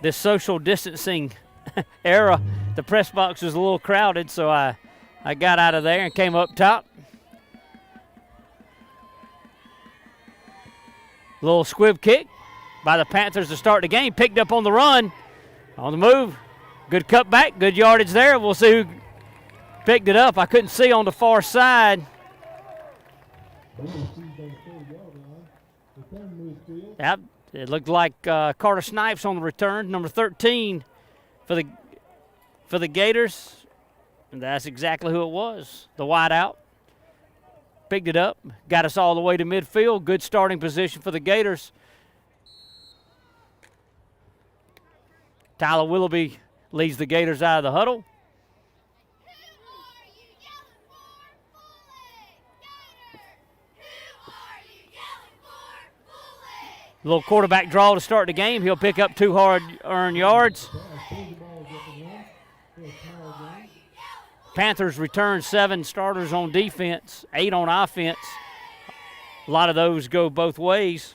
this social distancing era, the press box was a little crowded, so I got out of there and came up top. Little squib kick by the Panthers to start the game. Picked up on the run, on the move. Good cutback, good yardage there. We'll see who picked it up. I couldn't see on the far side. Yep, it looked like Carter Snipes on the return, number 13 for the Gators. And that's exactly who it was, the wideout. Picked it up, got us all the way to midfield. Good starting position for the Gators. Tyler Willoughby leads the Gators out of the huddle. Little quarterback draw to start the game. He'll pick up 2 hard-earned yards. Panthers return 7 starters on defense, 8 on offense. A lot of those go both ways.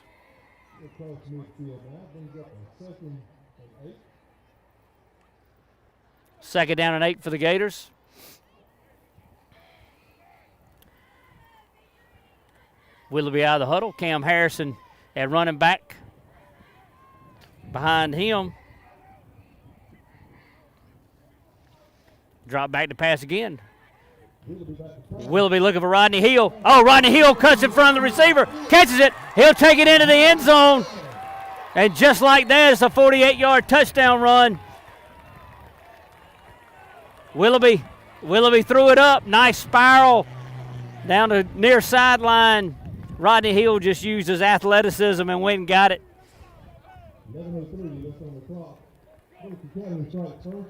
Second down and 8 for the Gators. Willoughby out of the huddle. Cam Harrison at running back behind him. Drop back to pass again. Willoughby looking for Rodney Hill. Oh, Rodney Hill cuts in front of the receiver, catches it. He'll take it into the end zone. And just like that, it's a 48-yard touchdown run. Willoughby threw it up. Nice spiral down the near sideline. Rodney Hill just used his athleticism and went and got it.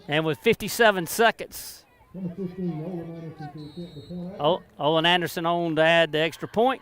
And with 57 seconds, Olin Anderson on to add the extra point.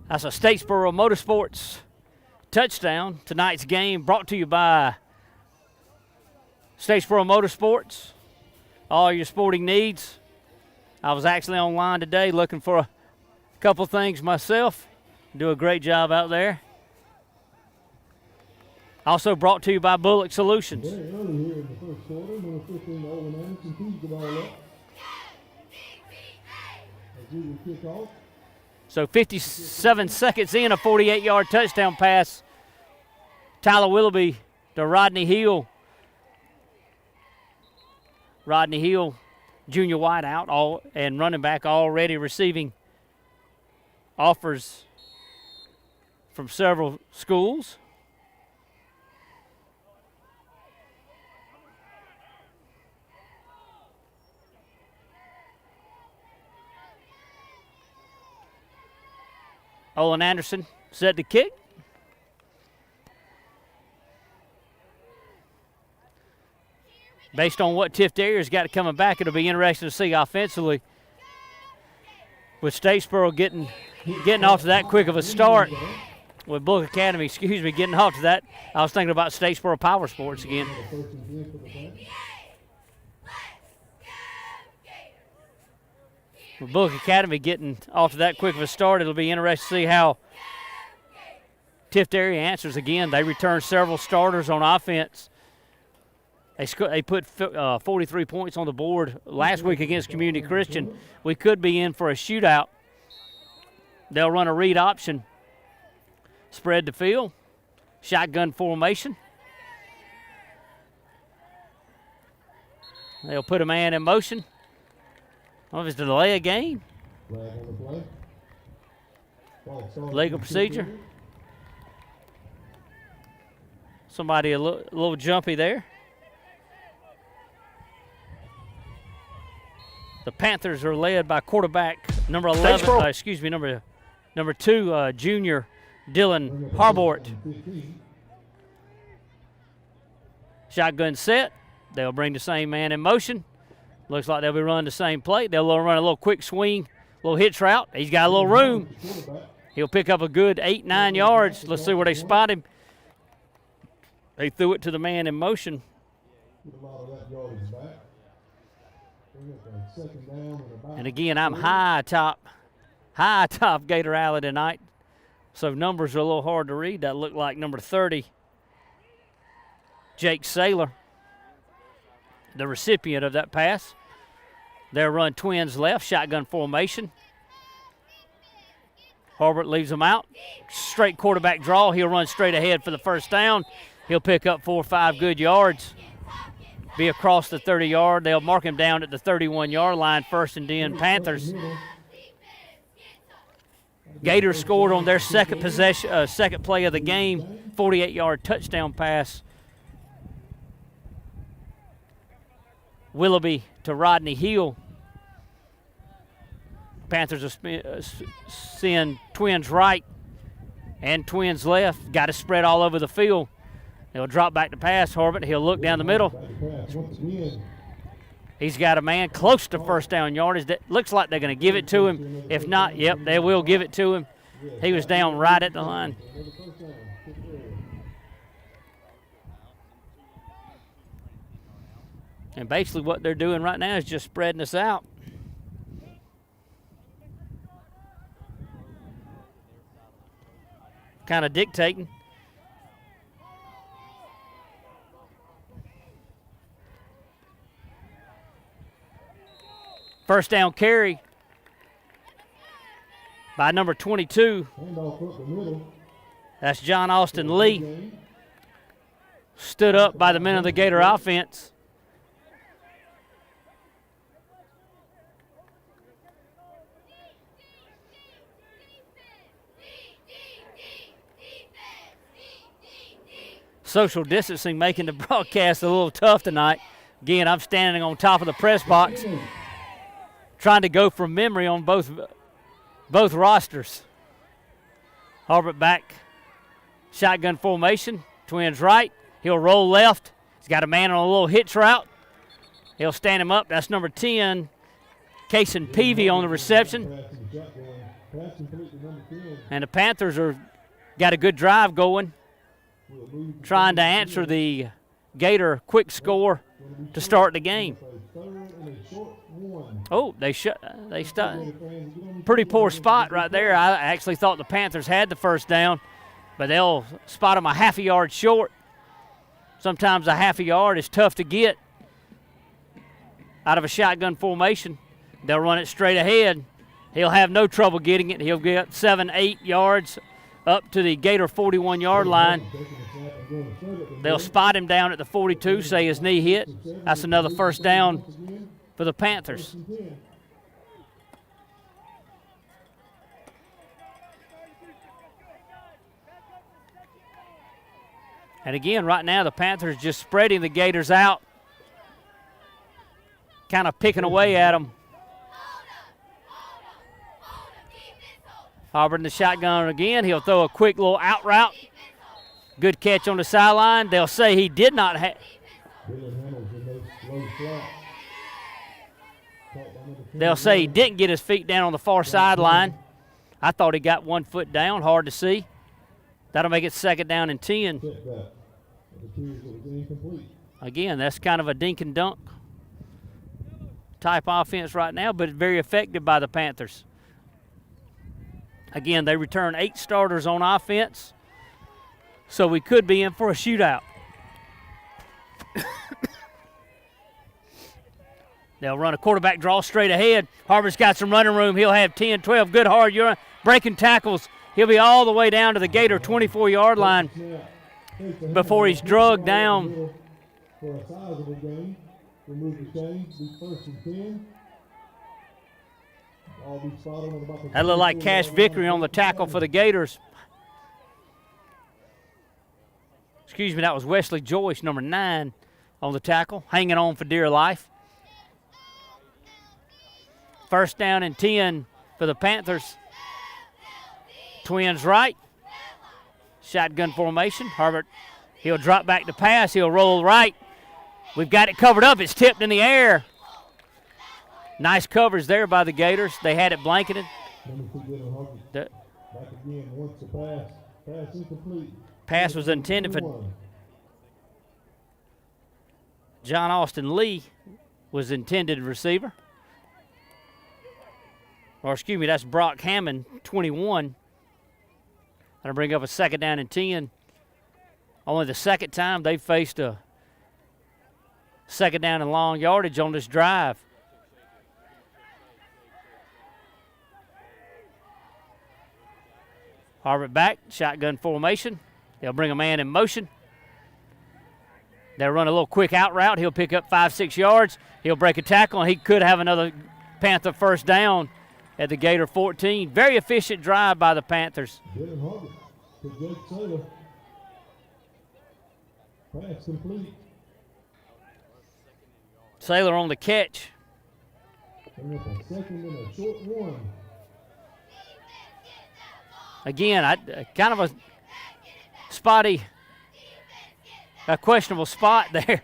That's a Statesboro Motorsports touchdown. Tonight's game brought to you by Statesboro Motorsports. All your sporting needs. I was actually online today looking for a couple things myself. Do a great job out there. Also brought to you by Bulloch Solutions. So 57 seconds in, a 48-yard touchdown pass. Tyler Willoughby to Rodney Hill. Rodney Hill, junior wideout, and running back already receiving offers from several schools. Olin Anderson set to kick. Based on what Tiftera's got coming back, it'll be interesting to see offensively with Statesboro getting off to that quick of a start. With Bulloch Academy, getting off to that. I was thinking about Statesboro Power Sports again. With Bulloch Academy getting off to that quick of a start, it'll be interesting to see how Tiftarea answers again. They return several starters on offense. They put 43 points on the board last week against Community Christian. We could be in for a shootout. They'll run a read option. Spread the field. Shotgun formation. They'll put a man in motion. I don't know if it's to delay a game. Legal procedure. Somebody a little jumpy there. The Panthers are led by quarterback number 11. Number 2, junior Dylan Harbort. Shotgun set. They'll bring the same man in motion. Looks like they'll be running the same play. They'll run a little quick swing, Little hitch route. He's got a little room. He'll pick up a good 8-9 yards. Let's see where they spot him. They threw it to the man in motion. And again, I'm high top Gator Alley tonight. So numbers are a little hard to read. That looked like number 30, Jake Saylor, the recipient of that pass. They'll run twins left, shotgun formation. Harbert leaves them out. Straight quarterback draw. He'll run straight ahead for the first down. He'll pick up 4 or 5 good yards. Be across the 30-yard. They'll mark him down at the 31-yard line, 1st and 10 Panthers. Gators scored on their second possession, second play of the game, 48-yard touchdown pass. Willoughby to Rodney Hill. Panthers will send twins right and twins left. Got to spread all over the field. He'll drop back to pass. Harbert, he'll look down the middle. He's got a man close to first down yardage. That looks like they're going to give it to him. If not, yep, they will give it to him. He was down right at the line. And basically what they're doing right now is just spreading us out. Kind of dictating. First down carry by number 22. That's John Austin Lee. Stood up by the men of the Gator offense. Social distancing making the broadcast a little tough tonight. Again, I'm standing on top of the press box, trying to go from memory on both rosters. Harbert back, shotgun formation, twins right. He'll roll left. He's got a man on a little hitch route. He'll stand him up. That's number 10, Cason Peavy on the reception. And the Panthers got a good drive going, trying to answer the Gator quick score to start the game. Oh, they pretty poor spot right there. I actually thought the Panthers had the first down, but they'll spot them a half a yard short. Sometimes a half a yard is tough to get out of a shotgun formation. They'll run it straight ahead. He'll have no trouble getting it. He'll get 7-8 yards up to the Gator 41-yard line. They'll spot him down at the 42, say his knee hit. That's another first down for the Panthers. And again, right now, the Panthers just spreading the Gators out, kind of picking away at them. Harbert in the shotgun again. He'll throw a quick little out route. Good catch on the sideline. They'll say he did not have. They'll say he didn't get his feet down on the far sideline. I thought he got 1 foot down. Hard to see. That'll make it 2nd down and 10. Again, that's kind of a dink and dunk type offense right now, but very effective by the Panthers. Again, they return 8 starters on offense, so we could be in for a shootout. They'll run a quarterback draw straight ahead. Harbert's got some running room. He'll have 10, 12, good hard yards, breaking tackles. He'll be all the way down to the Gator 24-yard line before he's drugged down. That looked like Cash Vickery on the tackle for the Gators. Excuse me, that was Wesley Joyce, number 9, on the tackle, hanging on for dear life. First down and 10 for the Panthers. Twins right. Shotgun formation. Harbert, he'll drop back to pass. He'll roll right. We've got it covered up. It's tipped in the air. Nice coverage there by the Gators. They had it blanketed. Back again, once the pass. Pass incomplete. Pass was intended for John Austin Lee, was intended receiver. Or excuse me, that's Brock Hammond, 21. That'll bring up a 2nd down and 10. Only the second time they've faced a 2nd down and long yardage on this drive. Harvard back, shotgun formation. They'll bring a man in motion. They'll run a little quick out route. He'll pick up 5-6 yards. He'll break a tackle, and he could have another Panther first down at the Gator 14. Very efficient drive by the Panthers. Dylan Harvard to Jake Saylor. Pass complete. Saylor on the catch. Bring up a 2nd and a short 1. Again, kind of a spotty, a questionable spot there.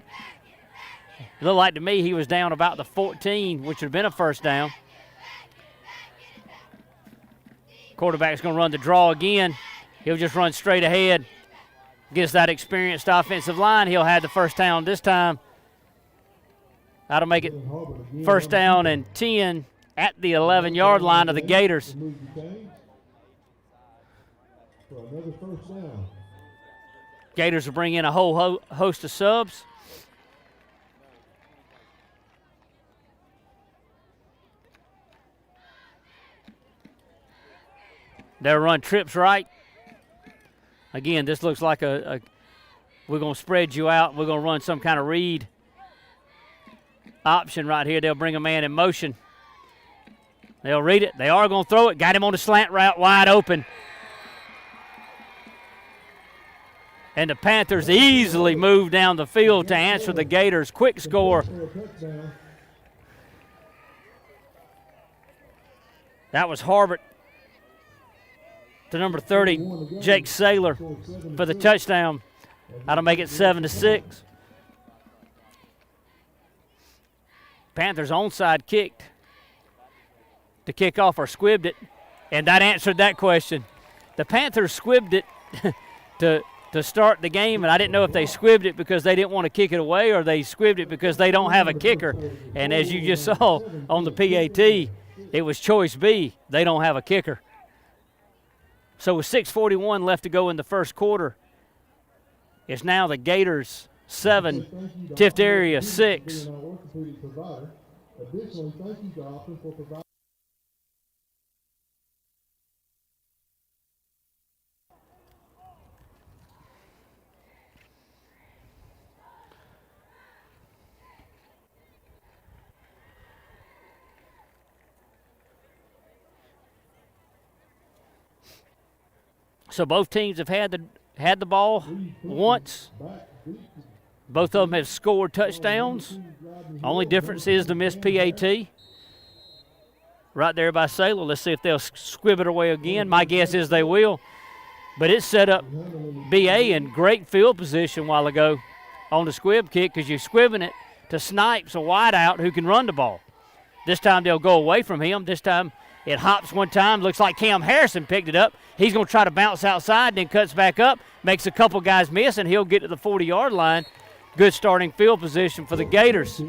It looked like to me he was down about the 14, which would have been a first down. Quarterback's going to run the draw again. He'll just run straight ahead. Against that experienced offensive line, he'll have the first down this time. That'll make it first down and 10 at the 11-yard line of the Gators. For another first down. Gators will bring in a whole host of subs. They'll run trips right. Again, this looks like we're going to spread you out. We're going to run some kind of read option right here. They'll bring a man in motion. They'll read it. They are going to throw it. Got him on the slant route wide open. And the Panthers easily move down the field to answer the Gators' quick score. That was Harvard to number 30, Jake Saylor, for the touchdown. That'll make it 7-6. Panthers onside kicked to kick off or squibbed it, and that answered that question. The Panthers squibbed it to start the game, and I didn't know if they squibbed it because they didn't want to kick it away or they squibbed it because they don't have a kicker. And as you just saw on the PAT, it was choice B. They don't have a kicker. So with 6:41 left to go in the first quarter, it's now the Gators 7, Tiftarea 6. Additionally, thank you to Option for providing. So both teams have had the ball once. Both of them have scored touchdowns. Only difference is the missed PAT. Right there by Saylor. Let's see if they'll squib it away again. My guess is they will. But it set up BA in great field position a while ago on the squib kick because you're squibbing it to Snipes, a wideout who can run the ball. This time they'll go away from him. This time it hops one time. Looks like Cam Harrison picked it up. He's going to try to bounce outside, then cuts back up, makes a couple guys miss, and he'll get to the 40-yard line. Good starting field position for the Gators.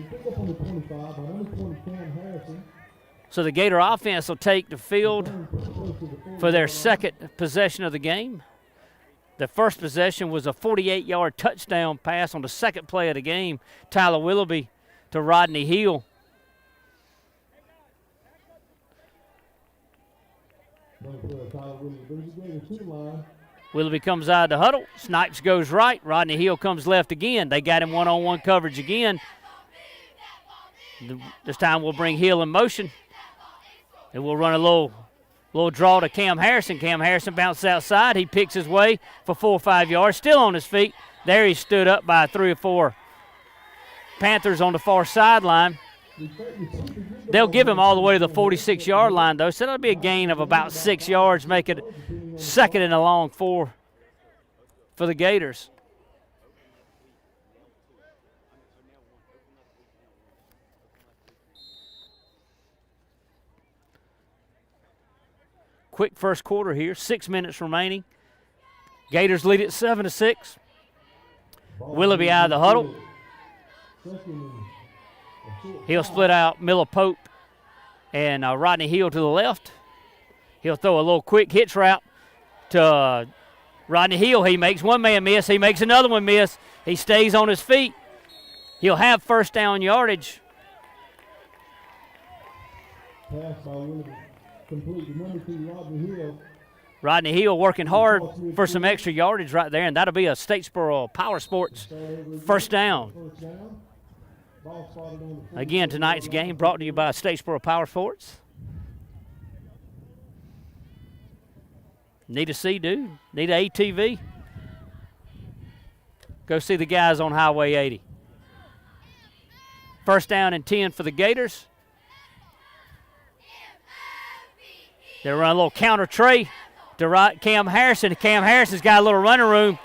So the Gator offense will take the field for their second possession of the game. The first possession was a 48-yard touchdown pass on the second play of the game. Tyler Willoughby to Rodney Hill. Willoughby comes out of the huddle. Snipes goes right. Rodney Hill comes left again. They got him one-on-one coverage again. This time we'll bring Hill in motion. And we'll run a little draw to Cam Harrison. Cam Harrison bounces outside. He picks his way for 4 or 5 yards. Still on his feet. There he stood up by 3 or 4 Panthers on the far sideline. They'll give him all the way to the 46-yard line, though, so that'll be a gain of about 6 yards, make it 2nd and a long 4 for the Gators. quick first quarter here. 6 minutes remaining. Gators lead it 7-6. Willoughby out of the huddle. He'll split out Miller Pope and Rodney Hill to the left. He'll throw a little quick hitch route to Rodney Hill. He makes one man miss. He makes another one miss. He stays on his feet. He'll have first down yardage. Pass by Willoughby. Complete to number 2, Rodney Hill. Rodney Hill working hard for some extra yardage right there, and that'll be a Statesboro Power Sports first down. Again, tonight's game brought to you by Statesboro Power Sports. Need a C, dude. Need an ATV. Go see the guys on Highway 80. First down and 10 for the Gators. They run a little counter tray to Cam Harrison. Cam Harrison's got a little running room.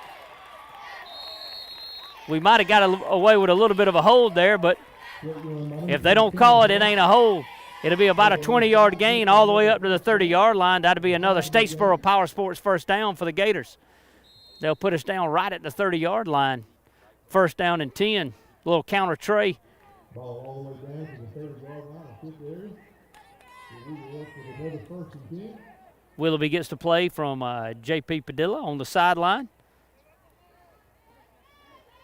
We might have got away with a little bit of a hold there, but if they don't call it, it ain't a hold. It'll be about a 20-yard gain all the way up to the 30-yard line. That'll be another Statesboro Power Sports first down for the Gators. They'll put us down right at the 30-yard line. First down and 10. A little counter tray. Ball all the way down to the 30-yard line. Tiftarea. Another first and 10. Willoughby gets to play from J.P. Padilla on the sideline,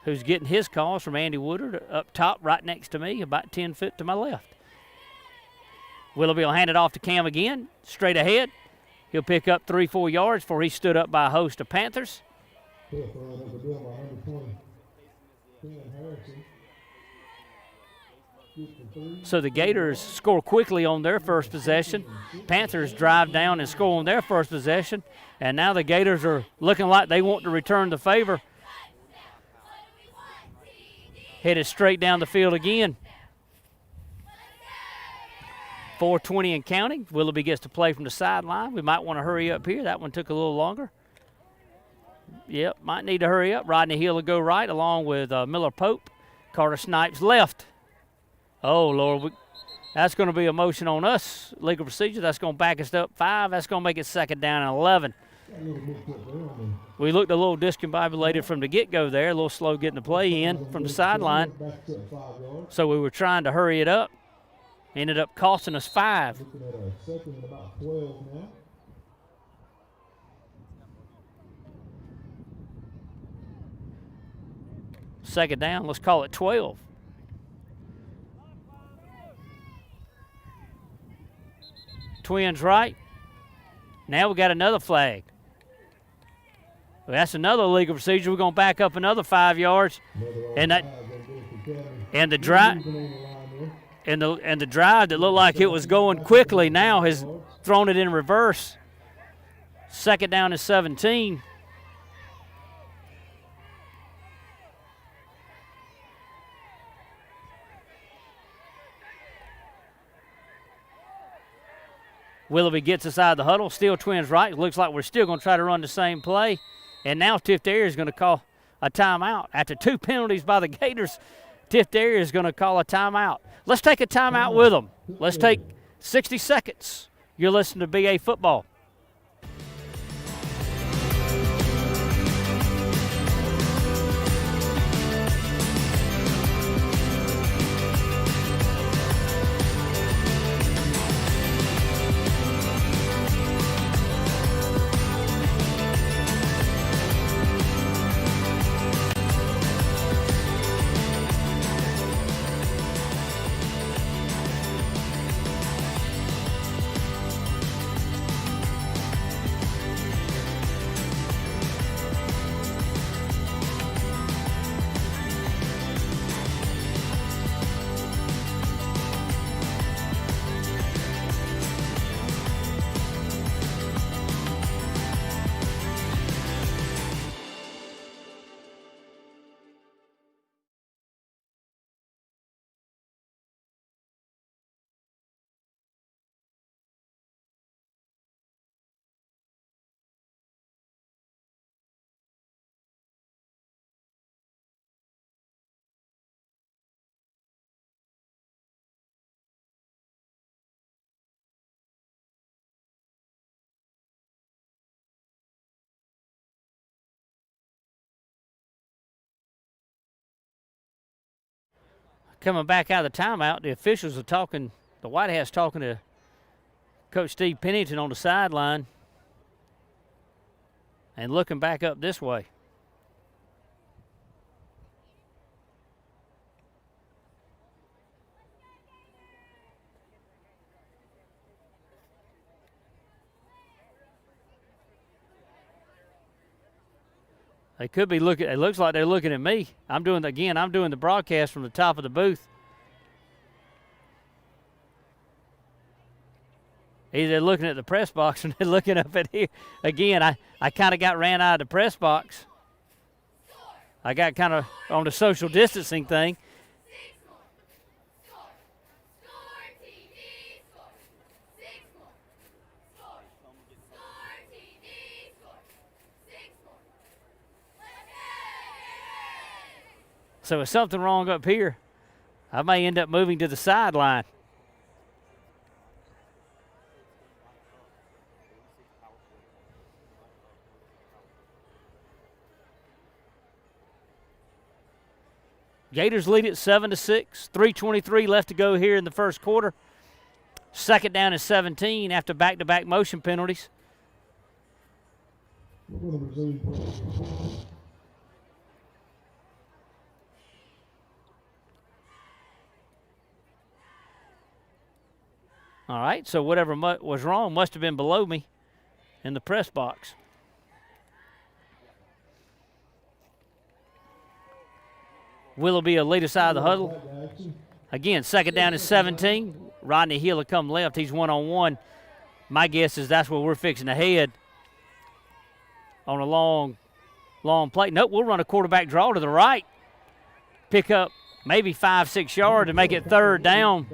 who's getting his calls from Andy Woodard up top right next to me, about 10 feet to my left. Willoughby will hand it off to Cam again, straight ahead. He'll pick up 3-4 yards before he stood up by a host of Panthers. So the Gators score quickly on their first possession. Panthers drive down and score on their first possession. And now the Gators are looking like they want to return the favor. Headed straight down the field again. 4:20 and counting. Willoughby gets to play from the sideline. We might want to hurry up here. That one took a little longer. Yep, might need to hurry up. Rodney Hill will go right along with Miller Pope. Carter Snipes left. Oh, Lord, that's going to be a motion on us. Legal procedure, that's going to back us up 5. That's going to make it second down and 11. We looked a little discombobulated from the get-go there, a little slow getting the play in from the sideline. So we were trying to hurry it up. Ended up costing us 5. Second down, let's call it 12. Twins right. Now we got another flag. Well, that's another legal procedure. We're going to back up another 5 yards. And the drive that looked like it was going quickly now has thrown it in reverse. Second down and 17. Willoughby gets us out of the huddle. Still Twins right. Looks like we're still going to try to run the same play. And now Tiftarea is going to call a timeout. After 2 penalties by the Gators, Tiftarea is going to call a timeout. Let's take a timeout with them. Let's take 60 seconds. You're listening to BA Football. Coming back out of the timeout, the officials are talking, the White Hats talking to Coach Steve Pennington on the sideline and looking back up this way. They could be looking, it looks like they're looking at me. I'm doing the broadcast from the top of the booth. Either they're looking at the press box and they're looking up at here. Again, I kind of got ran out of the press box. I got kind of on the social distancing thing. So if something wrong up here, I may end up moving to the sideline. Gators lead it 7-6. 3:23 left to go here in the first quarter. Second down and 17 after back-to-back motion penalties. All right, so whatever was wrong must have been below me in the press box. Willoughby will lead us out of the huddle. Again, second down and 17. Rodney Hill will come left. He's one-on-one. My guess is that's where we're fixing to head on a long play. Nope, we'll run a quarterback draw to the right. Pick up maybe 5-6 yards to make it third down.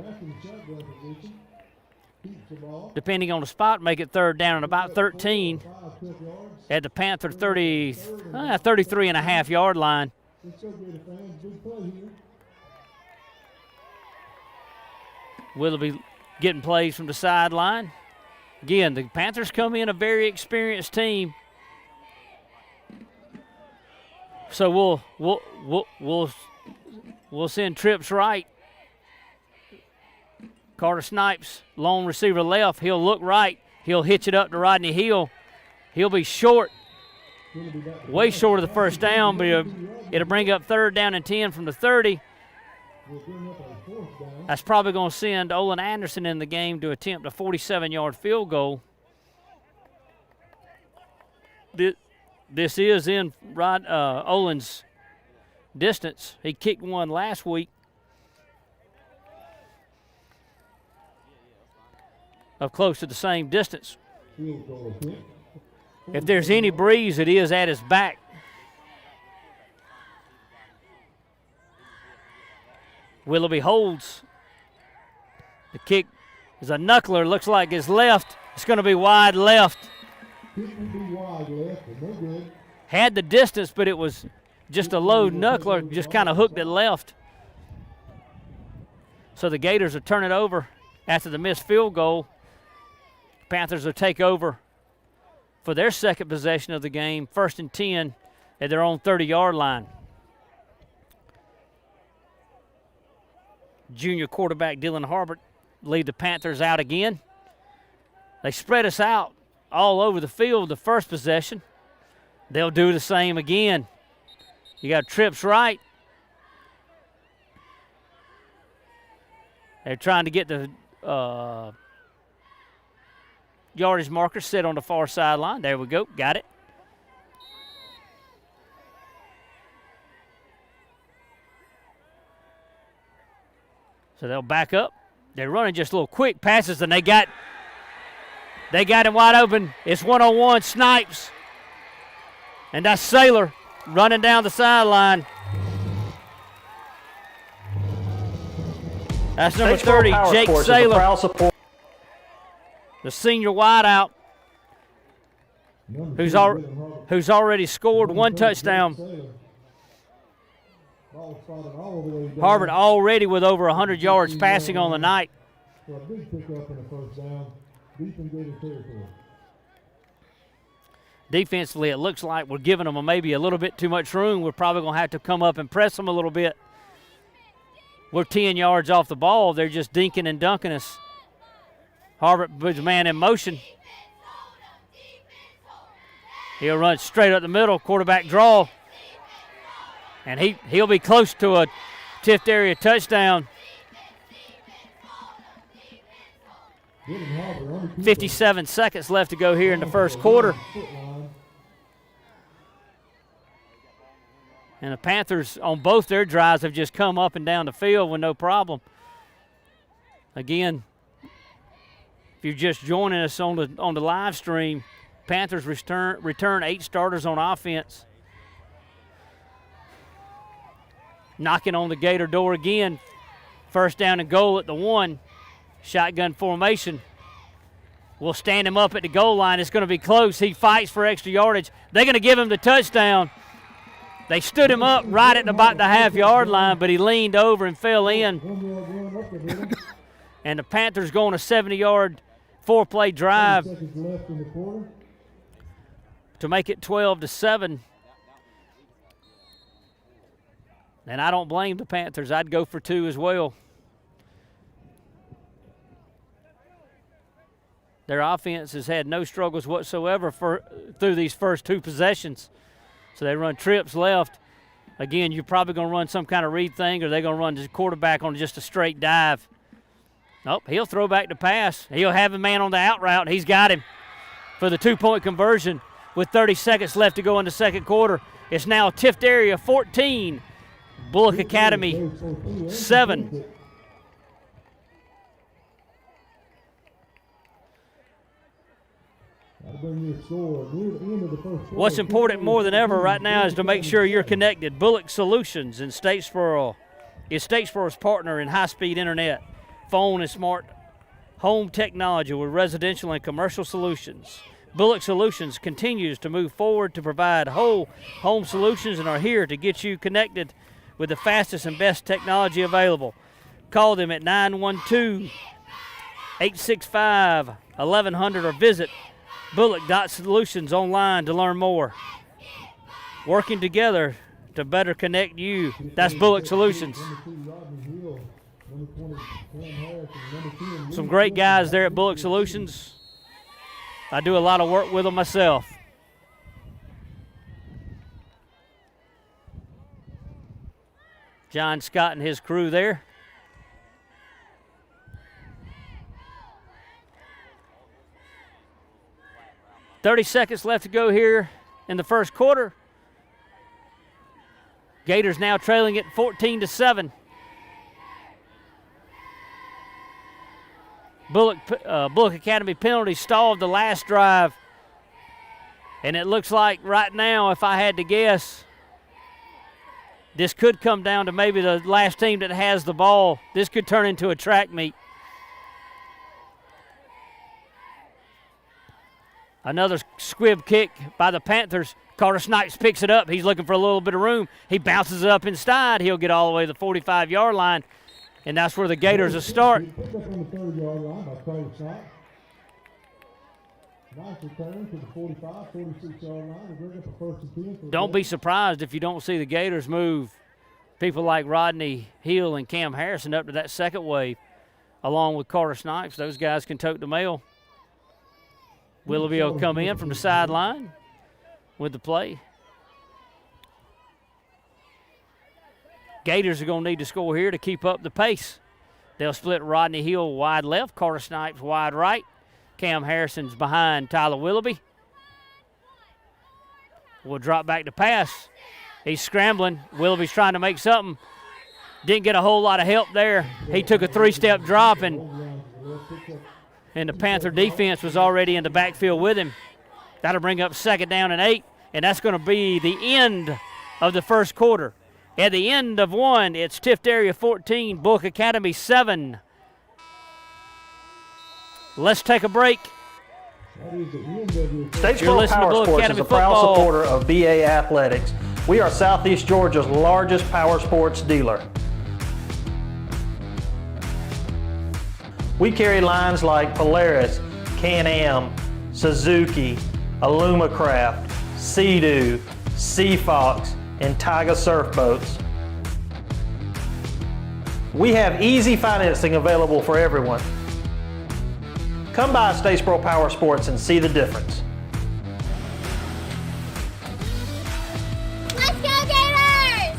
Depending on the spot, make it third down and about 13 at the Panther 33.5-yard line. Willoughby getting plays from the sideline. Again, the Panthers come in a very experienced team. So we'll send trips right. Carter Snipes, long receiver left. He'll look right. He'll hitch it up to Rodney Hill. He'll be short, way short of the first down, but it'll bring up third down and 10 from the 30. That's probably going to send Olin Anderson in the game to attempt a 47-yard field goal. This is in Olin's distance. He kicked one last week. Of close to the same distance. If there's any breeze, it is at his back. Willoughby holds. The kick is a knuckler. Looks like his left. It's going to be wide left. Had the distance, but it was just a low knuckler. Just kind of hooked it left. So the Gators will turn it over after the missed field goal. Panthers will take over for their second possession of the game, 1st and 10 at their own 30-yard line. Junior quarterback Dylan Harbert lead the Panthers out again. They spread us out all over the field the first possession. They'll do the same again. You got trips right. They're trying to get the yardage marker set on the far sideline. There we go. Got it. So they'll back up. They're running just little quick passes, and they got him wide open. It's one-on-one, Snipes. And that's Saylor running down the sideline. That's number 30, Jake Saylor. The senior wideout, who's already scored one touchdown. Harbert already with over 100 yards passing on the night. Defensively, it looks like we're giving them maybe a little bit too much room. We're probably going to have to come up and press them a little bit. We're 10 yards off the ball. They're just dinking and dunking us. Harbert puts man in motion. He'll run straight up the middle, quarterback draw. And he'll be close to a Tiftarea touchdown. 57 seconds left to go here in the first quarter. And the Panthers on both their drives have just come up and down the field with no problem. Again, if you're just joining us on the live stream, Panthers return 8 starters on offense. Knocking on the Gator door again. First down and goal at the 1. Shotgun formation. We'll stand him up at the goal line. It's going to be close. He fights for extra yardage. They're going to give him the touchdown. They stood him up right at about the half-yard line, but he leaned over and fell in. And the Panthers go on a 70-yard, 4-play drive to make it 12-7. And I don't blame the Panthers. I'd go for 2 as well. Their offense has had no struggles whatsoever through these first 2 possessions. So they run trips left. Again, you're probably going to run some kind of read thing, or they're going to run the quarterback on just a straight dive. Nope, he'll throw back the pass. He'll have a man on the out route, and he's got him for the 2-point conversion with 30 seconds left to go in the second quarter. It's now Tiftarea 14, Bulloch Academy 7. What's important more than ever right now is to make sure you're connected. Bulloch Solutions in Statesboro is Statesboro's partner in high-speed internet, phone, and smart home technology with residential and commercial solutions. Bulloch Solutions continues to move forward to provide whole home solutions and are here to get you connected with the fastest and best technology available. Call them at 912-865-1100 or visit Bulloch.Solutions online to learn more. Working together to better connect you. That's Bulloch Solutions. Some great guys there at Bulloch Solutions. I do a lot of work with them myself. John Scott and his crew there. .30 seconds left to go here in the first quarter. Gators now trailing it 14-7. Bulloch Academy penalty stalled the last drive. And it looks like right now, if I had to guess, this could come down to maybe the last team that has the ball. This could turn into a track meet. Another squib kick by the Panthers. Carter Snipes picks it up. He's looking for a little bit of room. He bounces it up inside. He'll get all the way to the 45-yard line, and that's where the Gators will start. Don't be surprised if you don't see the Gators move people like Rodney Hill and Cam Harrison up to that second wave, along with Carter Snipes. Those guys can tote the mail. Willoughby will come in from the sideline with the play. Gators are going to need to score here to keep up the pace. They'll split Rodney Hill wide left, Carter Snipes wide right. Cam Harrison's behind Tyler Willoughby. We'll drop back to pass. He's scrambling. Willoughby's trying to make something. Didn't get a whole lot of help there. He took a 3-step drop, and the Panther defense was already in the backfield with him. That'll bring up 2nd down and 8, and that's going to be the end of the first quarter. At the end of 1, it's Tiftarea 14, Bulloch Academy 7. Let's take a break. Statesboro Power Sports is a proud supporter of BA Athletics. We are Southeast Georgia's largest power sports dealer. We carry lines like Polaris, Can-Am, Suzuki, Alumacraft, Sea-Doo, Sea Fox, and Tiger surf boats. We have easy financing available for everyone. Come by Statesboro Power Sports and see the difference. Let's go Gators!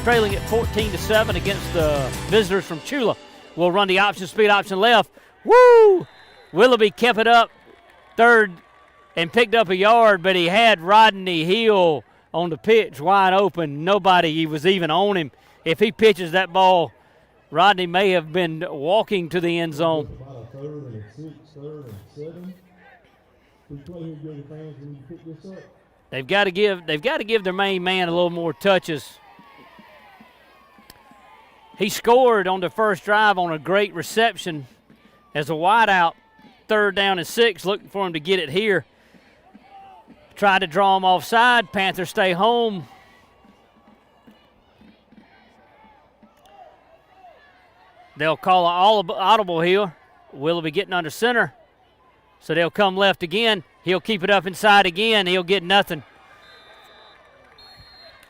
Trailing at 14-7 against the visitors from Chula. We'll run the option, speed option left. Woo! Willoughby kept it up third and picked up a yard, but he had Rodney Hill on the pitch wide open. Nobody was even on him. If he pitches that ball, Rodney may have been walking to the end zone. About a 3rd and a 6, 3rd and 7. We play here, Gator fans, when you pick this up. They've got to give their main man a little more touches. He scored on the first drive on a great reception as a wideout, 3rd down and 6, looking for him to get it here. Tried to draw him offside. Panthers stay home. They'll call an audible here. Willoughby getting under center. So they'll come left again. He'll keep it up inside again. He'll get nothing.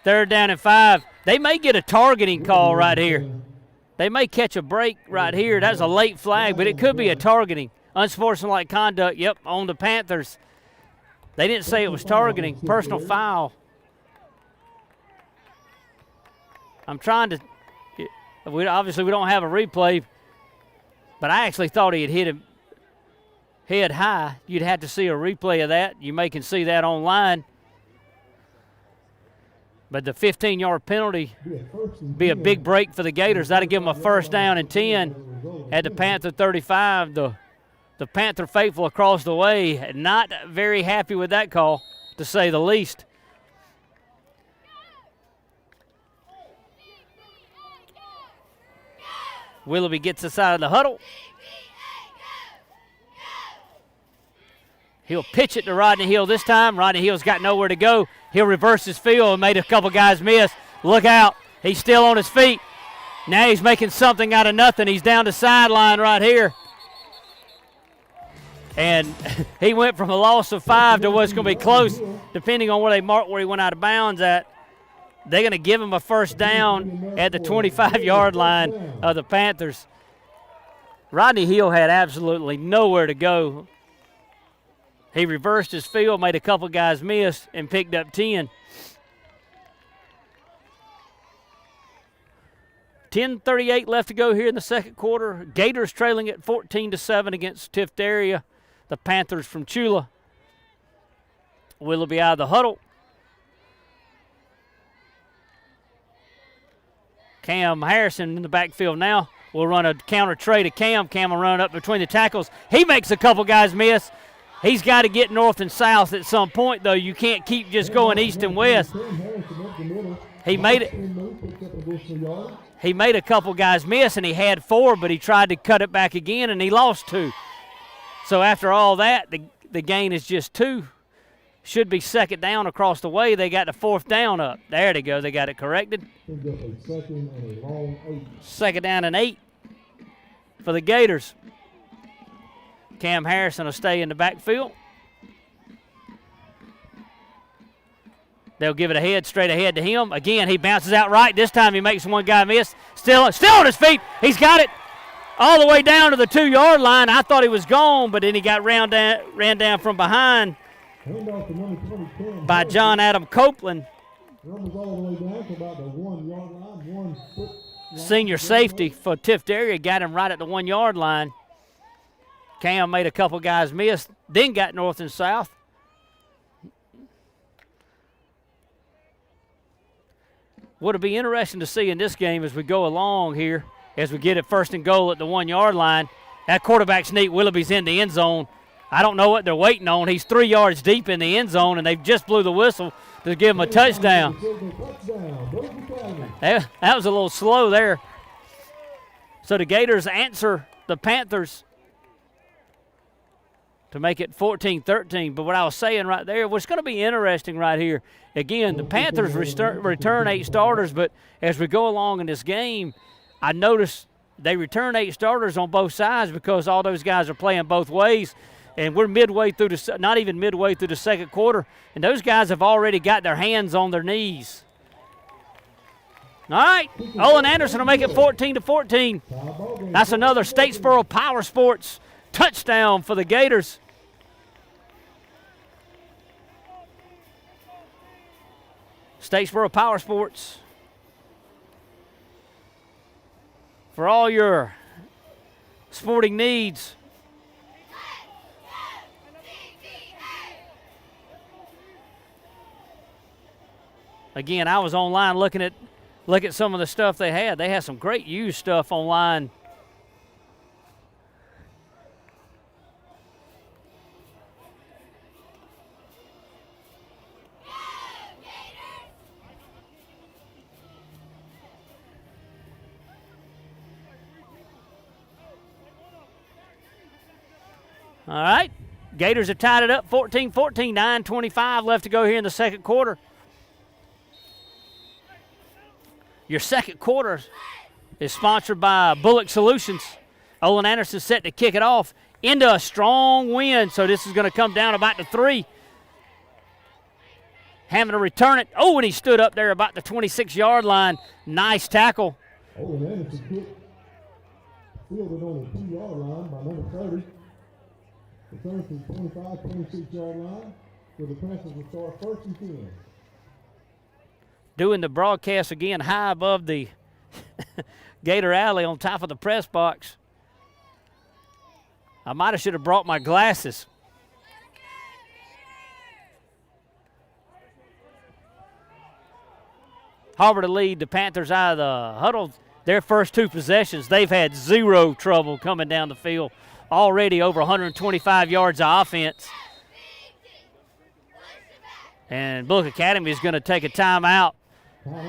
3rd down and 5. They may get a targeting call right here. They may catch a break right here. That's a late flag, but it could be a targeting. Unsportsmanlike conduct, yep, on the Panthers. They didn't say it was targeting. Personal foul. I'm trying to – obviously we don't have a replay, but I actually thought he had hit him head high. You'd have to see a replay of that. You may can see that online. But the 15-yard penalty be a big break for the Gators. That'll give them a 1st down and 10 at the Panther 35. The Panther faithful across the way, not very happy with that call, to say the least. Willoughby gets inside of the huddle. He'll pitch it to Rodney Hill this time. Rodney Hill's got nowhere to go. He'll reverse his field and made a couple guys miss. Look out. He's still on his feet. Now he's making something out of nothing. He's down the sideline right here. And he went from a loss of 5 to what's going to be close, depending on where they mark where he went out of bounds at. They're going to give him a 1st down at the 25-yard line of the Panthers. Rodney Hill had absolutely nowhere to go. He reversed his field, made a couple guys miss, and picked up 10. 10:38 left to go here in the second quarter. Gators trailing at 14-7 against Tiftarea, the Panthers from Chula. Willoughby out of the huddle. Cam Harrison in the backfield now. We'll run a counter trey to Cam. Cam will run up between the tackles. He makes a couple guys miss. He's got to get north and south at some point, though. You can't keep just going east and west. He made it. He made a couple guys miss, and he had 4, but he tried to cut it back again, and he lost 2. So after all that, the gain is just 2. Should be 2nd down across the way. They got the 4th down up. There they go. They got it corrected. 2nd down and 8 for the Gators. Cam Harrison will stay in the backfield. They'll give it straight ahead to him. Again, he bounces out right. This time he makes one guy miss. Still on his feet. He's got it all the way down to the 2-yard line. I thought he was gone, but then he got ran down from behind by John Adam Copeland. Senior safety for Tiftarea got him right at the 1-yard line. Cam made a couple guys miss, then got north and south. What'll be interesting to see in this game as we go along here, as we get it 1st and goal at the 1-yard line, that quarterback sneak Willoughby's in the end zone. I don't know what they're waiting on. He's 3 yards deep in the end zone, and they've just blew the whistle to give him a touchdown. That was a little slow there. So the Gators answer the Panthers to make it 14-13. But what I was saying right there, what's going to be interesting right here, again, the Panthers return 8 starters, but as we go along in this game, I noticed they return 8 starters on both sides because all those guys are playing both ways. And we're midway through not even midway through the second quarter, and those guys have already got their hands on their knees. All right, Olin Anderson will make it 14-14. That's another Statesboro Power Sports touchdown for the Gators. Statesboro Power Sports. For all your sporting needs. Again, I was online look at some of the stuff they had. They had some great used stuff online. All right, Gators have tied it up 14-14, 9:25 left to go here in the second quarter. Your second quarter is sponsored by Bulloch Solutions. Olin Anderson set to kick it off into a strong wind, so this is going to come down about the 3. Having to return it. Oh, and he stood up there about the 26-yard line. Nice tackle. Olin Anderson fielded on the 2-yard line by number 30. Returns to the 25, 26-yard line. So the Panthers will start 1st and 10. Doing the broadcast again high above the Gator Alley on top of the press box. I might have should have brought my glasses. Harbor to lead the Panthers out of the huddle. Their first 2 possessions, they've had 0 trouble coming down the field. Already over 125 yards of offense. And Bulloch Academy is going to take a timeout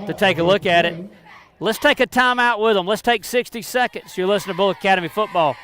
to take a look at it. Let's take a timeout with them. Let's take 60 seconds. You're listening to Bulloch Academy Football.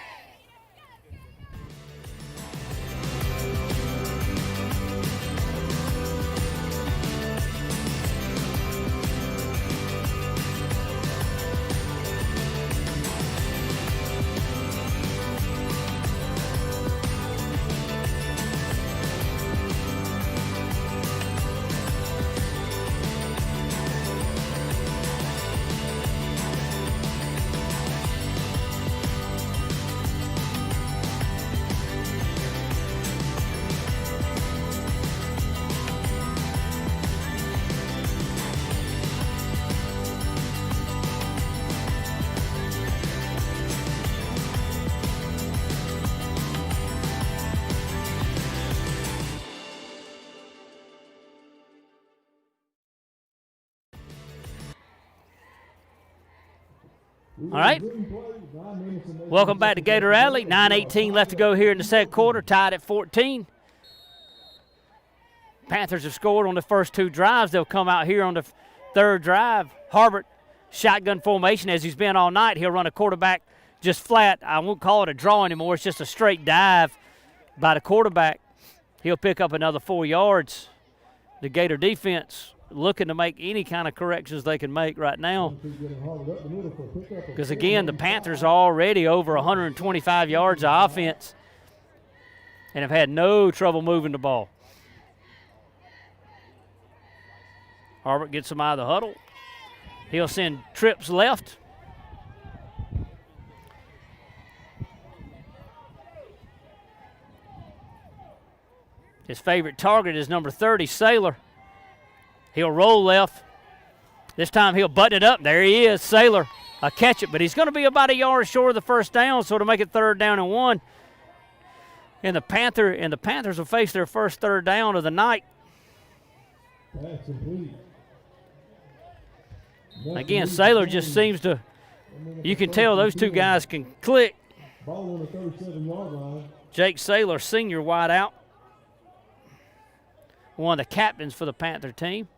All right. Welcome back to Gator Alley. 9:18 left to go here in the second quarter, tied at 14. Panthers have scored on the first 2 drives. They'll come out here on the 3rd drive. Harbert, shotgun formation as he's been all night. He'll run a quarterback just flat. I won't call it a draw anymore. It's just a straight dive by the quarterback. He'll pick up another 4 yards. The Gator defense looking to make any kind of corrections they can make right now. Because, again, the Panthers are already over 125 yards of offense and have had no trouble moving the ball. Harbert gets him out of the huddle. He'll send trips left. His favorite target is number 30, Saylor. He'll roll left. This time he'll button it up. There he is, Saylor. A catch it, but he's going to be about a yard short of the first down, so to make it 3rd down and 1. And the Panthers will face their first 3rd down of the night. That's complete. Again, Saylor just seems to, you can tell those two guys can click. Ball on the 37-yard line. Jake Saylor, senior wideout, one of the captains for the Panther team.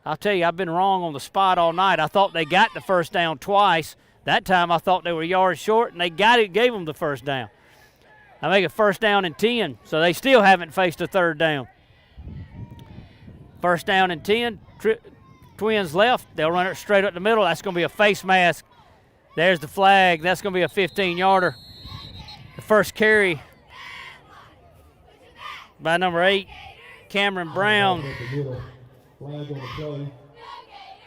I'll tell you, I've been wrong on the spot all night. I thought they got the first down twice. That time I thought they were yards short, and they gave them the first down. I make it 1st down and 10, so they still haven't faced a 3rd down. 1st down and 10, Twins left. They'll run it straight up the middle. That's going to be a face mask. There's the flag. That's going to be a 15-yarder. The first carry by number 8, Cameron Brown. Flag on the play.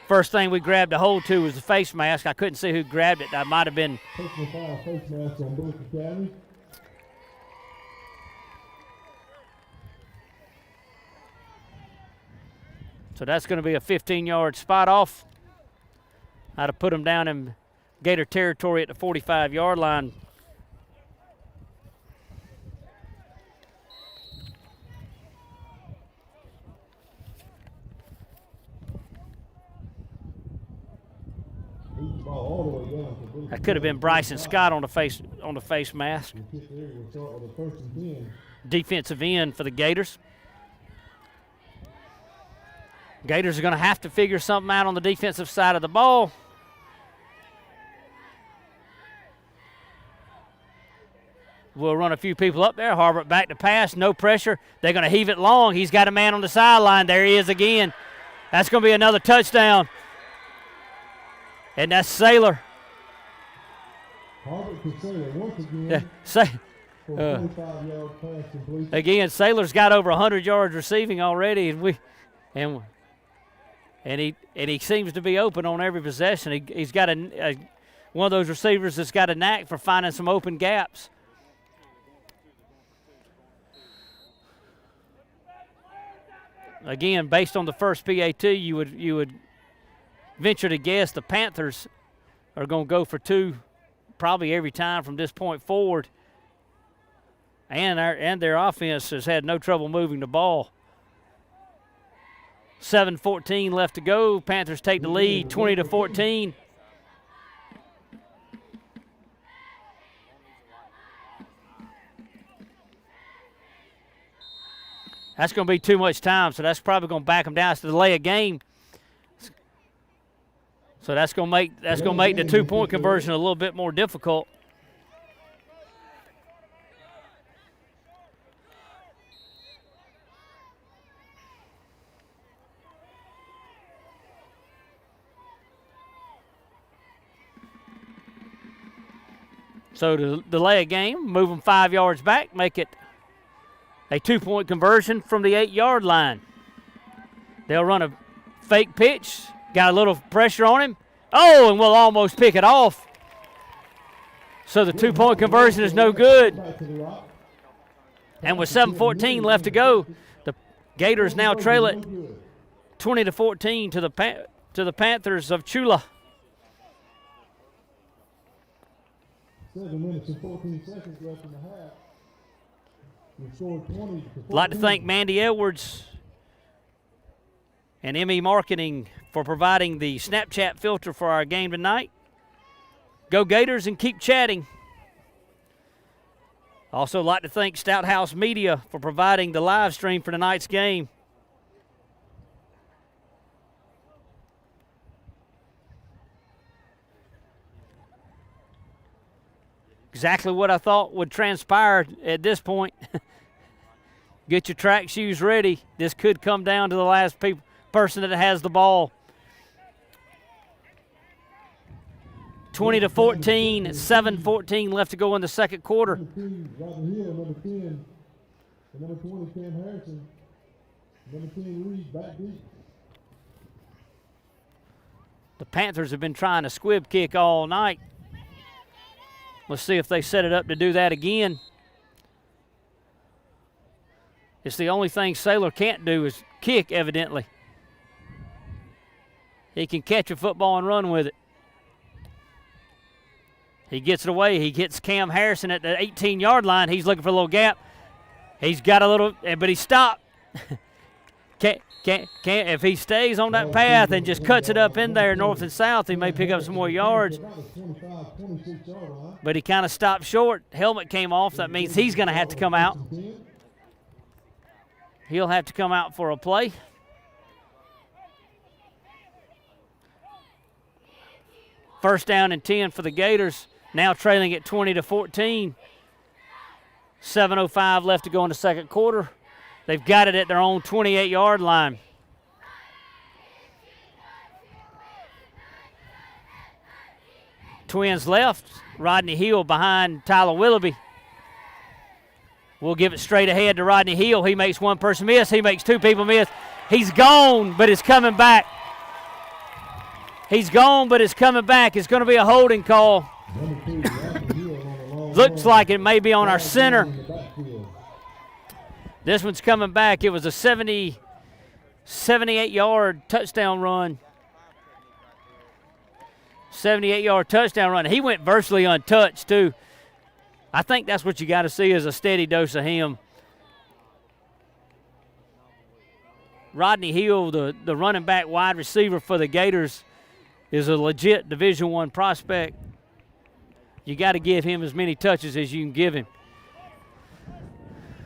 First thing we grabbed a hold to was the face mask. I couldn't see who grabbed it. That might have been. Personal foul, face mask on Bulloch Academy. So that's going to be a 15-yard spot off. I'd have put them down in Gator territory at the 45-yard line. That could have been Bryson Scott on the face mask. Defensive end for the Gators. Gators are going to have to figure something out on the defensive side of the ball. We'll run a few people up there. Harbert back to pass, no pressure. They're going to heave it long. He's got a man on the sideline. There he is again. That's going to be another touchdown. And that's Saylor. Harbert to Saylor once again. Yeah, for a 45-yard pass completion. Again, Saylor's got over 100 yards receiving already, and he seems to be open on every possession. He's got one of those receivers that's got a knack for finding some open gaps. Again, based on the first PAT, you would venture to guess the Panthers are going to go for 2 probably every time from this point forward. And their offense has had no trouble moving the ball. 7:14 left to go. Panthers take the lead, 20-14. That's going to be too much time, so that's probably going to back them down. It's to delay a game. So that's going to make the 2-point conversion a little bit more difficult. So to delay a game, move them 5 yards back, make it a 2-point conversion from the 8-yard line. They'll run a fake pitch, got a little pressure on him. Oh, and we'll almost pick it off. So the 2-point conversion is no good. And with 7:14 left to go, the Gators now trail it 20-14 to the Panthers of Chula. 7 minutes and 14 seconds left in the half. We scored 20 to 14. I'd like to thank Mandy Edwards and ME Marketing for providing the Snapchat filter for our game tonight. Go Gators and keep chatting. Also like to thank Stout House Media for providing the live stream for tonight's game. Exactly what I thought would transpire at this point. Get your track shoes ready. This could come down to the last person that has the ball. 20-14, 7:14 left to go in the second quarter. Number 10, number 20, Cam Harrison. Number 10, Reed, back deep. The Panthers have been trying a squib kick all night. Let's see if they set it up to do that again. It's the only thing Saylor can't do is kick, evidently. He can catch a football and run with it. He gets it away. He hits Cam Harrison at the 18-yard line. He's looking for a little gap. He's got a little, but he stopped. If he stays on that path and just cuts it up in there north and south, he may pick up some more yards. But he kind of stopped short. Helmet came off. That means he's going to have to come out. He'll have to come out for a play. First down and 10 for the Gators. Now trailing at 20-14. 7:05 left to go in the second quarter. They've got it at their own 28-yard line. Twins left. Rodney Hill behind Tyler Willoughby. We'll give it straight ahead to Rodney Hill. He makes one person miss. He makes two people miss. He's gone, but it's coming back. He's gone, but it's coming back. It's going to be a holding call. Looks like it may be on our center. This one's coming back. It was a 78-yard touchdown run. 78-yard touchdown run. He went virtually untouched, too. I think that's what you got to see is a steady dose of him. Rodney Hill, the running back wide receiver for the Gators, is a legit Division I prospect. You got to give him as many touches as you can give him.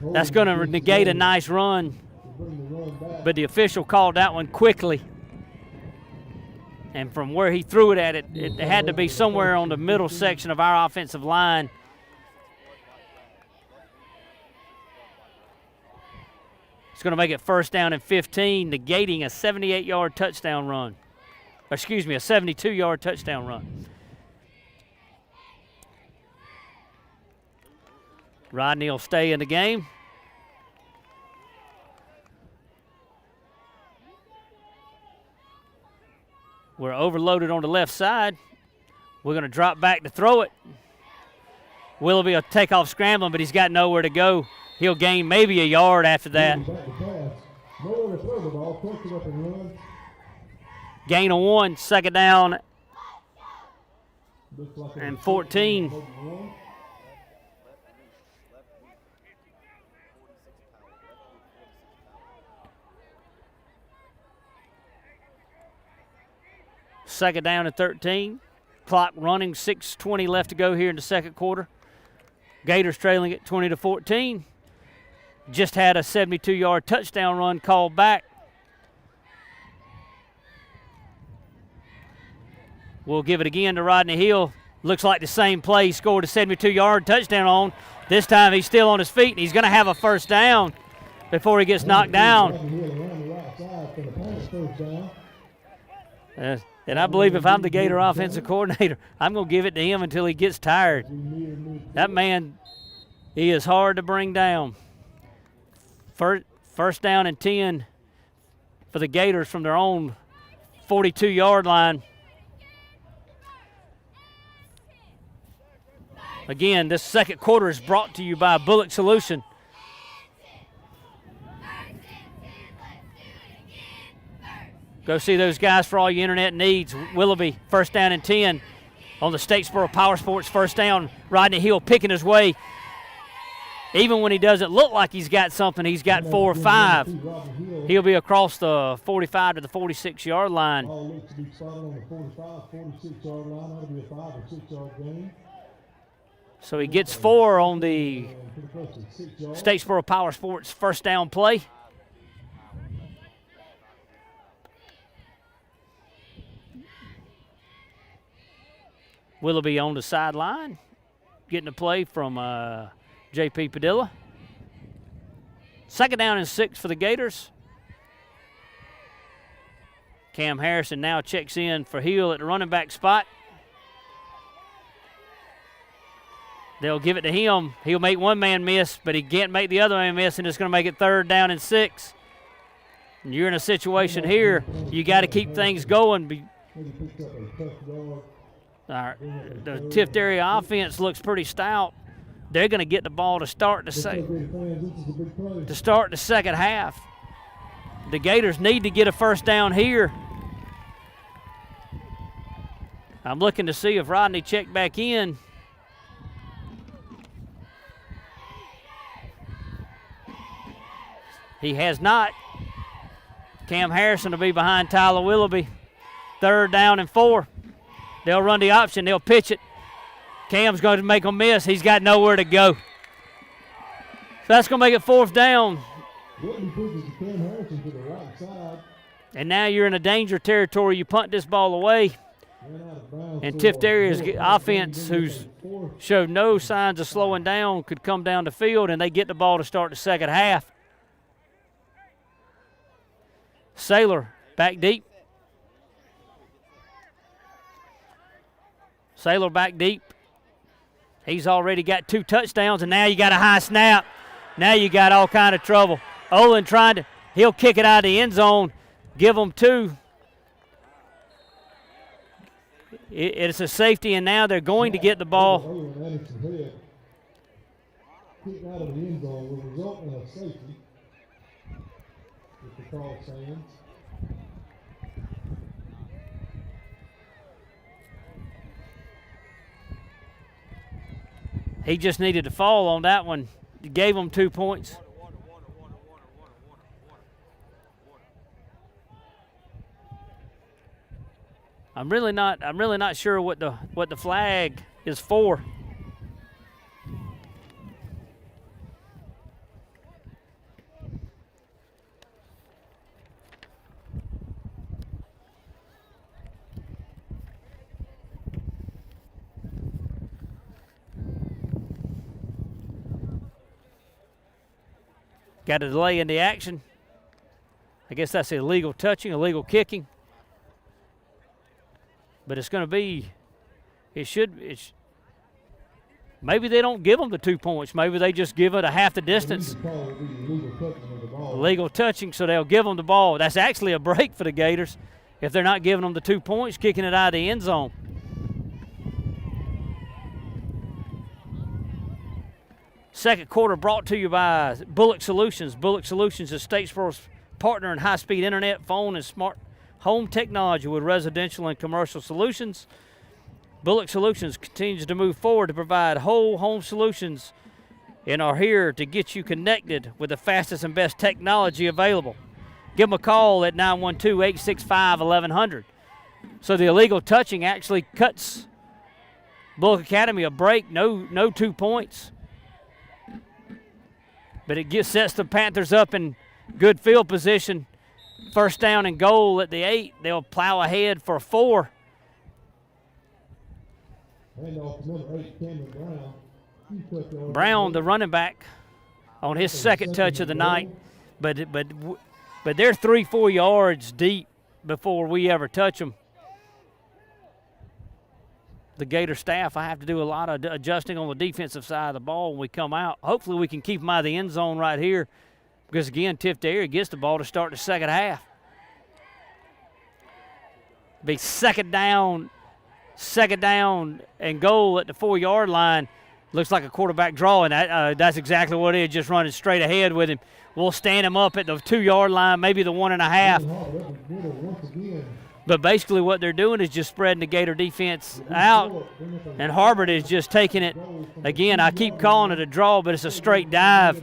That's going to negate a nice run, but the official called that one quickly. And from where he threw it at, it had to be somewhere on the middle section of our offensive line. It's going to make it first down and 15, negating a 78-yard touchdown run. Or excuse me, a 72-yard touchdown run. Rodney will stay in the game. We're overloaded on the left side. We're going to drop back to throw it. Willoughby will take off scrambling, but he's got nowhere to go. He'll gain maybe a yard after that. Gain of 1, second down and 14. Second down and 13. Clock running, 6:20 left to go here in the second quarter. Gators trailing at 20-14. Just had a 72-yard touchdown run called back. We'll give it again to Rodney Hill. Looks like the same play he scored a 72-yard touchdown on. This time he's still on his feet, and he's going to have a first down before he gets knocked down. And I believe if I'm the Gator offensive coordinator, I'm going to give it to him until he gets tired. That man, he is hard to bring down. First down and 10 for the Gators from their own 42-yard line. Again, this second quarter is brought to you by Bulloch Solution. Go see those guys for all your internet needs. Willoughby, first down and 10 on the Statesboro Power Sports first down. Rodney Hill picking his way. Even when he doesn't look like he's got something, he's got 4 or 5. He'll be across the 45 to the 46-yard line. So he gets 4 on the Statesboro Power Sports first down play. Willoughby on the sideline, getting a play from J.P. Padilla. Second down and 6 for the Gators. Cam Harrison now checks in for Hill at the running back spot. They'll give it to him. He'll make one man miss, but he can't make the other man miss, and it's going to make it third down and 6. And you're in a situation here, you got to keep things going. The Tiftarea offense looks pretty stout. They're going to get the ball to start the second half. The Gators need to get a first down here. I'm looking to see if Rodney checked back in. He has not. Cam Harrison will be behind Tyler Willoughby. 3rd down and 4. They'll run the option. They'll pitch it. Cam's going to make a miss. He's got nowhere to go. So that's going to make it 4th down. Whitney pushes Cam Harrison to the right side. And now you're in a danger territory. You punt this ball away. And Tiftaria's offense, who's showed no signs of slowing down, could come down the field, and they get the ball to start the second half. Saylor back deep. Saylor back deep. He's already got 2 touchdowns, and now you got a high snap. Now you got all kind of trouble. Olin he'll kick it out of the end zone, give them 2. It's a safety, and now they're going to get the ball. Kick out of the end zone will result in a safety. If the call stands. He just needed to fall on that one. Gave him 2 points. I'm really not sure what the flag is for. Got a delay in the action. I guess that's illegal touching, illegal kicking. But it's going to be, maybe they don't give them the 2 points. Maybe they just give it a half the distance. Illegal touching, so they'll give them the ball. That's actually a break for the Gators if they're not giving them the 2 points, kicking it out of the end zone. Second quarter brought to you by Bulloch Solutions. Bulloch Solutions is Statesboro's partner in high-speed internet, phone, and smart home technology with residential and commercial solutions. Bulloch Solutions continues to move forward to provide whole home solutions and are here to get you connected with the fastest and best technology available. Give them a call at 912-865-1100. So the illegal touching actually cuts Bulloch Academy a break, no 2 points. But it sets the Panthers up in good field position. 1st down and goal at the 8. They'll plow ahead for 4. Brown, the running back, on his second touch of the night. But they're 3-4 yards deep before we ever touch them. The Gator staff, I have to do a lot of adjusting on the defensive side of the ball when we come out. Hopefully we can keep them out of the end zone right here because, again, Tiftarea gets the ball to start the second half. Be second down and goal at the 4-yard line. Looks like a quarterback draw, and that's exactly what it is, just running straight ahead with him. We'll stand him up at the 2-yard line, maybe the 1.5. But basically what they're doing is just spreading the Gator defense out, and Harbert is just taking it. Again, I keep calling it a draw, but it's a straight dive.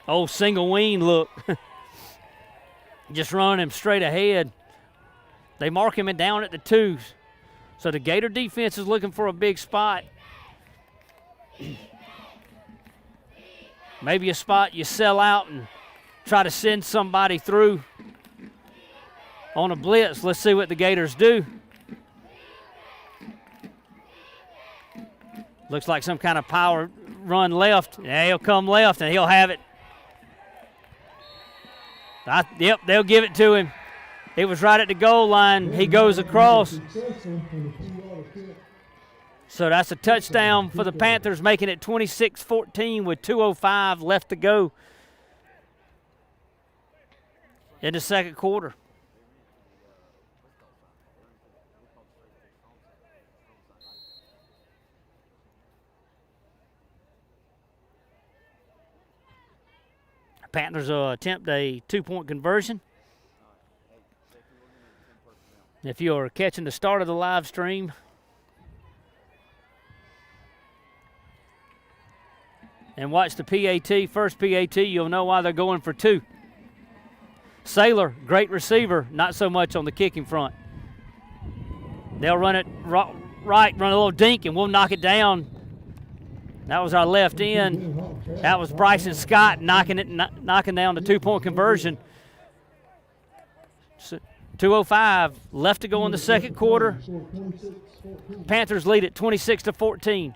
Oh, single wing look. Just running him straight ahead. They mark him down at the 2s. So the Gator defense is looking for a big spot. Maybe a spot you sell out and try to send somebody through on a blitz. Let's see what the Gators do. Looks like some kind of power run left. Yeah, he'll come left, and he'll have it. Yep, they'll give it to him. It was right at the goal line. He goes across. So that's a touchdown for the Panthers, making it 26-14 with 2:05 left to go in the second quarter. Panthers attempt a 2-point conversion. If you're catching the start of the live stream, And watch the PAT, first PAT, you'll know why they're going for 2. Saylor, great receiver, not so much on the kicking front. They'll run it right, run a little dink, and we'll knock it down. That was our left end. That was Bryson Scott knocking down the 2-point conversion. 2:05 left to go in the second quarter. Panthers lead it 26-14.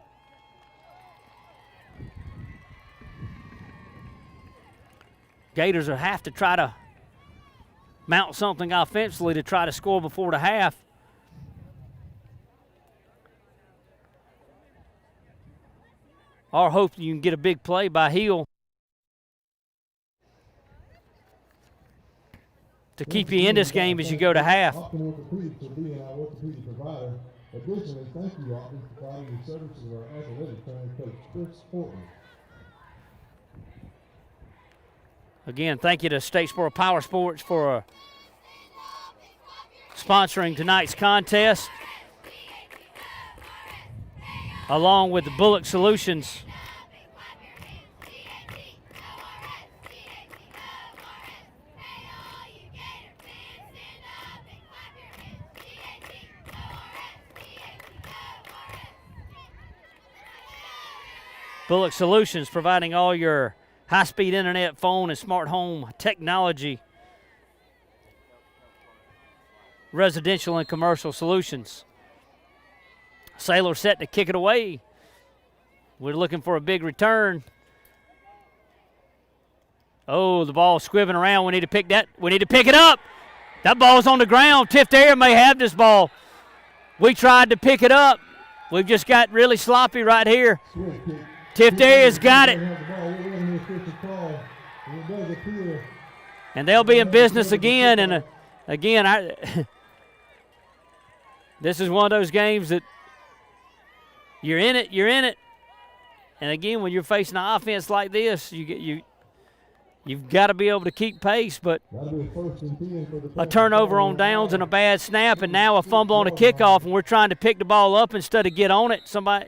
Gators will have to try to mount something offensively to try to score before the half. Or hope you can get a big play by Hill to keep you in this game as you go to half. Additionally, thank you, Austin, for providing the services of our athletic trainer coach, Chris Portman. Again, thank you to Statesboro Power Sports for sponsoring tonight's contest, along with the Bulloch Solutions. Bulloch Solutions providing all your high-speed internet, phone, and smart home technology, residential and commercial solutions. Saylor set to kick it away. We're looking for a big return. Oh, the ball squibbing around. We need to pick that. We need to pick it up. That ball's on the ground. Tiftarea may have this ball. We tried to pick it up. We've just got really sloppy right here. Tiftera's got it. And they'll be in business again. And again, this is one of those games that you're in it, you're in it. And again, when you're facing an offense like this, you've got to be able to keep pace. But a turnover on downs and a bad snap, and now a fumble on a kickoff, and we're trying to pick the ball up instead of get on it. Somebody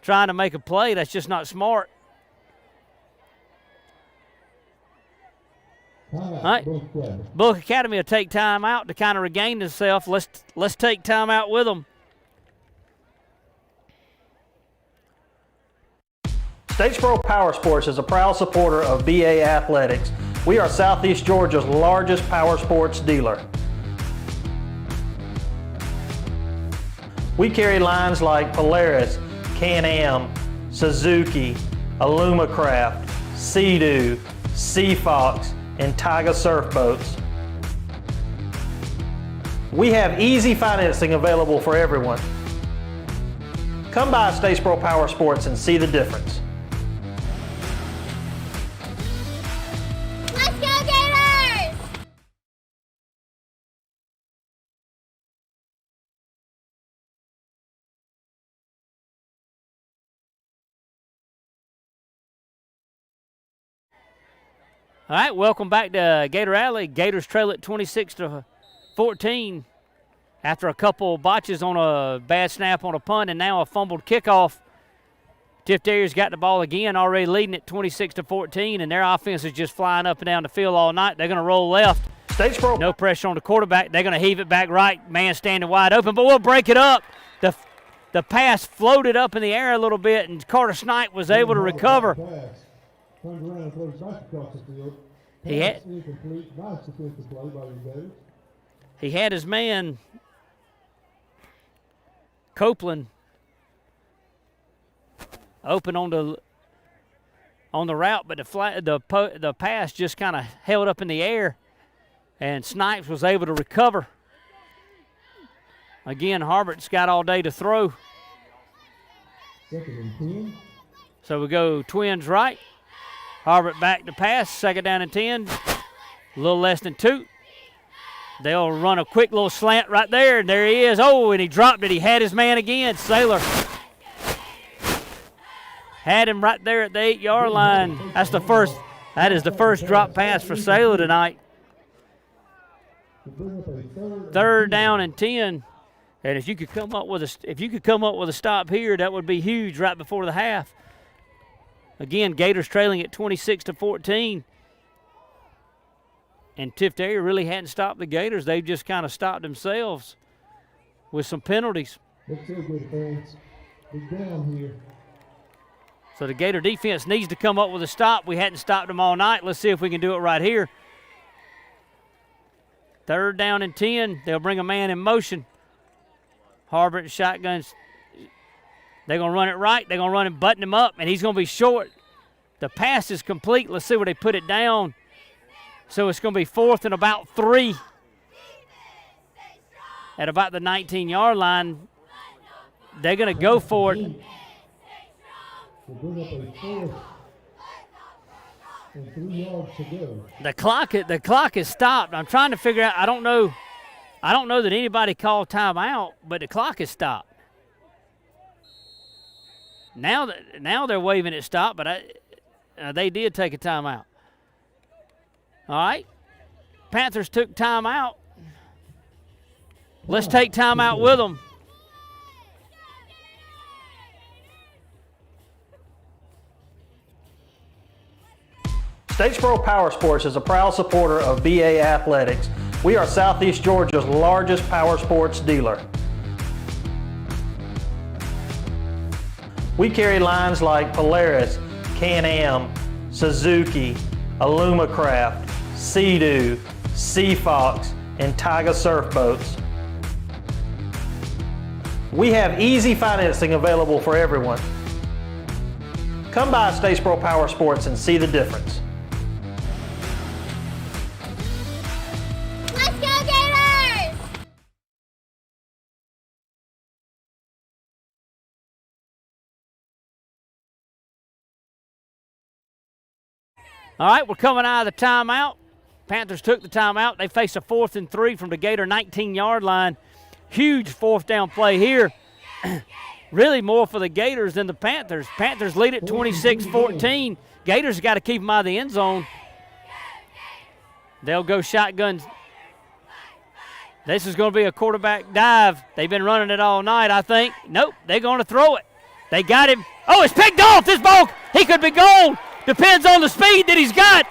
trying to make a play, that's just not smart. All right, Bulloch Academy will take time out to kind of regain themselves. Let's take time out with them. Statesboro Power Sports is a proud supporter of BA Athletics. We are Southeast Georgia's largest power sports dealer. We carry lines like Polaris, Can-Am, Suzuki, Alumacraft, Sea-Doo, Sea-Fox, and Tiger surf boats. We have easy financing available for everyone. Come by Statesboro Power Sports and see the difference. Let's go, Gators! All right, welcome back to Gator Alley. Gators trail it 26-14 after a couple botches on a bad snap on a punt and now a fumbled kickoff. Tiftera's got the ball again, already leading it 26-14, and their offense is just flying up and down the field all night. They're going to roll left. Statesboro. No pressure on the quarterback. They're going to heave it back right. Man standing wide open, but we'll break it up. The pass floated up in the air a little bit, and Carter Snipe was able to recover. Turned around and throws back across the field. He had, Incomplete. Nice defensive play by the Gators. he had his man, Copeland, open on the route, but the pass just kind of held up in the air, and Snipes was able to recover. Again, Harbert's got all day to throw. Second and 10. So we go twins right. Harbert back to pass, second down and 10. A little less than 2. They'll run a quick little slant right there, and there he is. Oh, and he dropped it. He had his man again. Saylor had him right there at the 8-yard line. That is the first drop pass for Saylor tonight. Third down and 10. And if you could come up with a stop here, that would be huge right before the half. Again, Gators trailing at 26-14. And Tiftarea really hadn't stopped the Gators. They've just kind of stopped themselves with some penalties. Looks so good, fans. Big down here. So the Gator defense needs to come up with a stop. We hadn't stopped them all night. Let's see if we can do it right here. 3rd down and 10. They'll bring a man in motion. Harbert shotguns. They're going to run it right. They're going to run and button him up, and he's going to be short. The pass is complete. Let's see where they put it down. So it's going to be 4th and about 3 at about the 19-yard line. They're going to go for it. We'll bring up a 4th and 3 yards to go. The clock is stopped. I'm trying to figure out. I don't know that anybody called timeout, but the clock is stopped. Now they're waving it stop, but they did take a timeout. All right. Panthers took timeout. Let's take timeout with them. Statesboro Power Sports is a proud supporter of BA Athletics. We are Southeast Georgia's largest power sports dealer. We carry lines like Polaris, Can-Am, Suzuki, Alumacraft, Sea-Doo, Seafox, and Tiger surf boats. We have easy financing available for everyone. Come by Statesboro Power Sports and see the difference. Let's go, Gators! All right, we're coming out of the timeout. Panthers took the timeout. They face a 4th and 3 from the Gator 19-yard line. Huge 4th down play here. Really more for the Gators than the Panthers. Panthers lead at 26-14. Gators got to keep them out of the end zone. They'll go shotgun. This is going to be a quarterback dive. They've been running it all night, I think. Nope, they're going to throw it. They got him. Oh, it's picked off. This ball, he could be gone. Depends on the speed that he's got.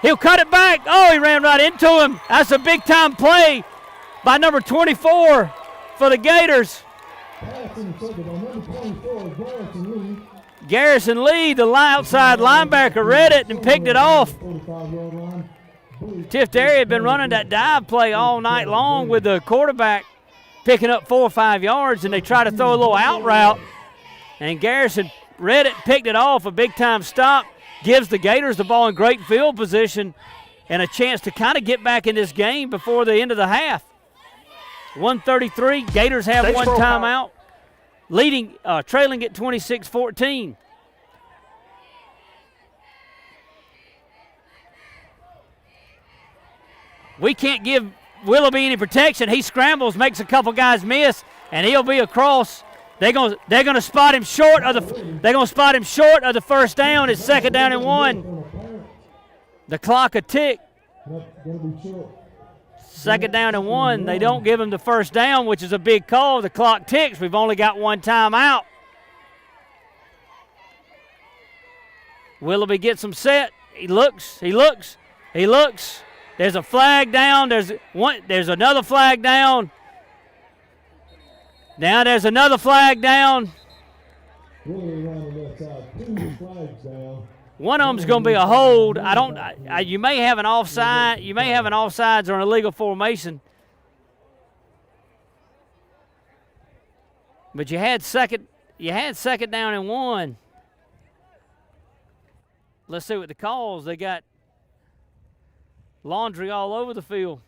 He'll cut it back. Oh, he ran right into him. That's a big-time play by number 24 for the Gators. Pass intercepted by number 24, Garrison Lee. Garrison Lee, the outside linebacker, read it and picked it off. 45-yard line. Tiftarea had been running that dive play all night long with the quarterback picking up 4 or 5 yards, and they tried to throw a little out route. And Garrison read it, picked it off, a big-time stop, gives the Gators the ball in great field position and a chance to kind of get back in this game before the end of the half. 1:33, Gators have one timeout, trailing at 26-14. We can't give Willoughby any protection. He scrambles, makes a couple guys miss, and he'll be across. They're gonna spot him short of the first down. It's 2nd down and 1. The clock a tick. 2nd down and 1. They don't give him the first down, which is a big call. The clock ticks. We've only got one timeout. Willoughby gets him set. He looks. There's a flag down. There's another flag down. Now there's another flag down. One of them's going to be a hold. You may have an offside. You may have an offsides or an illegal formation. But you had second down and 1. Let's see what the calls. They got laundry all over the field.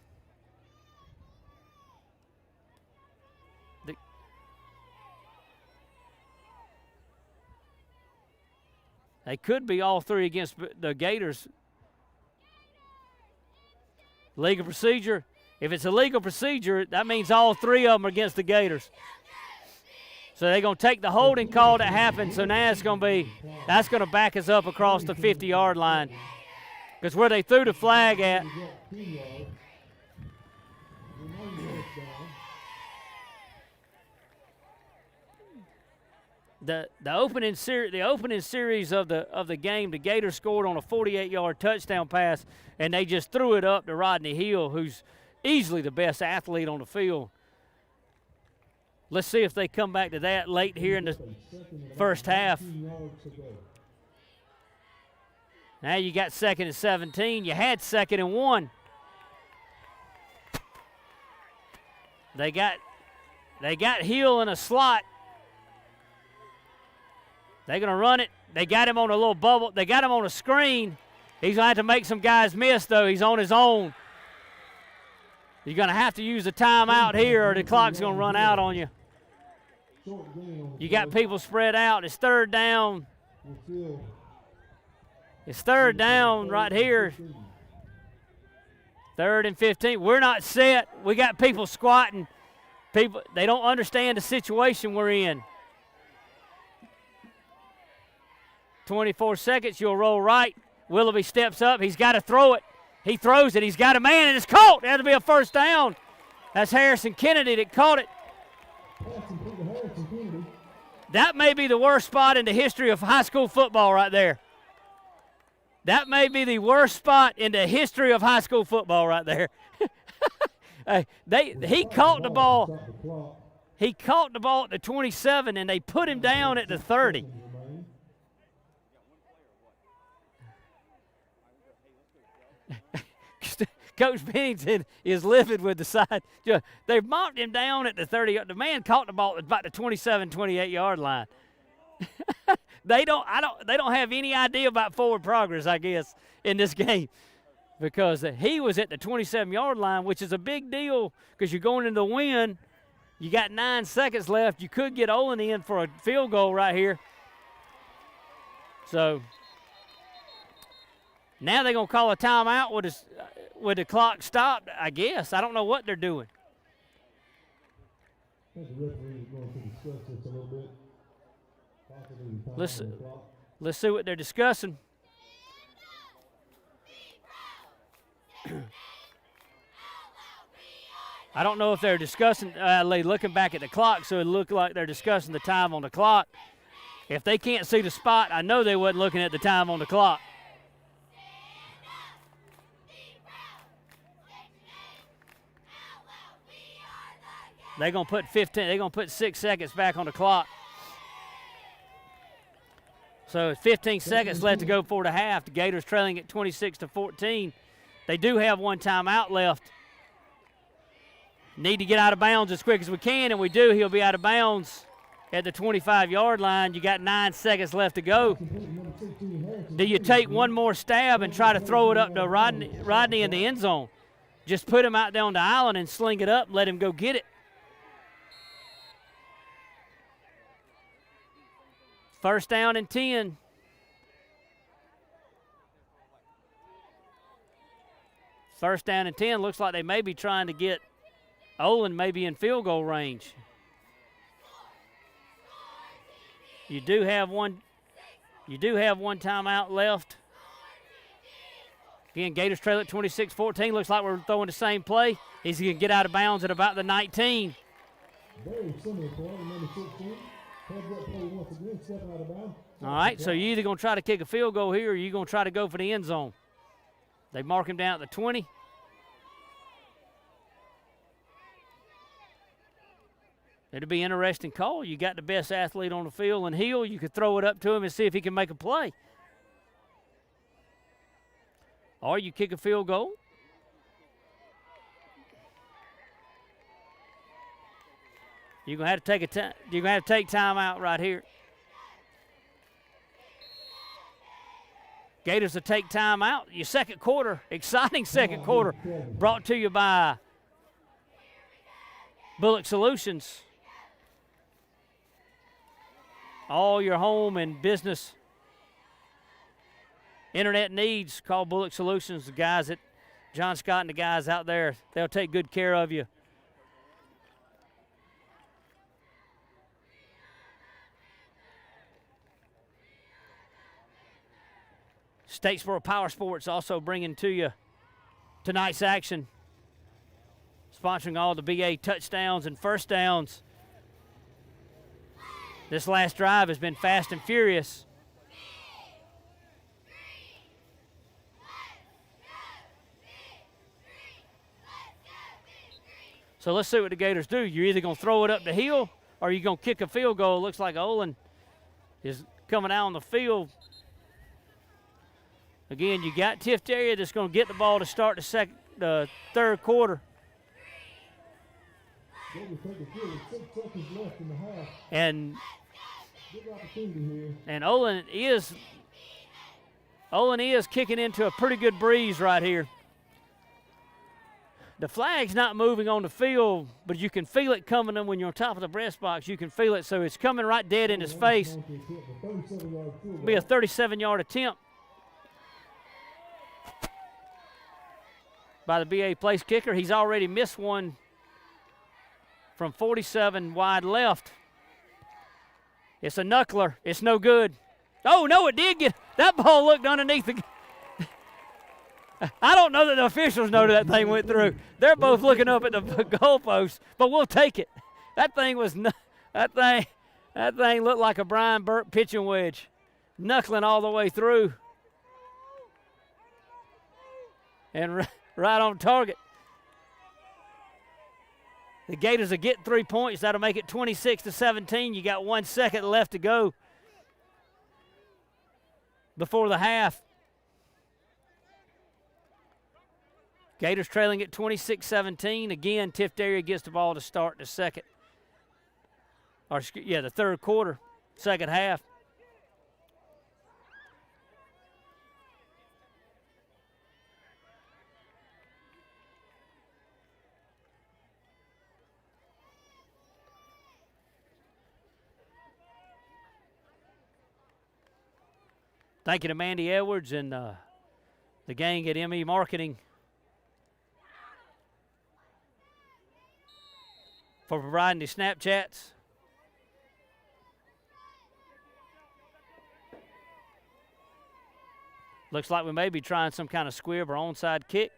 They could be all 3 against the Gators. Legal procedure. If it's a legal procedure, that means all 3 of them are against the Gators. So they're going to take the holding call that happened. So now that's going to back us up across the 50-yard line. Because where they threw the flag at, The opening series of the game, the Gators scored on a 48-yard touchdown pass, and they just threw it up to Rodney Hill, who's easily the best athlete on the field. Let's see if they come back to that late here in the first half. Now you got 2nd and 17. You had 2nd and 1. They got Hill in a slot. They're going to run it. They got him on a little bubble. They got him on a screen. He's going to have to make some guys miss, though. He's on his own. You're going to have to use a timeout here or the clock's going to run out on you. You got people spread out. It's 3rd down. It's 3rd down right here. 3rd and 15. We're not set. We got people squatting. People, they don't understand the situation we're in. 24 seconds. You'll roll right. Willoughby steps up. He's got to throw it. He throws it. He's got a man, and it's caught. It had to be a 1st down. That's Harrison Kennedy that caught it. That may be the worst spot in the history of high school football right there. That may be the worst spot in the history of high school football right there. He caught the ball. He caught the ball at the 27, and they put him down at the 30. Coach Bennington is livid with the side. They mocked him down at the 30. The man caught the ball at about the 27, 28-yard line. They don't have any idea about forward progress, I guess, in this game, because he was at the 27-yard line, which is a big deal because you're going into the wind. You got 9 seconds left. You could get Olin in for a field goal right here. So now they're going to call a timeout with the clock stopped, I guess. I don't know what they're doing. I think the referee is going to discuss this a little bit. Let's see what they're discussing. I don't know if they're discussing, looking back at the clock, so it looked like they're discussing the time on the clock. If they can't see the spot, I know they wasn't looking at the time on the clock. They're going to put 15. They're going to put 6 seconds back on the clock. So 15 seconds left to go for the half. The Gators trailing at 26-14. They do have one timeout left. Need to get out of bounds as quick as we can, and we do. He'll be out of bounds at the 25-yard line. You got 9 seconds left to go. Do you take one more stab and try to throw it up to Rodney in the end zone? Just put him out there on the island and sling it up and let him go get it. First down and 10. First down and 10. Looks like they may be trying to get Olin maybe in field goal range. You do have one timeout left. Again, Gators trail at 26-14. Looks like we're throwing the same play. He's going to get out of bounds at about the 19. Very similar play, number 16. Once again, stepping out of bounds. All right, so you're either going to try to kick a field goal here or you're going to try to go for the end zone. They mark him down at the 20. It'll be an interesting call. You got the best athlete on the field, and Hill, you could throw it up to him and see if he can make a play. Or you kick a field goal. You're gonna have to take time out right here. Gators will take time out. Your second quarter, exciting second quarter, brought to you by Bulloch Solutions. All your home and business internet needs, call Bulloch Solutions. The guys at John Scott and the guys out there, they'll take good care of you. Statesboro Power Sports also bringing to you tonight's action, sponsoring all the BA touchdowns and first downs. This last drive has been fast and furious. So let's see what the Gators do. You're either going to throw it up the hill or you're going to kick a field goal. It looks like Olin is coming out on the field. Again, you got Tiftarea that's going to get the ball to start the third quarter. And Olin is kicking into a pretty good breeze right here. The flag's not moving on the field, but you can feel it coming in when you're on top of the breast box. You can feel it, so it's coming right dead in his face. It'll be a 37-yard attempt by the BA place kicker. He's already missed one from 47 wide left. It's a knuckler. It's no good. Oh, no, it did get. That ball looked underneath the. I don't know that the officials know that thing went through. They're both looking up at the goalpost, but we'll take it. That thing looked like a Brian Burke pitching wedge, knuckling all the way through, and right on target. The Gators will get 3 points. That'll make it 26-17. You got 1 second left to go before the half. Gators trailing at 26-17. Again, Tiftarea gets the ball to start the the third quarter, second half. Thank you to Mandy Edwards and the gang at ME Marketing for providing the Snapchats. Looks like we may be trying some kind of squib or onside kick.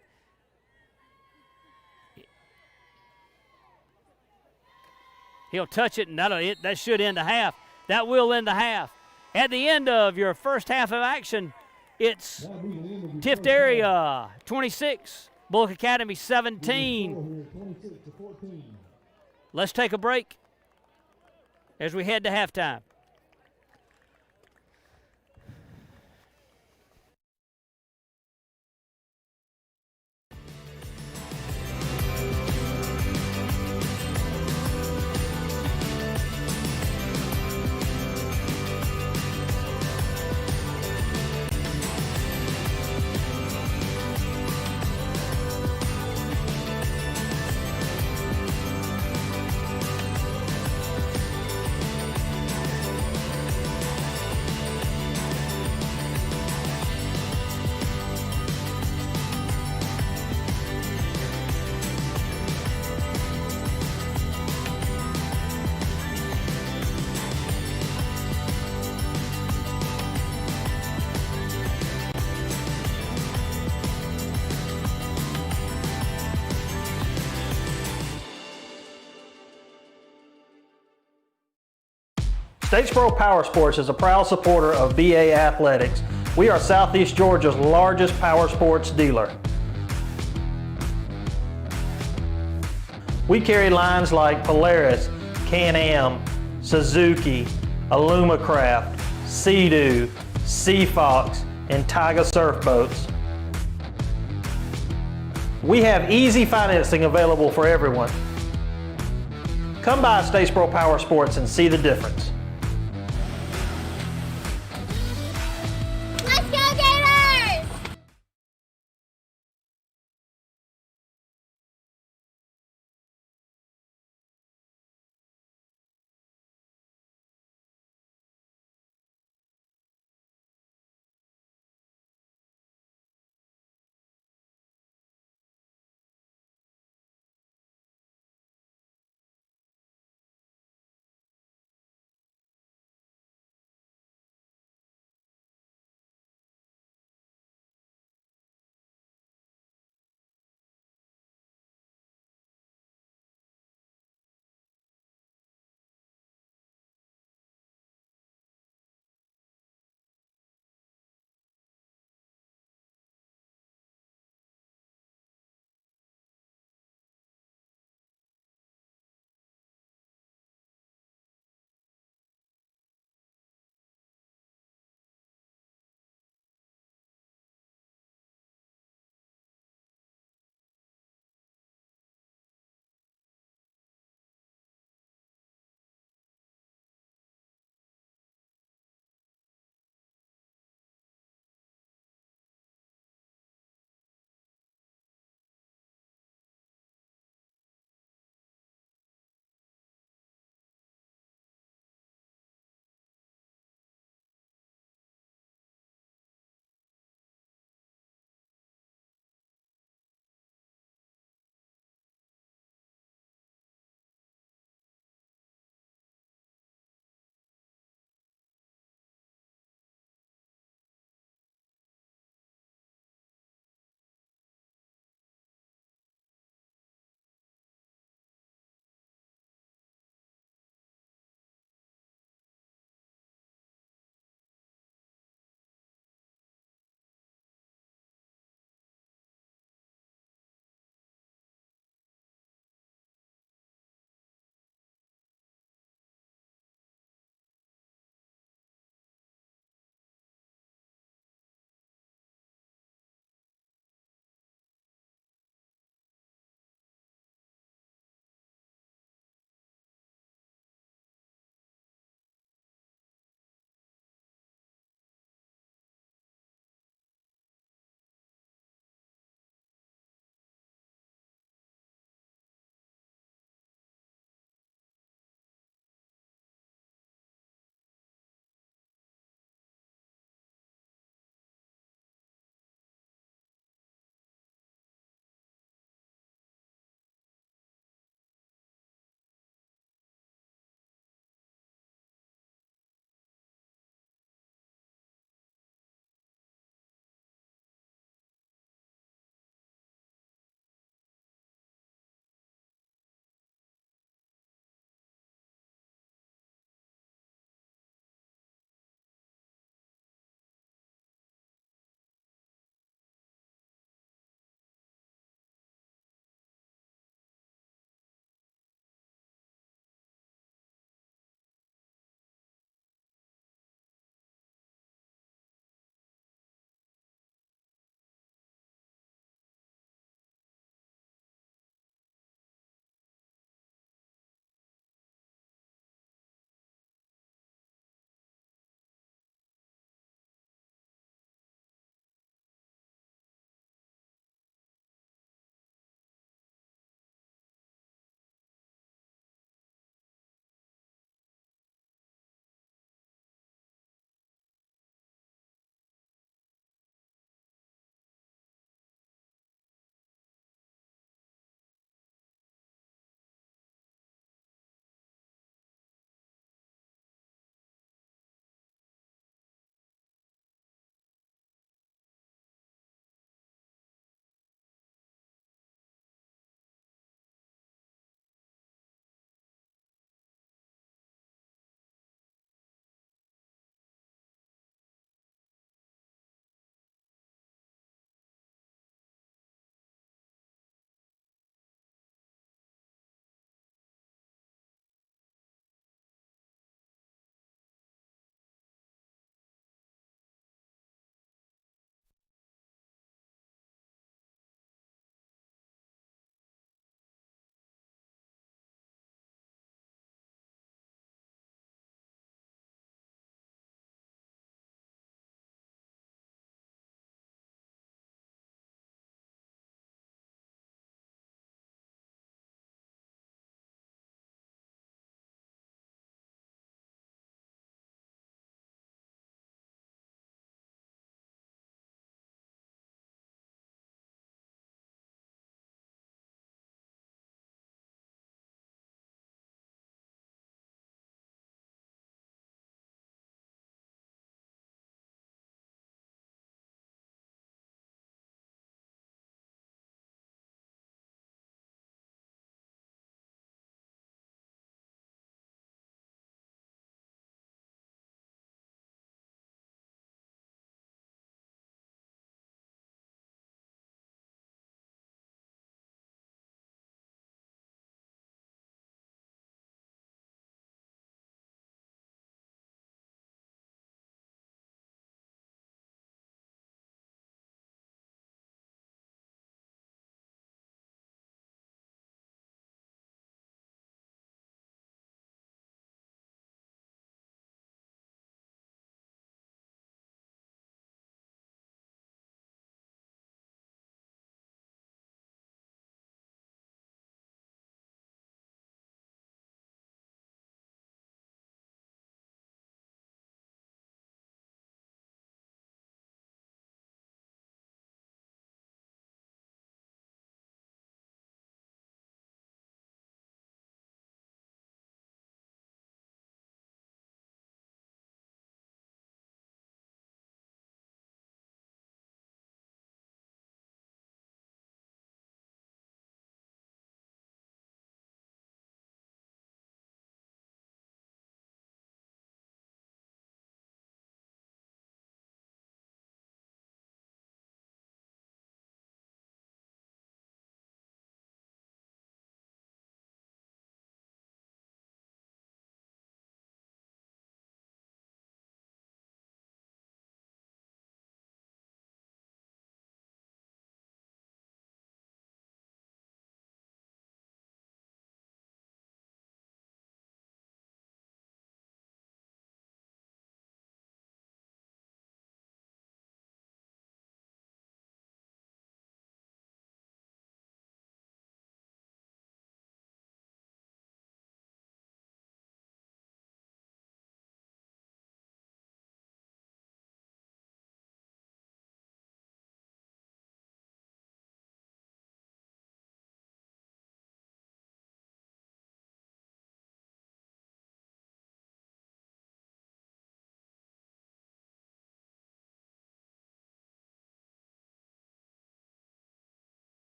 He'll touch it, and that should end the half. That will end the half. At the end of your first half of action, it's Tiftarea 26, Bulloch Academy 17. Let's take a break as we head to halftime. Statesboro Power Sports is a proud supporter of BA Athletics. We are Southeast Georgia's largest power sports dealer. We carry lines like Polaris, Can-Am, Suzuki, Alumacraft, Sea-Doo, Sea Fox, and Tiga surf boats. We have easy financing available for everyone. Come by Statesboro Power Sports and see the difference.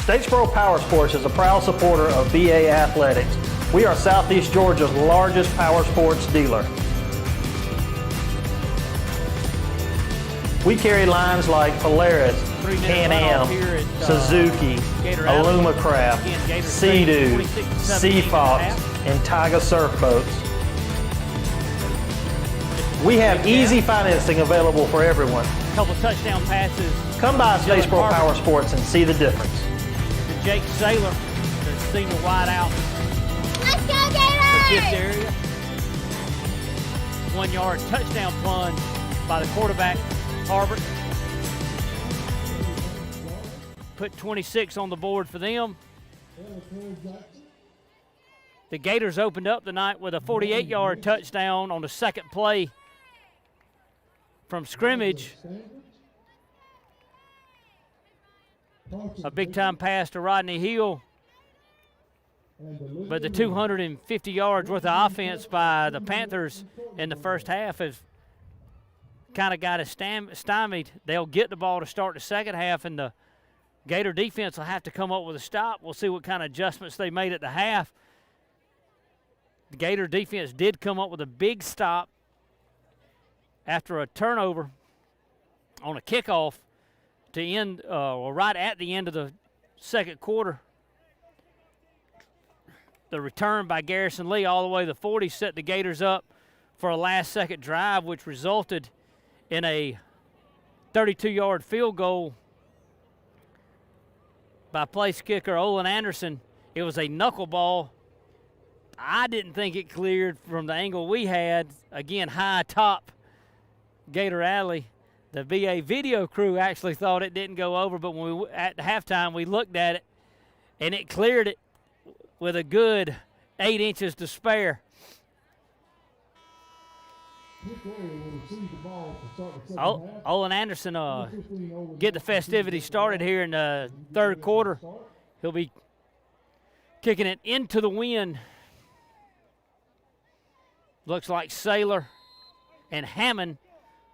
Statesboro Power Sports is a proud supporter of BA Athletics. We are Southeast Georgia's largest power sports dealer. We carry lines like Polaris, Can-Am, Suzuki, Alumacraft, Sea-Doo, Sea-Fox, and Tiger surf boats. We have easy financing available for everyone. Couple touchdown passes. Come by Statesboro Power Sports and see the difference. To Jake Saylor, the senior wideout. Let's go, Gators! Tiftarea. 1 yard touchdown plunge by the quarterback, Harvard. Put 26 on the board for them. The Gators opened up the night with a 48-yard touchdown on the second play from scrimmage. A big-time pass to Rodney Hill. But the 250 yards worth of offense by the Panthers in the first half has kind of got us stymied. They'll get the ball to start the second half, and the Gator defense will have to come up with a stop. We'll see what kind of adjustments they made at the half. The Gator defense did come up with a big stop after a turnover on a kickoff to end, or right at the end of the second quarter. The return by Garrison Lee all the way to the 40 set the Gators up for a last-second drive, which resulted in a 32-yard field goal by place kicker Olin Anderson. It was a knuckleball. I didn't think it cleared from the angle we had. Again, high top Gator Alley. The VA video crew actually thought it didn't go over, but when we at halftime we looked at it, and it cleared it with a good 8 inches to spare. Olin Anderson get the festivities started here in the third quarter. He'll be kicking it into the wind. Looks like Saylor and Hammond,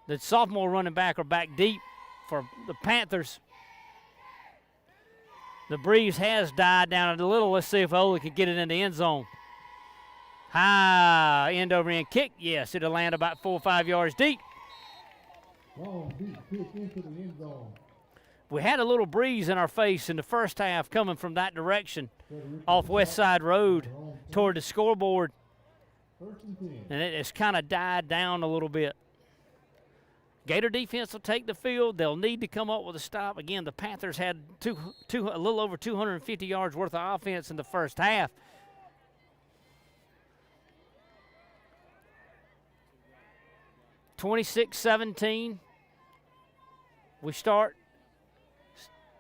the sophomore running back, are back deep for the Panthers. The breeze has died down a little. Let's see if Ola can get it in the end zone. High end over end kick. Yes, it'll land about 4 or 5 yards deep. Long deep kick into the end zone. We had a little breeze in our face in the first half coming from that direction off West Side Road toward the scoreboard. And it has kind of died down a little bit. Gator defense will take the field. They'll need to come up with a stop. Again, the Panthers had a little over 250 yards worth of offense in the first half. (26-17). We start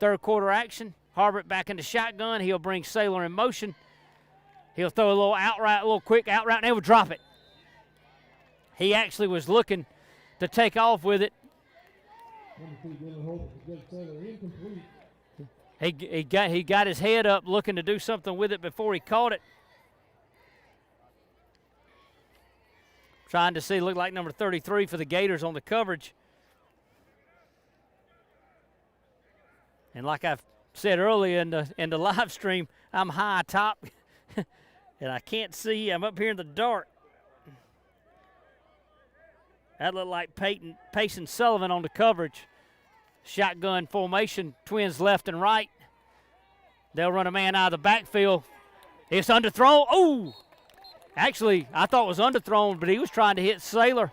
third quarter action. Harbert back into shotgun. He'll bring Saylor in motion. He'll throw a little quick out route, and they will drop it. He actually was looking to take off with it. He got his head up looking to do something with it before he caught it. Trying to see, looked like number 33 for the Gators on the coverage. And like I've said earlier in the live stream, I'm high top and I can't see. I'm up here in the dark. That looked like Payson Sullivan on the coverage. Shotgun formation, twins left and right. They'll run a man out of the backfield. It's underthrown. Oh! Actually, I thought it was underthrown, but he was trying to hit Saylor.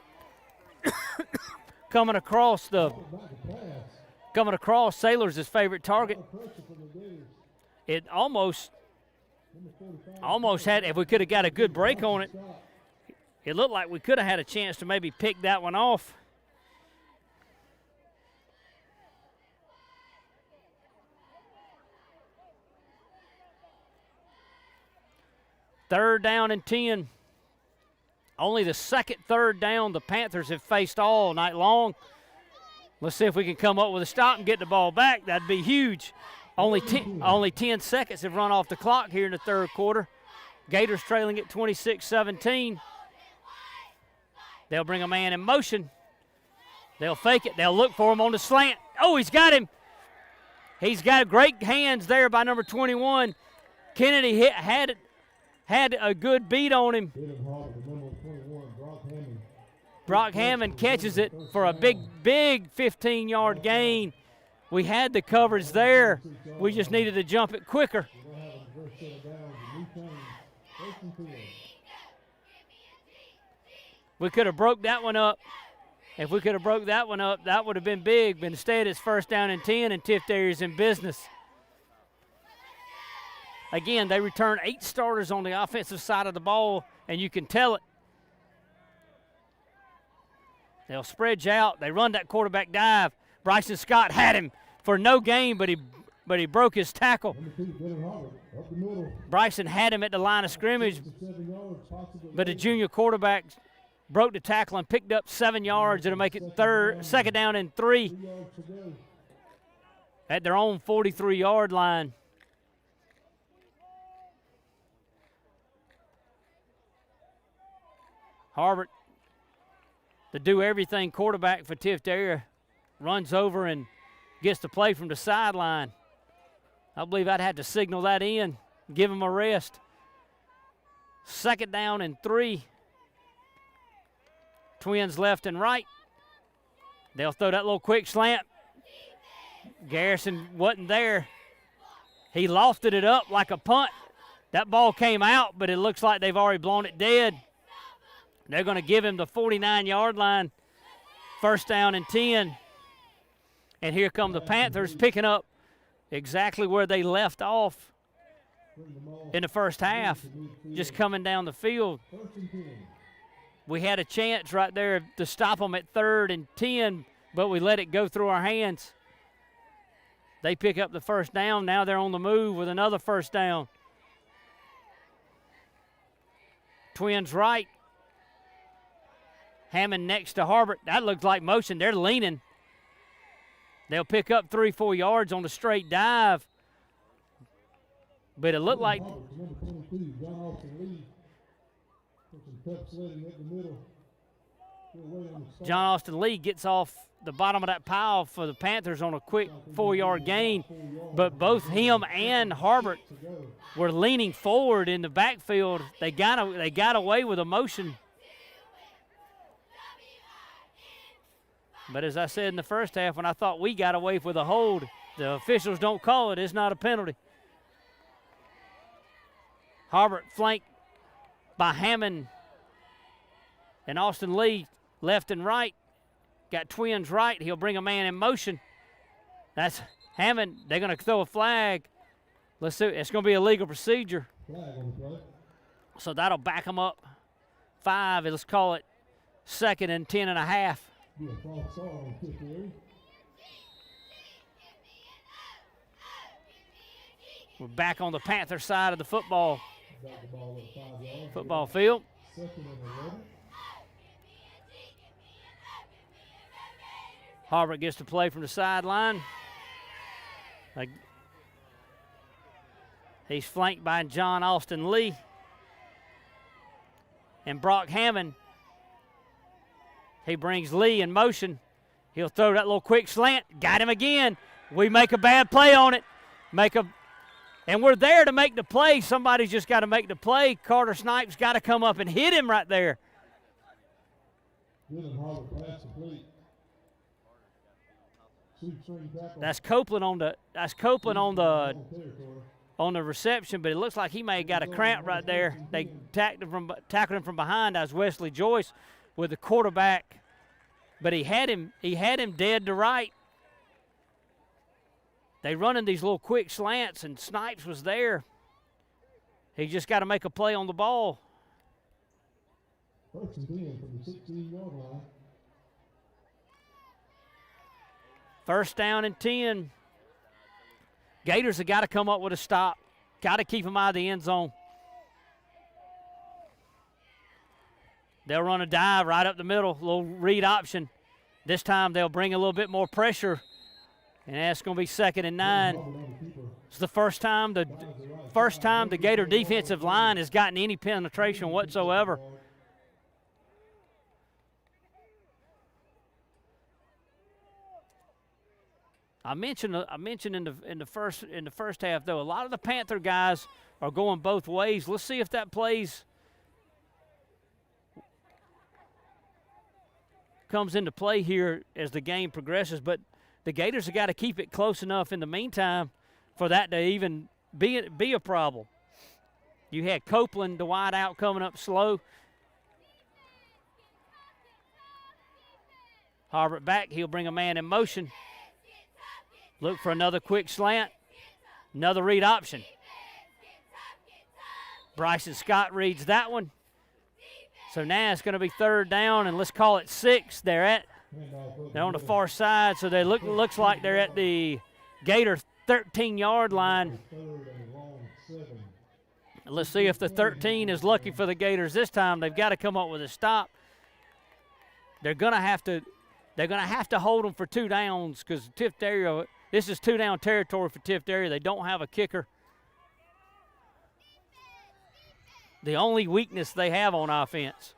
Coming across, Saylor's his favorite target. It almost had, if we could have got a good break on it, it looked like we could have had a chance to maybe pick that one off. Third down and 10. Only the second third down the Panthers have faced all night long. Let's see if we can come up with a stop and get the ball back. That'd be huge. Only 10 seconds have run off the clock here in the third quarter. Gators trailing at 26-17. They'll bring a man in motion. They'll fake it. They'll look for him on the slant. Oh, he's got him. He's got great hands there by number 21. Kennedy had a good beat on him. Brock Hammond catches it for a big 15-yard gain. We had the coverage there. We just needed to jump it quicker. We could have broke that one up. If we could have broke that one up, that would have been big. But instead, it's 1st down and 10, and Tiftera's in business. Again, they return 8 starters on the offensive side of the ball, and you can tell it. They'll spread you out. They run that quarterback dive. Bryson Scott had him for no gain, but he broke his tackle. Bryson had him at the line of scrimmage, but the junior quarterback broke the tackle and picked up 7 yards. It'll make it 2nd down and 3 at their own 43-yard line. Harbert, the do-everything quarterback for Tiftarea, runs over and gets the play from the sideline. I believe I'd have to signal that in, give him a rest. 2nd down and 3. Twins left and right. They'll throw that little quick slant. Garrison wasn't there. He lofted it up like a punt. That ball came out, but it looks like they've already blown it dead. They're going to give him the 49-yard line. 1st down and 10. And here come the Panthers picking up exactly where they left off in the first half, just coming down the field. We had a chance right there to stop them at 3rd and 10, but we let it go through our hands. They pick up the 1st down. Now they're on the move with another 1st down. Twins right. Hammond next to Harbert. That looks like motion. They're leaning. They'll pick up 3-4 yards on the straight dive. But it looked like John Austin Lee gets off the bottom of that pile for the Panthers on a quick 4-yard gain. But both him and Harbert were leaning forward in the backfield. They got away with a motion. But as I said in the first half, when I thought we got away with a hold, the officials don't call it. It's not a penalty. Harbert flanked by Hammond and Austin Lee left and right. Got Twins right. He'll bring a man in motion. That's Hammond. They're going to throw a flag. Let's see. It's going to be a legal procedure. So that'll back them up 5. Let's call it 2nd and 10 and a half. We're back on the Panther side of the football field. Harbert gets to play from the sideline. He's flanked by John Austin Lee. And Brock Hammond. He brings Lee in motion. He'll throw that little quick slant. Got him again. We make a bad play on it. And we're there to make the play. Somebody's just got to make the play. Carter Snipes got to come up and hit him right there. That's Copeland on the reception, but it looks like he may have got a cramp right there. They tackled him from behind. That was Wesley Joyce with the quarterback, but he had him dead to right. They running these little quick slants, and Snipes was there. He just got to make a play on the ball. 1st and 10 from the 16-yard line. 1st down and 10. Gators have got to come up with a stop. Got to keep them out of the end zone. They'll run a dive right up the middle, little read option. This time they'll bring a little bit more pressure, and that's going to be 2nd and 9. It's the first time the Gator defensive line has gotten any penetration whatsoever. I mentioned in the first half though, a lot of the Panther guys are going both ways. Let's see if that comes into play here as the game progresses. But the Gators have got to keep it close enough in the meantime for that to even be a problem. You had Copeland, the wide out, coming up slow. Harbert back. He'll bring a man in motion. Look for another quick slant. Another read option. Bryson Scott reads that one. So now it's going to be 3rd down, and let's call it 6. They're on the far side, so they looks like they're at the Gator 13-yard line. Let's see if the 13 is lucky for the Gators this time. They've got to come up with a stop. They're going to have to hold them for 2 downs because Tiftarea, this is 2-down territory for Tiftarea. They don't have a kicker. The only weakness they have on offense.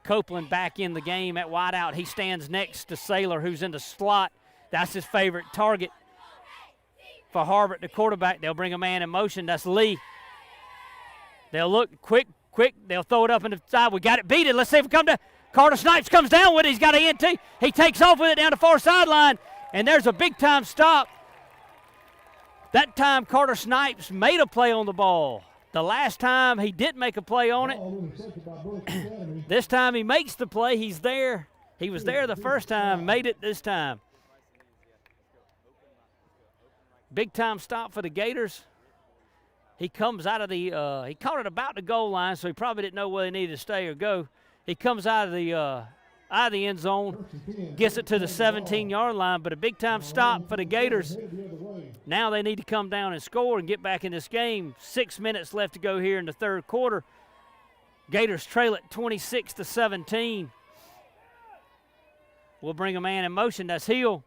Copeland back in the game at wideout. He stands next to Saylor, who's in the slot. That's his favorite target. For Harbert, the quarterback, they'll bring a man in motion. That's Lee. They'll look quick. They'll throw it up in the side. We got it beat it. Let's see if it comes to Carter Snipes comes down with it. He's got an ENT. He takes off with it down the far sideline, and there's a big-time stop. That time Carter Snipes made a play on the ball. The last time he didn't make a play on it. This time he makes the play. He's there. He was there the first time, made it this time. Big-time stop for the Gators. He comes out of the he caught it about the goal line, so he probably didn't know whether he needed to stay or go. He comes out of the end zone, gets it to the 17-yard line, but a big-time stop for the Gators. Now they need to come down and score and get back in this game. 6 minutes left to go here in the 3rd quarter. Gators trail it 26-17. We'll bring a man in motion. That's Hill.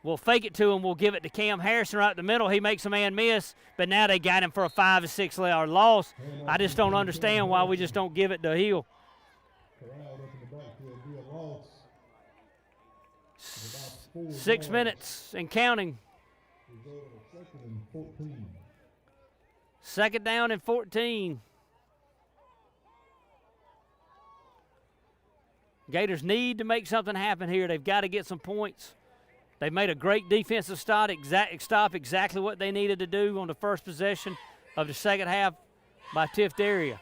We'll fake it to him. We'll give it to Cam Harrison right in the middle. He makes a man miss, but now they got him for a 5 or 6 yard loss. I just don't understand why we just don't give it to Hill. 6 minutes and counting. 2nd down and 14. Gators need to make something happen here. They've got to get some points. They made a great defensive stop, exactly what they needed to do on the first possession of the second half by Tiftarea.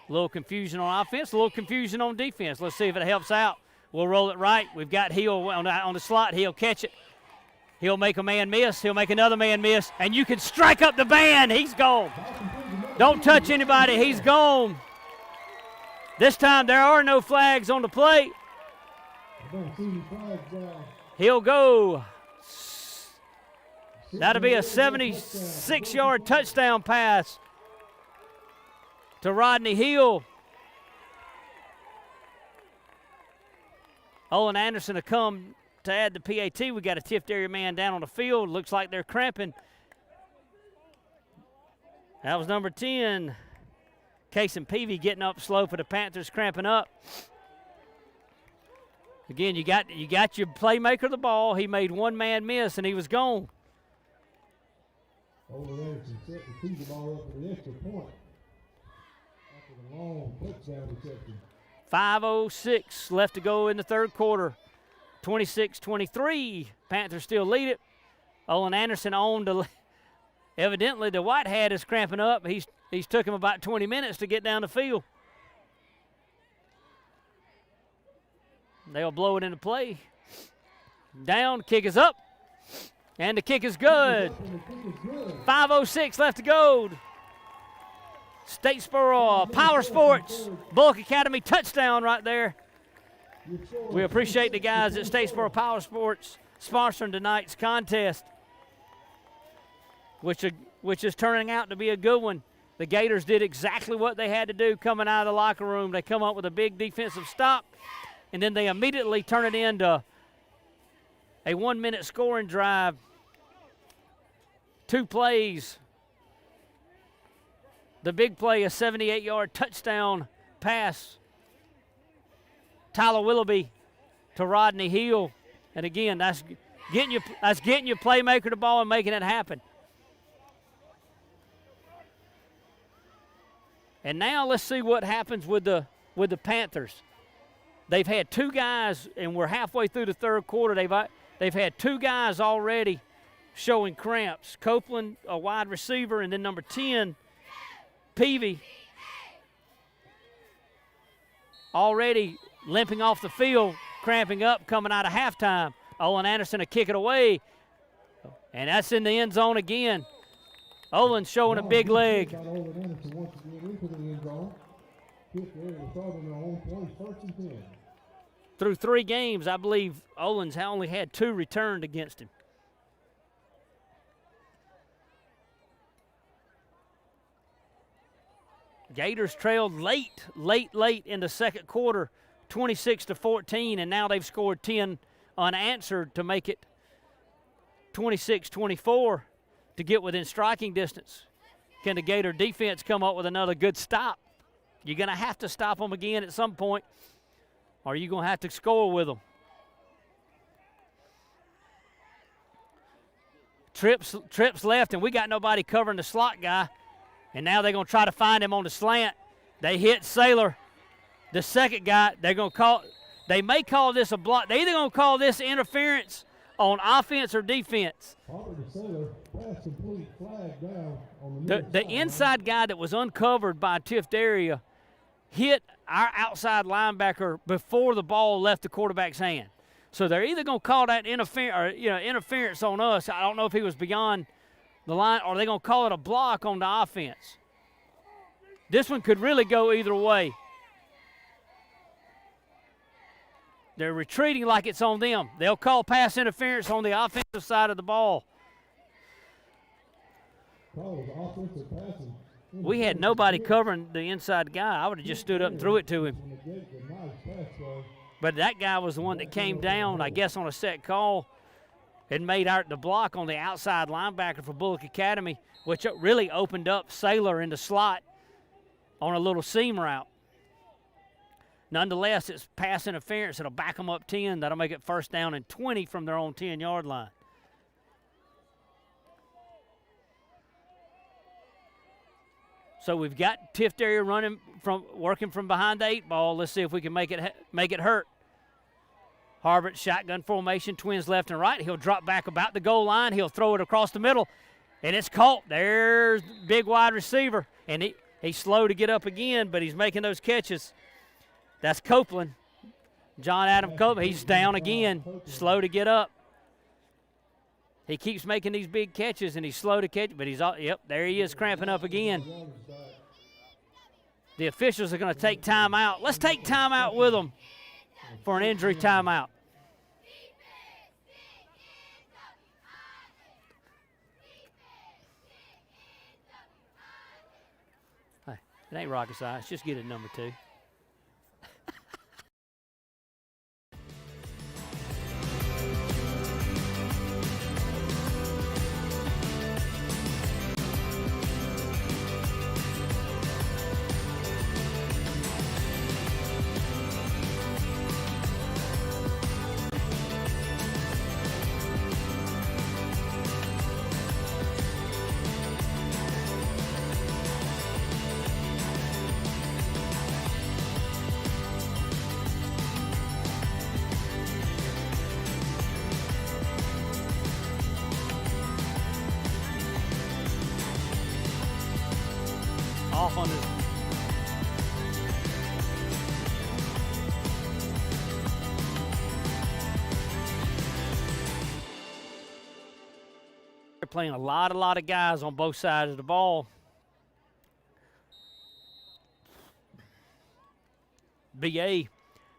A little confusion on offense, a little confusion on defense. Let's see if it helps out. We'll roll it right. We've got Hill on the slot. He'll catch it. He'll make a man miss. He'll make another man miss. And you can strike up the band. He's gone. Don't touch anybody. He's gone. This time there are no flags on the plate. He'll go. That'll be a 76-yard touchdown pass to Rodney Hill. Owen Anderson will come to add the PAT. We got a Tiftarea man down on the field. Looks like they're cramping. That was number 10. Kason Peavy getting up slow for the Panthers, cramping up. Again, you got your playmaker the ball. He made one man miss, and he was gone. Owen Anderson set to feed the ball up for the extra point after the long touchdown reception. 5:06 left to go in the 3rd quarter. 26-23. Panthers still lead it. Owen Anderson on to. Evidently, the white hat is cramping up. He's took him about 20 minutes to get down the field. They'll blow it into play. Down, kick is up, and the kick is good. 5:06 left to go. Statesboro Power Sports, Bulloch Academy touchdown right there. We appreciate the guys at Statesboro Power Sports sponsoring tonight's contest, which is turning out to be a good one. The Gators did exactly what they had to do coming out of the locker room. They come up with a big defensive stop, and then they immediately turn it into a 1-minute scoring drive. 2 plays. The big play, a 78-yard touchdown pass Tyler Willoughby to Rodney Hill. And again, that's getting your playmaker the ball and making it happen. And now let's see what happens with the Panthers. They've had two guys, and we're halfway through the third quarter. They've had two guys already showing cramps. Copeland, a wide receiver, and then number 10, Peavy, already limping off the field, cramping up, coming out of halftime. Olin Anderson will kick it away, and that's in the end zone again. Olin's showing a big leg. Through 3 games, I believe Olin's only had 2 returned against him. Gators trailed late in the second quarter, 26-14, and now they've scored 10 unanswered to make it 26-24 to get within striking distance. Can the Gator defense come up with another good stop? You're going to have to stop them again at some point, or you're going to have to score with them. Trips left, and we got nobody covering the slot guy. And now they're going to try to find him on the slant. They hit Saylor. The second guy, they may call this a block. They're either going to call this interference on offense or defense. The inside guy that was uncovered by Tiftarea hit our outside linebacker before the ball left the quarterback's hand. So they're either going to call that interference on us. I don't know if he was beyond the line, or they're going to call it a block on the offense. This one could really go either way. They're retreating like it's on them. They'll call pass interference on the offensive side of the ball. We had nobody covering the inside guy. I would have just stood up and threw it to him. But that guy was the one that came down, I guess, on a set call and made the block on the outside linebacker for Bulloch Academy, which really opened up Saylor in the slot on a little seam route. Nonetheless, it's pass interference. It'll back them up 10. That'll make it first down and 20 from their own 10-yard line. So we've got Tiftarea working from behind the 8 ball. Let's see if we can make it hurt. Harbert, shotgun formation, twins left and right. He'll drop back about the goal line. He'll throw it across the middle, and it's caught. There's big wide receiver, and he's slow to get up again, but he's making those catches. That's Copeland, John Adam Copeland. He's down again, slow to get up. He keeps making these big catches, and he's slow to catch, but there he is, cramping up again. The officials are going to take time out. Let's take time out with them for an injury timeout. Hey, it ain't rocket science. Just get it number 2. Off on this. They're playing a lot of guys on both sides of the ball. BA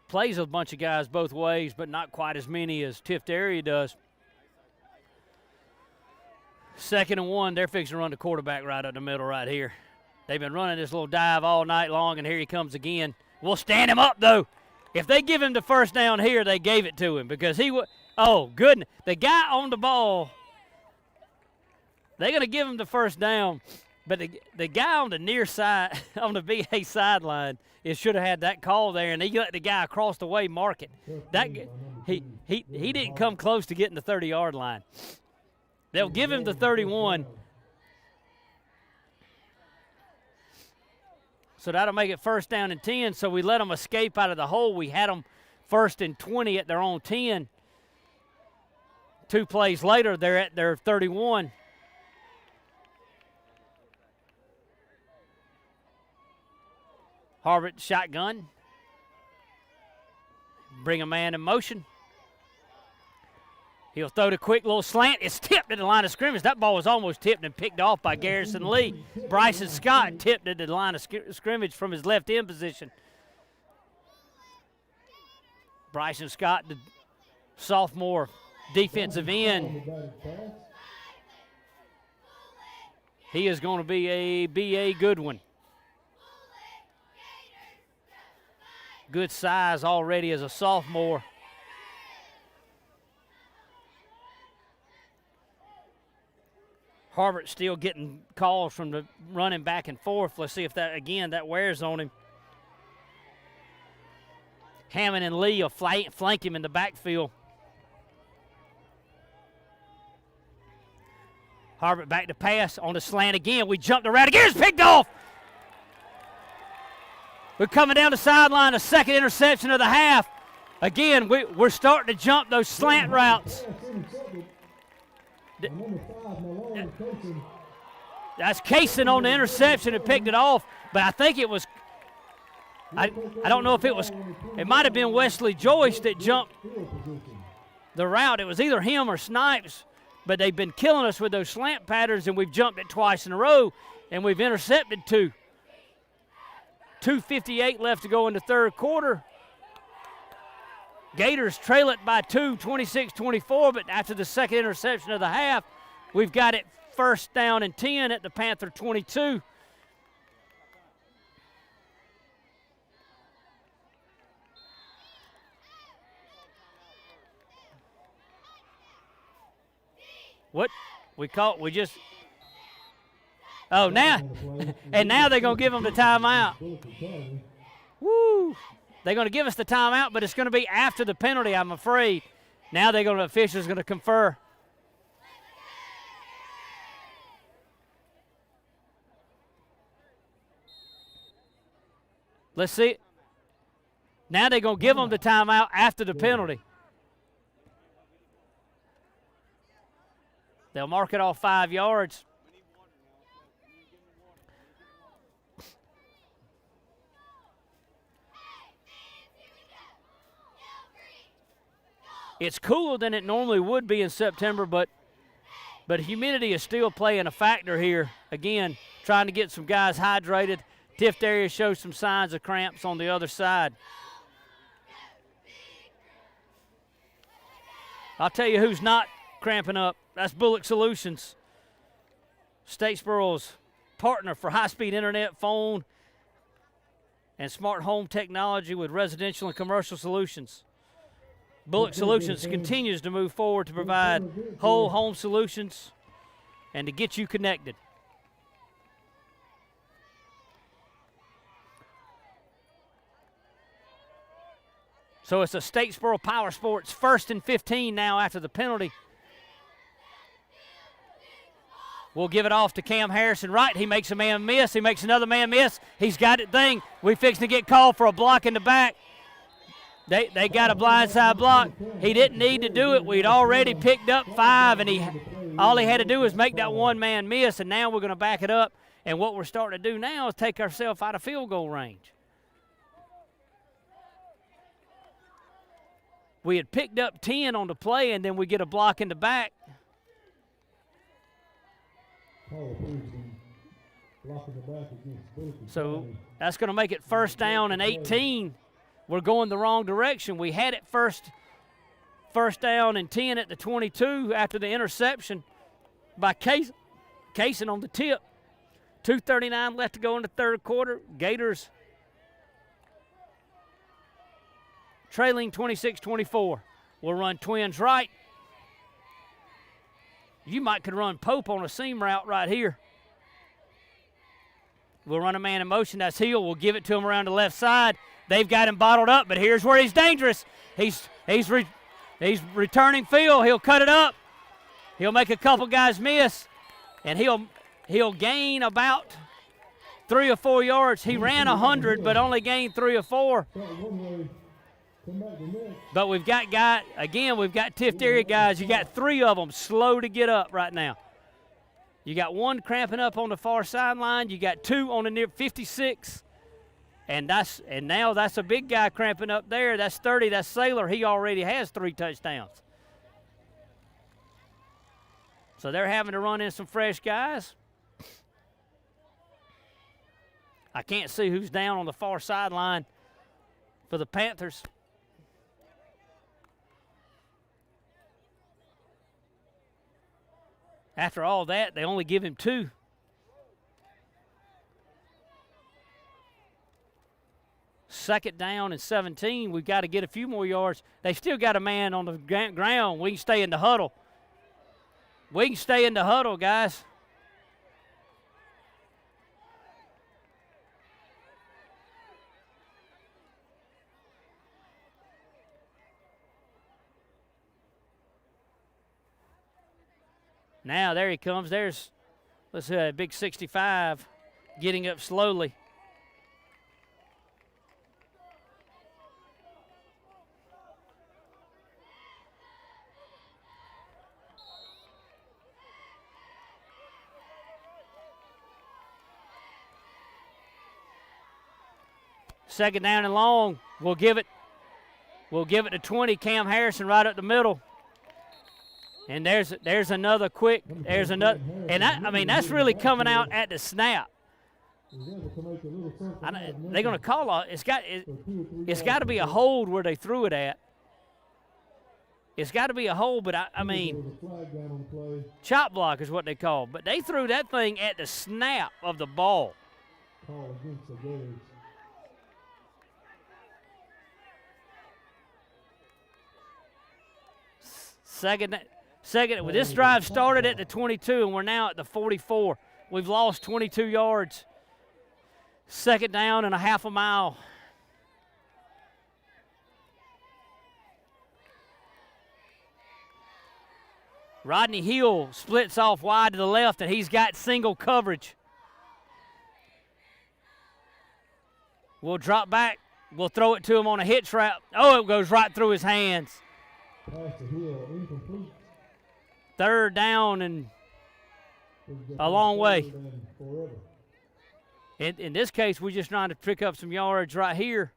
plays a bunch of guys both ways, but not quite as many as Tiftarea does. 2nd and 1, they're fixing to run the quarterback right up the middle right here. They've been running this little dive all night long, and here he comes again. We'll stand him up, though. If they give him the first down here, they gave it to him because he would. Oh, goodness. The guy on the ball, they're going to give him the first down, But the guy on the near side, on the BA sideline, should have had that call there, and he let the guy across the way mark it. He didn't come close to getting the 30-yard line. They'll give him the 31. So that'll make it 1st down and 10. So we let them escape out of the hole. We had them 1st and 20 at their own 10. 2 plays later, they're at their 31. Harvard shotgun. Bring a man in motion. He'll throw the quick little slant. It's tipped at the line of scrimmage. That ball was almost tipped and picked off by Garrison Lee. Bryson Scott tipped at the line of scrimmage from his left end position. Bryson Scott, the sophomore defensive end. He is going to be a B.A. Goodwin. Good size already as a sophomore. Harvard still getting calls from the running back and forth. Let's see if that wears on him. Hammond and Lee will flank him in the backfield. Harvard back to pass on the slant again. We jumped around again. It's picked off. We're coming down the sideline, a second interception of the half. Again, we're starting to jump those slant routes. That's Kaysen on the interception and picked it off, but I think it was, I don't know if it might have been Wesley Joyce that jumped the route. It was either him or Snipes, but they've been killing us with those slant patterns, and we've jumped it twice in a row, and we've intercepted 2. 2:58 left to go in the 3rd quarter. Gators trail it by 2, 26-24, but after the second interception of the half, we've got it 1st down and 10 at the Panther 22. What? Oh, now, and now they're going to give them the timeout. Woo! They're going to give us the timeout, but it's going to be after the penalty, I'm afraid. Now the official's going to confer. Let's see. Now they're going to give them the timeout after the penalty. They'll mark it off 5 yards. It's cooler than it normally would be in September, but humidity is still playing a factor here. Again, trying to get some guys hydrated. Tiftarea shows some signs of cramps on the other side. I'll tell you who's not cramping up. That's Bulloch Solutions, Statesboro's partner for high-speed internet, phone, and smart home technology with residential and commercial solutions. Bulloch Solutions continues to move forward to provide whole home solutions and to get you connected. So it's a Statesboro Power Sports 1st and 15 now after the penalty. We'll give it off to Cam Harrison Wright. He makes a man miss. He makes another man miss. He's got it thing. We fixing to get called for a block in the back. They got a blindside block. He didn't need to do it. We'd already picked up 5, and all he had to do was make that one man miss, and now we're going to back it up. And what we're starting to do now is take ourselves out of field goal range. We had picked up 10 on the play, and then we get a block in the back. So that's going to make it 1st down and 18. We're going the wrong direction. We had it first down and 10 at the 22 after the interception by Kaysen on the tip. 2:39 left to go in the 3rd quarter. Gators trailing 26-24. We'll run twins right. You could run Pope on a seam route right here. We'll run a man in motion. That's Hill. We'll give it to him around the left side. They've got him bottled up, but here's where he's dangerous. He's returning field. He'll cut it up. He'll make a couple guys miss, and he'll gain about 3 or 4 yards. He ran 100, but only gained 3 or 4. But we've got Tiftarea guys. You got 3 of them slow to get up right now. You got 1 cramping up on the far sideline. You got 2 on the near 56. And now that's a big guy cramping up there. That's 30. That's Sailor. He already has 3 touchdowns. So they're having to run in some fresh guys. I can't see who's down on the far sideline for the Panthers. After all that, they only give him 2. Second down and 17. We've got to get a few more yards. They still got a man on the ground. We can stay in the huddle. We can stay in the huddle, guys. Now there he comes. Let's see, a big 65 getting up slowly. Second down and long. We'll give it to 20. Cam Harrison right up the middle. And there's another quick. There's another, and that's really coming out at the snap. They're going to call it's got to be a hold where they threw it at. It's got to be a hold, but chop block is what they call. But they threw that thing at the snap of the ball. Second, this drive started at the 22, and we're now at the 44. We've lost 22 yards. Second down and a half a mile. Rodney Hill splits off wide to the left, and he's got single coverage. We'll drop back. We'll throw it to him on a hitch route. Oh, it goes right through his hands. Third down and a long way. In this case, we're just trying to pick up some yards right here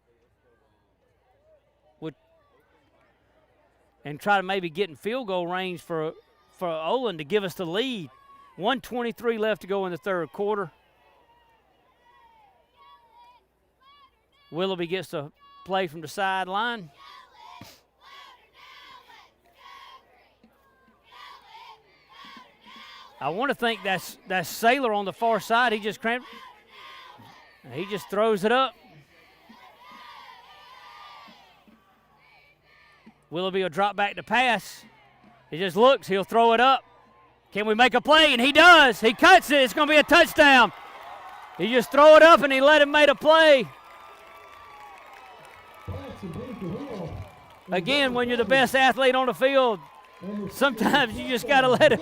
and try to maybe get in field goal range for Olin to give us the lead. 1:23 left to go in the third quarter. Willoughby gets the play from the sideline. I want to think that's Sailor on the far side. He just cramped. He just throws it up. Willoughby will drop back to pass. He just looks. He'll throw it up. Can we make a play? And he does. He cuts it. It's going to be a touchdown. He just throw it up and he let him make a play. Again, when you're the best athlete on the field, sometimes you just got to let it.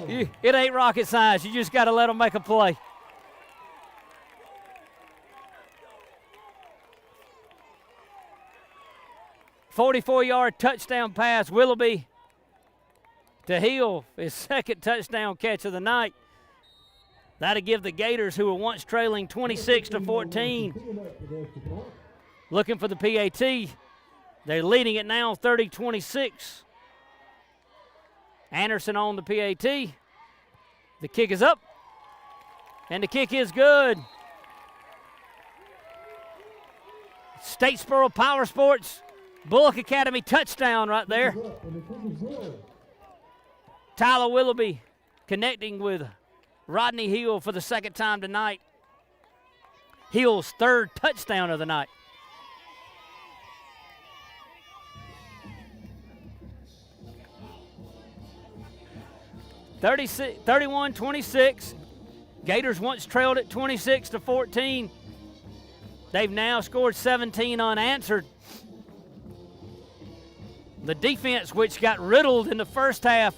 It ain't rocket science. You just got to let them make a play. "44-yard touchdown pass. Willoughby to Hill, his second touchdown catch of the night. That'll give the Gators, who were once trailing 26-14, looking for the PAT. They're leading it now 30-26. Anderson on the PAT. The kick is up, and the kick is good. Statesboro Power Sports, Bulloch Academy touchdown right there. Tyler Willoughby connecting with Rodney Hill for the second time tonight. Hill's third touchdown of the night. 31-26. Gators once trailed at 26-14. They've now scored 17 unanswered. The defense, which got riddled in the first half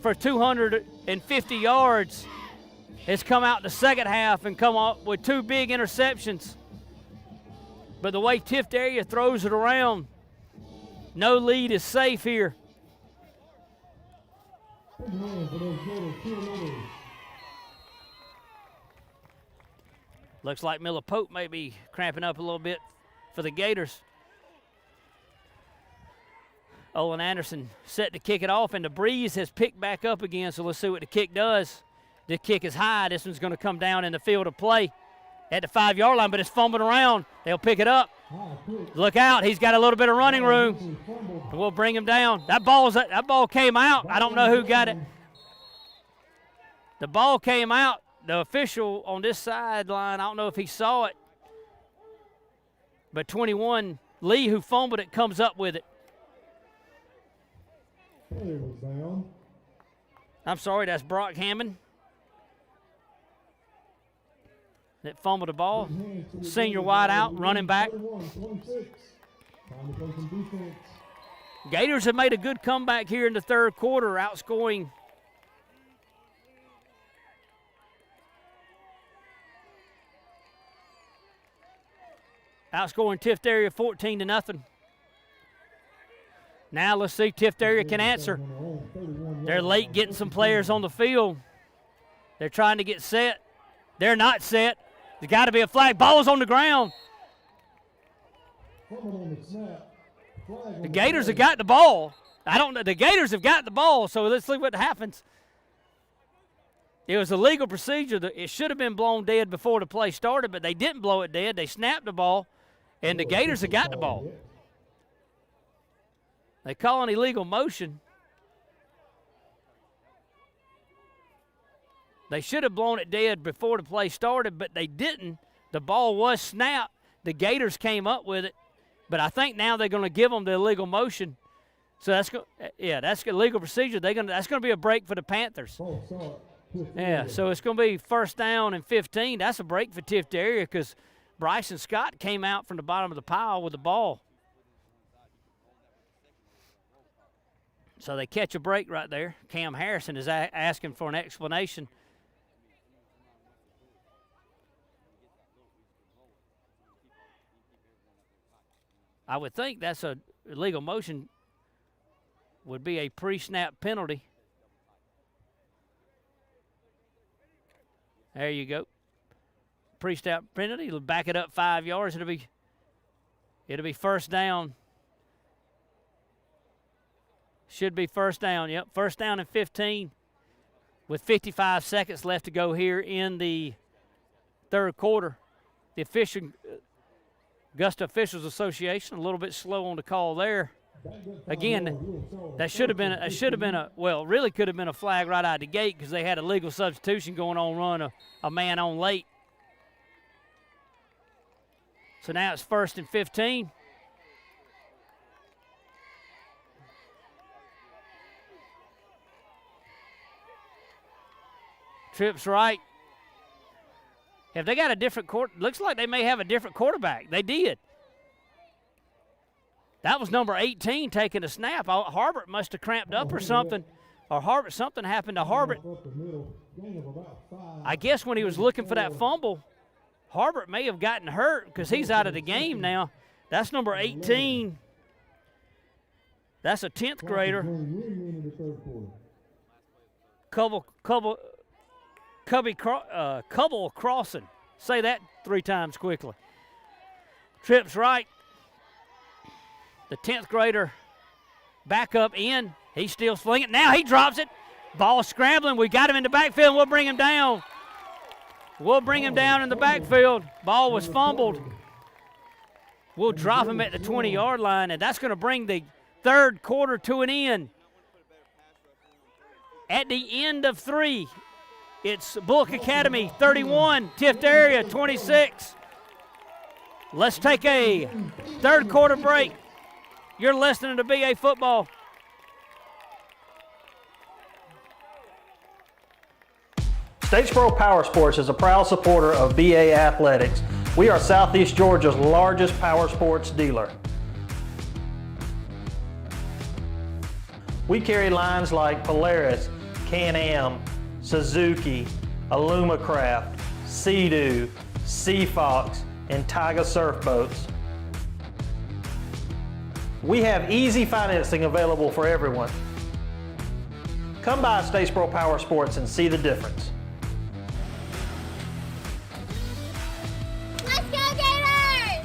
for 250 yards, has come out the second half and come up with 2 big interceptions. But the way Tiftarea throws it around, no lead is safe here. Looks like Miller Pope may be cramping up a little bit for the Gators. Olin Anderson set to kick it off, and the breeze has picked back up again, so let's see what the kick does. The kick is high. This one's going to come down in the field of play at the 5-yard line, but it's fumbling around. They'll pick it up. Look out. He's got a little bit of running room. We'll bring him down. That ball came out. I don't know who got it. The ball came out. The official on this sideline, I don't know if he saw it, but 21, Lee, who fumbled it, comes up with it. I'm sorry, that's Brock Hammond that fumbled the ball. Senior wide out, running back. Gators have made a good comeback here in the third quarter, outscoring Tiftarea 14-0. Now let's see if Tiftarea can answer. They're late getting some players on the field. They're trying to get set. They're not set. There's got to be a flag. Ball's on the ground. The Gators have got the ball. I don't know. The Gators have got the ball, so let's see what happens. It was a legal procedure. It should have been blown dead before the play started, but they didn't blow it dead. They snapped the ball, and the Gators have got the ball. They call an illegal motion. They should have blown it dead before the play started, but they didn't. The ball was snapped. The Gators came up with it, but I think now they're going to give them the illegal motion. So that's a legal procedure. That's going to be a break for the Panthers. Yeah, so it's going to be 1st down and 15. That's a break for Tiftarea because Bryson Scott came out from the bottom of the pile with the ball. So they catch a break right there. Cam Harrison is asking for an explanation. I would think that's a illegal motion would be a pre-snap penalty. There you go. Pre-snap penalty. It'll back it up 5 yards. It'll be 1st down. Should be 1st down. Yep, 1st down and 15 with 55 seconds left to go here in the third quarter. The Augusta Officials Association a little bit slow on the call there. Again, that should have been really could have been a flag right out of the gate because they had a legal substitution going on, run a man on late. So now it's 1st and 15. Trips right. Have they got a different looks like they may have a different quarterback. They did. That was number 18 taking a snap. Harbert must have cramped up or something. Or something happened to Harbert. I guess when he was looking for that fumble, Harbert may have gotten hurt because he's out of the game now. That's number 18. That's a 10th grader. Cubble Crossing. Say that 3 times quickly. Trips right. The 10th grader back up in. He's still slinging. Now he drops it. Ball scrambling. We got him in the backfield. We'll bring him down. We'll bring him down in the backfield. Ball was fumbled. We'll drop him at the 20-yard line, and that's going to bring the third quarter to an end. At the end of 3, it's Bulloch Academy 31, Tiftarea 26. Let's take a third quarter break. You're listening to BA Football. Statesboro Power Sports is a proud supporter of BA Athletics. We are Southeast Georgia's largest power sports dealer. We carry lines like Polaris, Can-Am, Suzuki, Alumacraft, Sea-Doo, Sea-Fox, and Tiger surf boats. We have easy financing available for everyone. Come by Statesboro Power Sports and see the difference. Let's go Gators!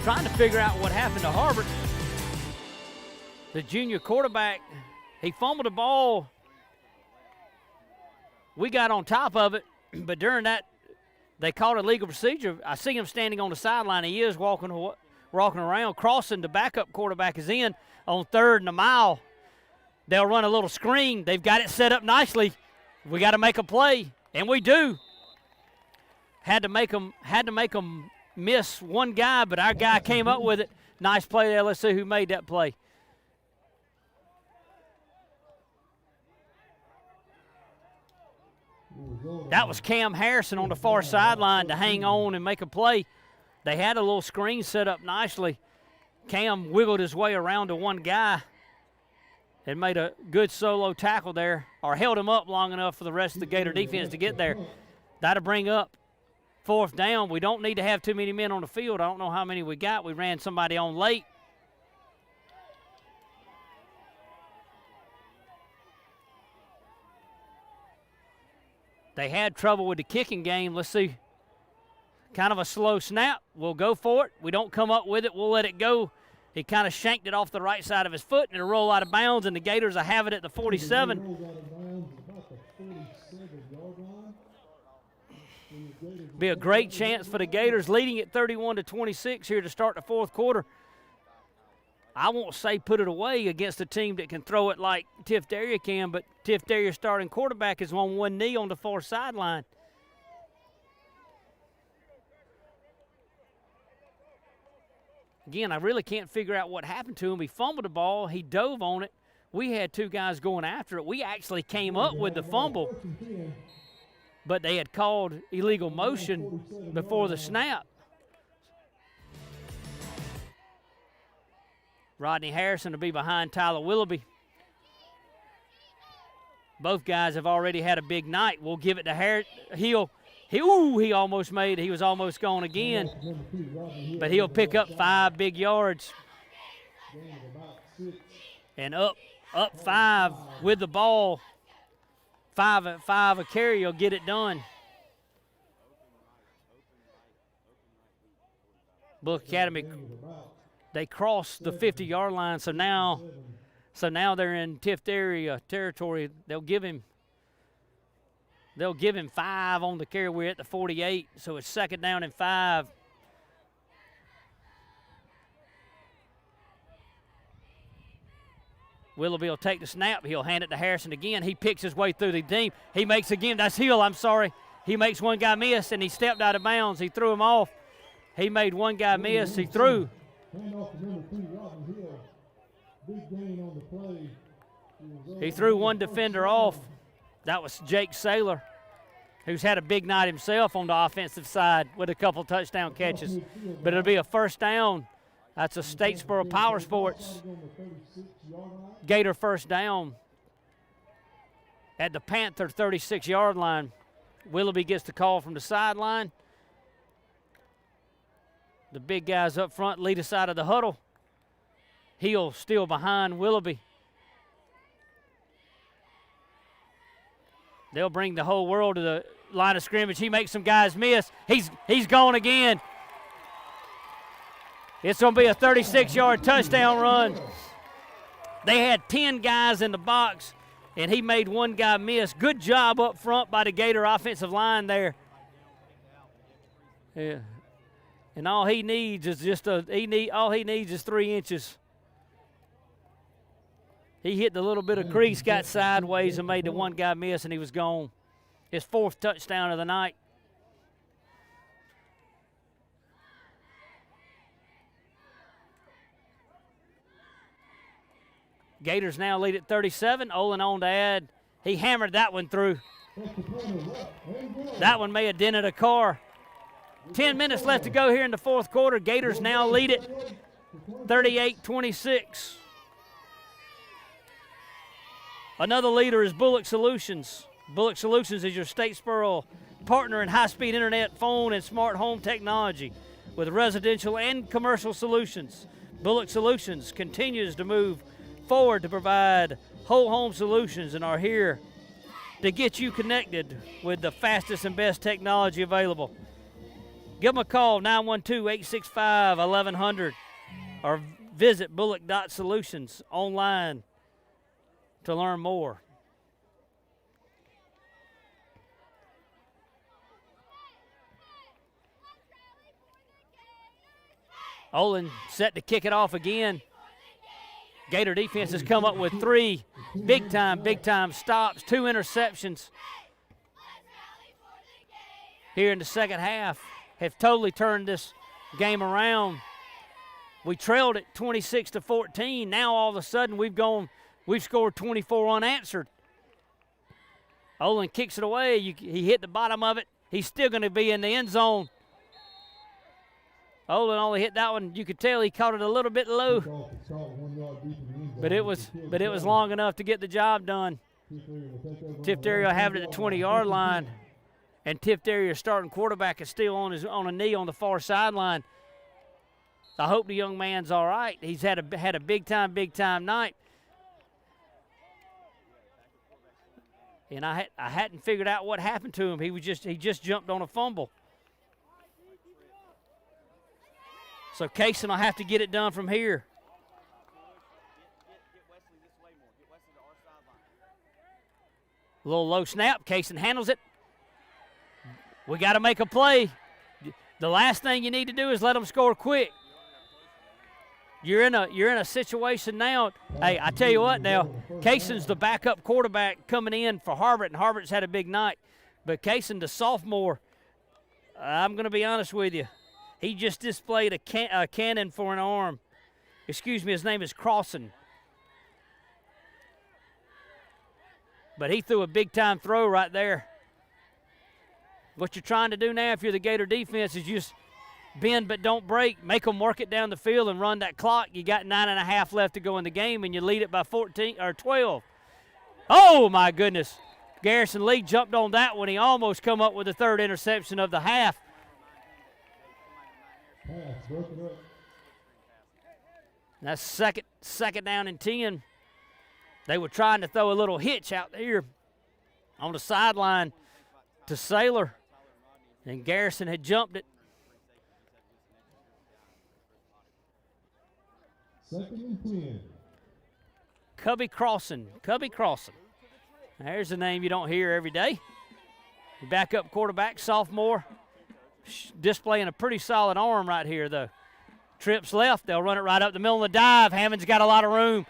Trying to figure out what happened to Harvard. The junior quarterback, he fumbled the ball. We got on top of it, but during that, they called a legal procedure. I see him standing on the sideline. He is walking around, crossing. The backup quarterback is in on 3rd and a mile. They'll run a little screen. They've got it set up nicely. We got to make a play, and we do. Had to make them miss one guy, but our guy came up with it. Nice play there. Let's see who made that play. That was Cam Harrison on the far sideline to hang on and make a play. They had a little screen set up nicely. Cam wiggled his way around to one guy and made a good solo tackle there, or held him up long enough for the rest of the Gator defense to get there. That'll bring up 4th down. We don't need to have too many men on the field. I don't know how many we got. We ran somebody on late. They had trouble with the kicking game. Let's see. Kind of a slow snap. We'll go for it. We don't come up with it. We'll let it go. He kind of shanked it off the right side of his foot, and it'll roll out of bounds, and the Gators will have it at the 47. Be a great chance for the Gators, leading at 31-26 here to start the 4th quarter. I won't say put it away against a team that can throw it like Tiftarea can, but Tiftera's starting quarterback is on one knee on the far sideline. Again, I really can't figure out what happened to him. He fumbled the ball. He dove on it. We had 2 guys going after it. We actually came up with the fumble, but they had called illegal motion before the snap. Rodney Harrison will be behind Tyler Willoughby. Both guys have already had a big night. We'll give it to he almost made it. He was almost gone again, but he'll pick up 5 big yards. And up 5 with the ball. 5 a carry, he'll get it done. Bulloch Academy, they crossed the 50-yard line, so now they're in Tiftarea territory. They'll give him 5 on the carry. We're at the 48, so it's 2nd down and 5. Willoughby will take the snap. He'll hand it to Harrison again. He picks his way through the team. He makes again. That's Hill, I'm sorry. He makes one guy miss, and he stepped out of bounds. He threw him off. He made one guy miss. He threw. He threw one defender off. That was Jake Saylor, who's had a big night himself on the offensive side with a couple touchdown catches. But it'll be a 1st down. That's a Statesboro Power Sports Gator 1st down at the Panther 36-yard line. Willoughby gets the call from the sideline. The big guys up front lead us out of the huddle. Hill still behind Willoughby. They'll bring the whole world to the line of scrimmage. He makes some guys miss. He's gone again. It's going to be a 36-yard touchdown run. They had 10 guys in the box, and he made one guy miss. Good job up front by the Gator offensive line there. Yeah. And all he needs is all he needs is 3 inches. He hit the little bit of crease, got sideways, and made the one guy miss, and he was gone. His 4th touchdown of the night. Gators now lead at 37. Olin on to add. He hammered that one through. That one may have dented a car. 10 minutes left to go here in the 4th quarter. Gators now lead it 38-26. Another leader is Bulloch Solutions. Bulloch Solutions is your Statesboro partner in high-speed internet, phone, and smart home technology with residential and commercial solutions. Bulloch Solutions continues to move forward to provide whole home solutions and are here to get you connected with the fastest and best technology available. Give them a call, 912-865-1100, or visit bulloch.solutions online to learn more. Olin set to kick it off again. Gator defense has come up with 3 big-time stops, 2 interceptions here in the second half. Have totally turned this game around. We trailed it 26-14. Now all of a sudden we've scored 24 unanswered. Olin kicks it away. He hit the bottom of it. He's still going to be in the end zone. Olin only hit that one. You could tell he caught it a little bit low. But it was long enough to get the job done. Tiftarea will have it at the 20-yard line. And Tiftarea starting quarterback is still on a knee on the far sideline. I hope the young man's all right. He's had a big time night. And I hadn't figured out what happened to him. He just jumped on a fumble. So Kaysen will have to get it done from here. A little low snap. Kaysen handles it. We got to make a play. The last thing you need to do is let them score quick. You're in a situation now. Hey, I tell you what now, Kaysen's the backup quarterback coming in for Harbert, and Harbert's had a big night. But Kaysen, the sophomore, I'm going to be honest with you. He just displayed a cannon for an arm. Excuse me, his name is Crossan. But he threw a big-time throw right there. What you're trying to do now if you're the Gator defense is just bend but don't break. Make them work it down the field and run that clock. You got 9.5 left to go in the game, and you lead it by 14 or 12. Oh, my goodness. Garrison Lee jumped on that one. He almost come up with the 3rd interception of the half. That's second down and 10. They were trying to throw a little hitch out here on the sideline to Saylor, and Garrison had jumped it. 2nd and 10. Cubby Crossan. There's a name you don't hear every day. The backup quarterback, sophomore, displaying a pretty solid arm right here, though. Trips left. They'll run it right up the middle of the dive. Hammond's got a lot of room.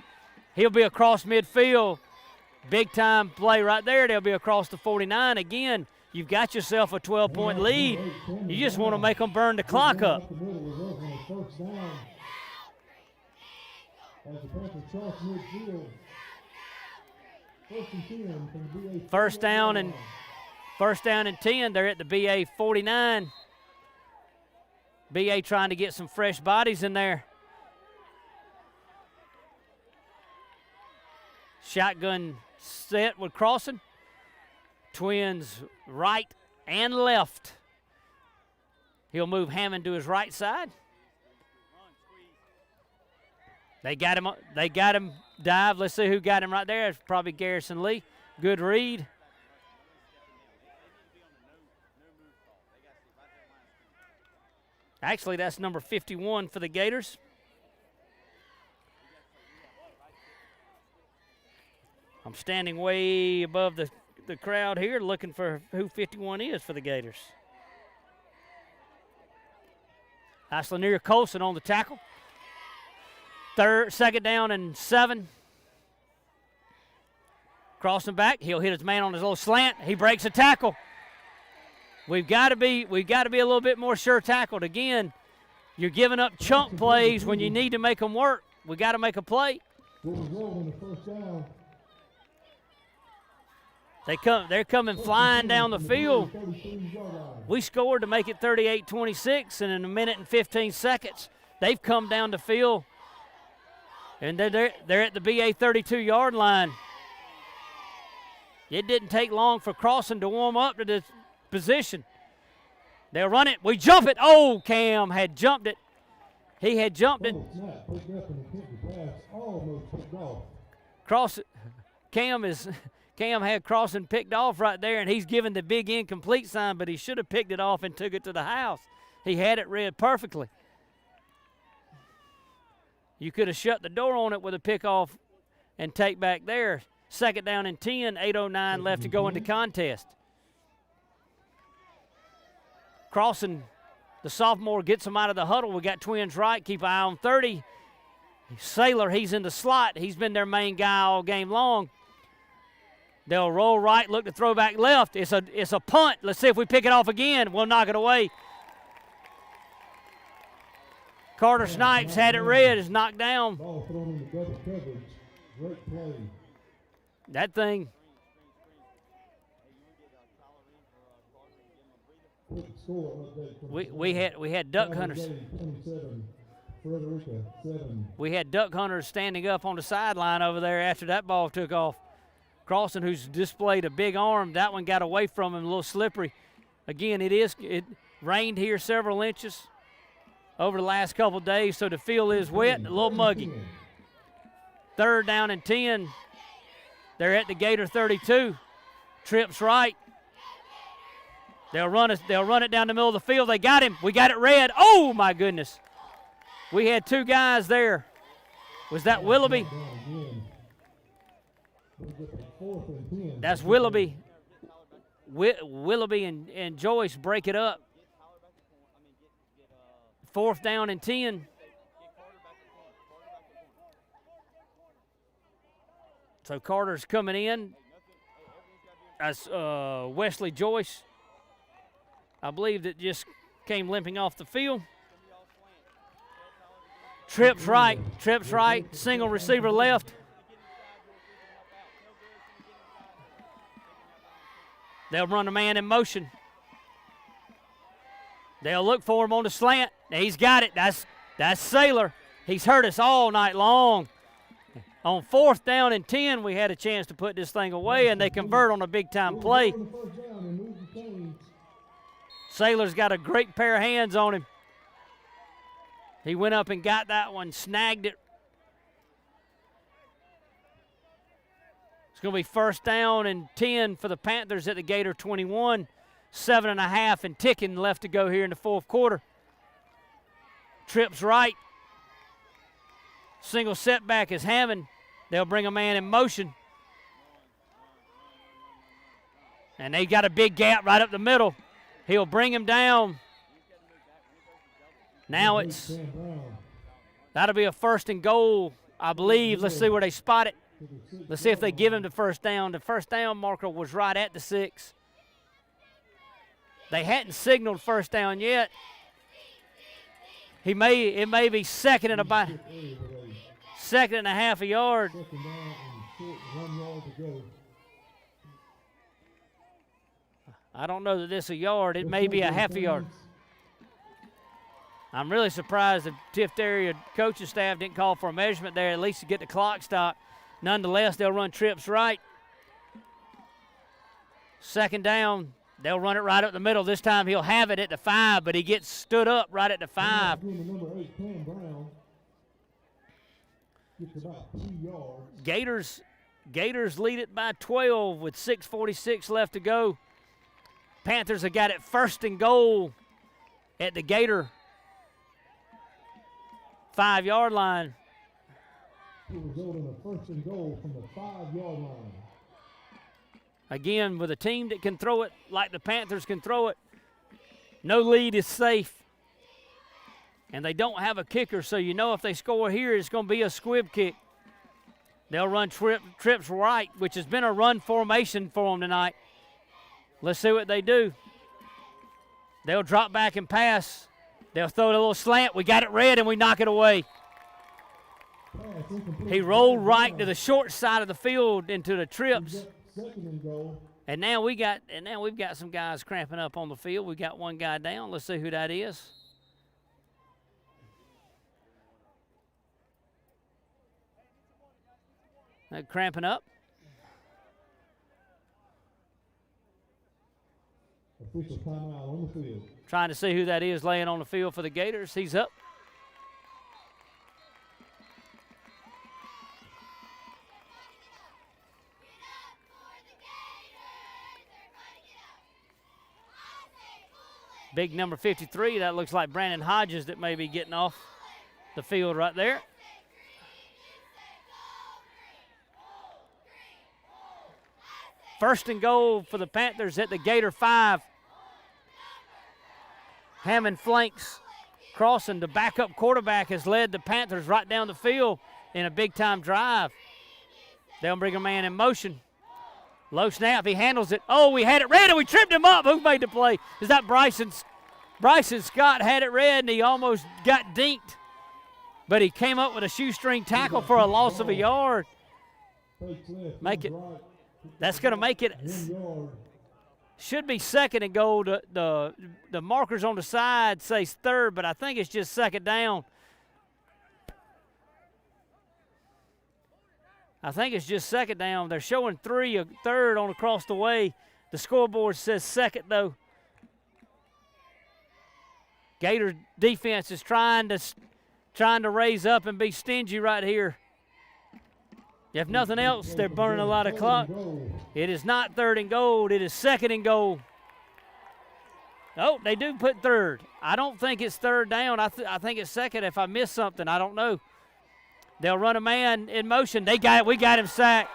He'll be across midfield. Big-time play right there. They'll be across the 49. Again, you've got yourself a 12-point lead. You just want to make them burn the clock up. First down and 10. They're at the BA 49. BA trying to get some fresh bodies in there. Shotgun set with Crossan. Twins right and left. He'll move Hammond to his right side. They got him dive. Let's see who got him right there. It's probably Garrison Lee. Good read. Actually, that's number 51 for the Gators. I'm standing way above the crowd here looking for who 51 is for the Gators. That's Lanier Colson on the tackle. Second down and 7. Crossing back, he'll hit his man on his little slant. He breaks a tackle. We've got to be a little bit more sure tackled. Again, you're giving up chunk plays when you need to make them work. We got to make a play. They're coming flying down the field. We scored to make it 38-26, and in a minute and 15 seconds, they've come down the field, and they're at the BA 32-yard line. It didn't take long for Crossan to warm up to this position. They'll run it. We jump it. Oh, Cam had jumped it. He had jumped it. Cam had Crossan picked off right there, and he's given the big incomplete sign, but he should have picked it off and took it to the house. He had it read perfectly. You could have shut the door on it with a pickoff and take back there. Second down and 10, 8:09 left to go in the contest. Crossan, the sophomore, gets him out of the huddle. We got twins right. Keep an eye on 30. Saylor, he's in the slot. He's been their main guy all game long. They'll roll right, look to throw back left. It's a punt. Let's see if we pick it off again. We'll knock it away. Carter Snipes had it read. Is knocked down. Ball thrown in the double coverage. Great play. That thing. We had duck hunters. We had duck hunters standing up on the sideline over there after that ball took off. Crossan, who's displayed a big arm, that one got away from him, a little slippery. Again, it rained here several inches over the last couple of days, so the field is wet, a little muggy. Third down and 10. They're at the Gator 32. Trips right. They'll run it down the middle of the field. They got him. We got it red. Oh, my goodness. We had two guys there. Was that Willoughby? That's Willoughby. Willoughby and Joyce break it up. Fourth down and 10. So Carter's coming in. That's Wesley Joyce, I believe, that just came limping off the field. Trips right, single receiver left. They'll run a man in motion. They'll look for him on the slant. He's got it. That's Saylor. He's hurt us all night long. On fourth down and 10, we had a chance to put this thing away, and they convert on a big-time play. Saylor's got a great pair of hands on him. He went up and got that one, snagged it. It's going to be first down and 10 for the Panthers at the Gator 21. 7.5 and ticking left to go here in the fourth quarter. Trips right. Single setback is Hammond. They'll bring a man in motion. And they got a big gap right up the middle. He'll bring him down. Now that'll be a first and goal, I believe. Let's see where they spot it. Let's see if they give him the first down. The first down marker was right at the 6. They hadn't signaled first down yet. It may be second and a half a yard. I don't know that this is a yard. It may be a half a yard. I'm really surprised the Tiftarea coaching staff didn't call for a measurement there, at least to get the clock stopped. Nonetheless, they'll run trips right. Second down, they'll run it right up the middle. This time he'll have it at the 5, but he gets stood up right at the 5. Gators lead it by 12 with 6:46 left to go. Panthers have got it first and goal at the Gator 5-yard line. It will result in a 1st and goal from the 5-yard line. Again, with a team that can throw it like the Panthers can throw it, no lead is safe. And they don't have a kicker, so you know if they score here, it's going to be a squib kick. They'll run trips right, which has been a run formation for them tonight. Let's see what they do. They'll drop back and pass. They'll throw it a little slant. We got it red, and we knock it away. He rolled right to the short side of the field into the trips. 2nd and goal. And now we've got some guys cramping up on the field. We got one guy down. Let's see who that is. They're cramping up. Official timeout on the field. Trying to see who that is laying on the field for the Gators. He's up. Big number 53, that looks like Brandon Hodges that may be getting off the field right there. First and goal for the Panthers at the Gator 5. Hammond flanks, crossing. The backup quarterback has led the Panthers right down the field in a big-time drive. They'll bring a man in motion. Low snap, he handles it. Oh, we had it red and we tripped him up. Who made the play? Is that Bryson? Bryson Scott had it red and he almost got dinked. But he came up with a shoestring tackle for a loss of a yard. Make it. That's going to make it. Should be 2nd and goal. The markers on the side say 3rd, but I think it's just 2nd down. I think it's just 2nd down. They're showing 3, a 3rd on across the way. The scoreboard says 2nd, though. Gator defense is trying to raise up and be stingy right here. If nothing else, they're burning a lot of clock. It is not 3rd and goal. It is 2nd and goal. Oh, they do put 3rd. I don't think it's 3rd down. I think it's 2nd. If I missed something, I don't know. They'll run a man in motion. We got him sacked.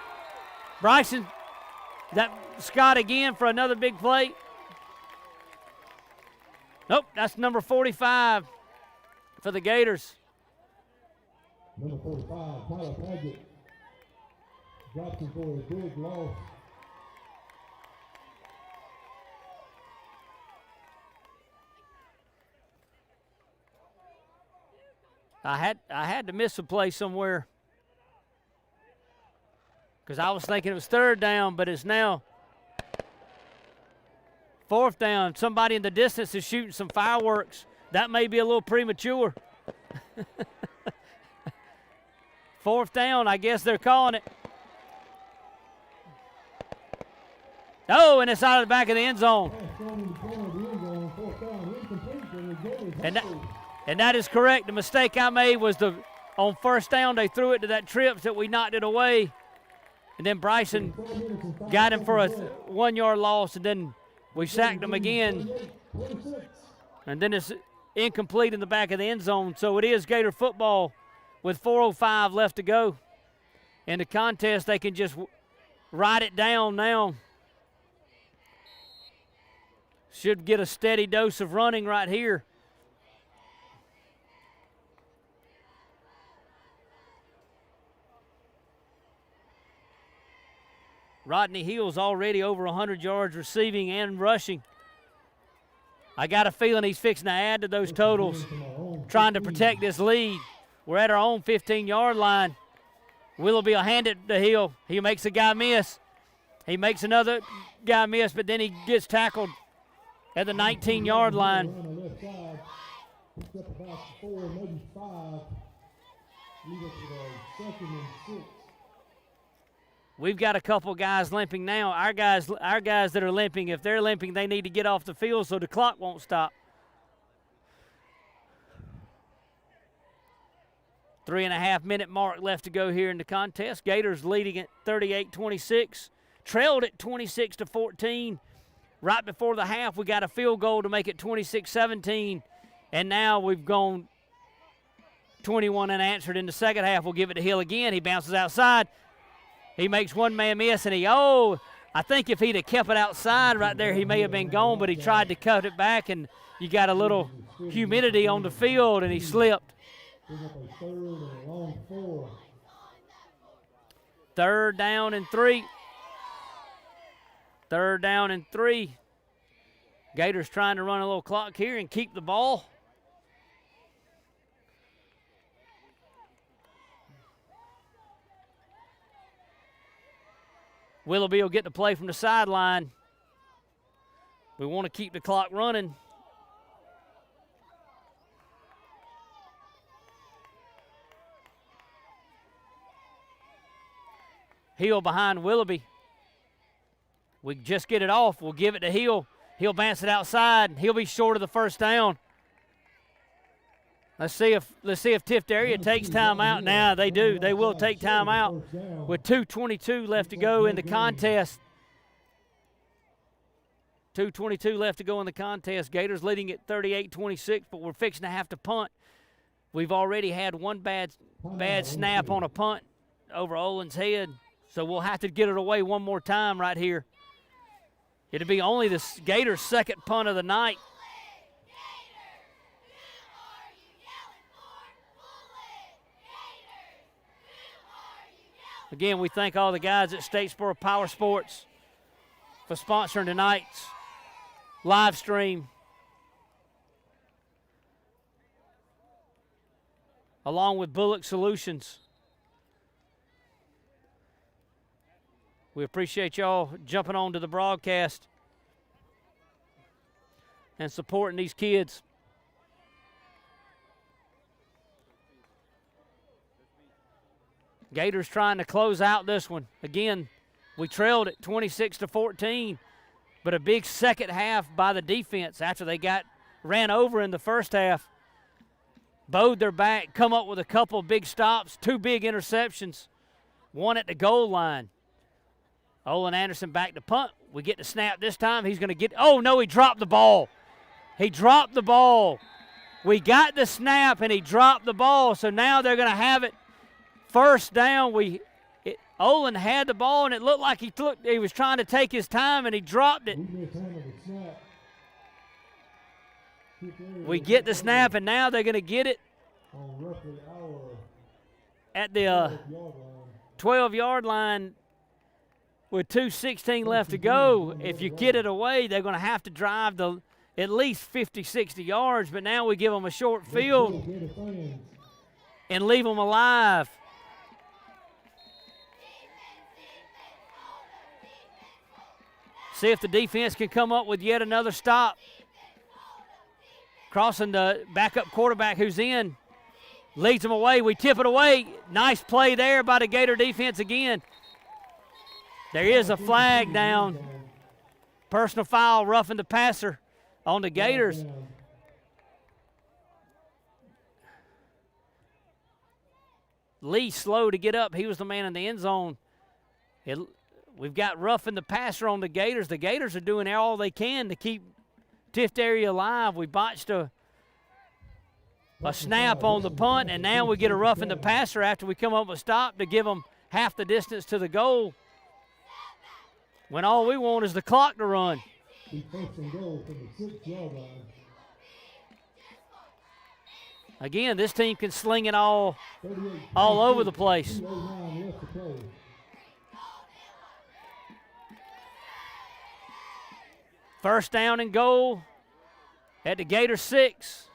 Bryson, that Scott again for another big play. Nope, that's number 45 for the Gators. Number 45, Tyler Paget, drops him for a big loss. I had to miss a play somewhere because I was thinking it was 3rd down, but it's now 4th down. Somebody in the distance is shooting some fireworks. That may be a little premature. 4th down, I guess they're calling it. Oh, and it's out of the back of the end zone. And that is correct. The mistake I made was on 1st down, they threw it to that trips that we knocked it away. And then Bryson got him for a 1-yard loss, and then we sacked him again. And then it's incomplete in the back of the end zone. So it is Gator football with 4:05 left to go. In the contest, they can just ride it down now. Should get a steady dose of running right here. Rodney Hill's already over 100 yards receiving and rushing. I got a feeling he's fixing to add to those totals, trying to protect this lead. We're at our own 15-yard line. Willoughby will hand it to Hill. He makes a guy miss. He makes another guy miss, but then he gets tackled at the 19-yard line. We've got a couple guys limping now. Our guys that are limping, if they're limping, they need to get off the field so the clock won't stop. 3.5-minute mark left to go here in the contest. Gators leading at 38-26. Trailed at 26-14. Right before the half, we got a field goal to make it 26-17. And now we've gone 21 unanswered in the second half. We'll give it to Hill again. He bounces outside. He makes one man miss, and I think if he'd have kept it outside right there, he may have been gone, but he tried to cut it back, and you got a little humidity on the field, and he slipped. Third down and 3. Third down and 3. Gators trying to run a little clock here and keep the ball. Willoughby will get the play from the sideline. We want to keep the clock running. Hill behind Willoughby. We just get it off. We'll give it to Hill. He'll bounce it outside. He'll be short of the first down. Let's see if Tiftarea takes time out. Now they do. They will take time out with 2:22 left to go in the contest. 2:22 left to go in the contest. Gators leading at 38-26, but we're fixing to have to punt. We've already had one bad snap on a punt over Olin's head, so we'll have to get it away one more time right here. It'll be only the Gators' second punt of the night. Again, we thank all the guys at Statesboro Power Sports for sponsoring tonight's live stream, along with Bulloch Solutions. We appreciate y'all jumping on to the broadcast and supporting these kids. Gators trying to close out this one. Again, we trailed it 26-14, but a big second half by the defense after they got ran over in the first half. Bowed their back, come up with a couple of big stops, 2 big interceptions, one at the goal line. Olin Anderson back to punt. We get the snap this time. He's going to get – oh, no, he dropped the ball. He dropped the ball. We got the snap, and he dropped the ball, so now they're going to have it. First down, Olin had the ball, and it looked like he was trying to take his time, and he dropped it. We get the snap, and now they're going to get it at the 12-yard line with 2:16 left to go. If you get it away, they're going to have to drive at least 50, 60 yards, but now we give them a short field and leave them alive. See if the defense can come up with yet another stop. Crossing the backup quarterback who's in. Leads them away. We tip it away. Nice play there by the Gator defense again. There is a flag down. Personal foul, roughing the passer on the Gators. Lee slow to get up. He was the man in the end zone. We've got roughing the passer on the Gators. The Gators are doing all they can to keep Tiftarea alive. We botched a snap on the punt, and now we get a roughing the passer after we come up with a stop to give them half the distance to the goal, when all we want is the clock to run. Again, this team can sling it all over the place. First down and goal at the Gator 6.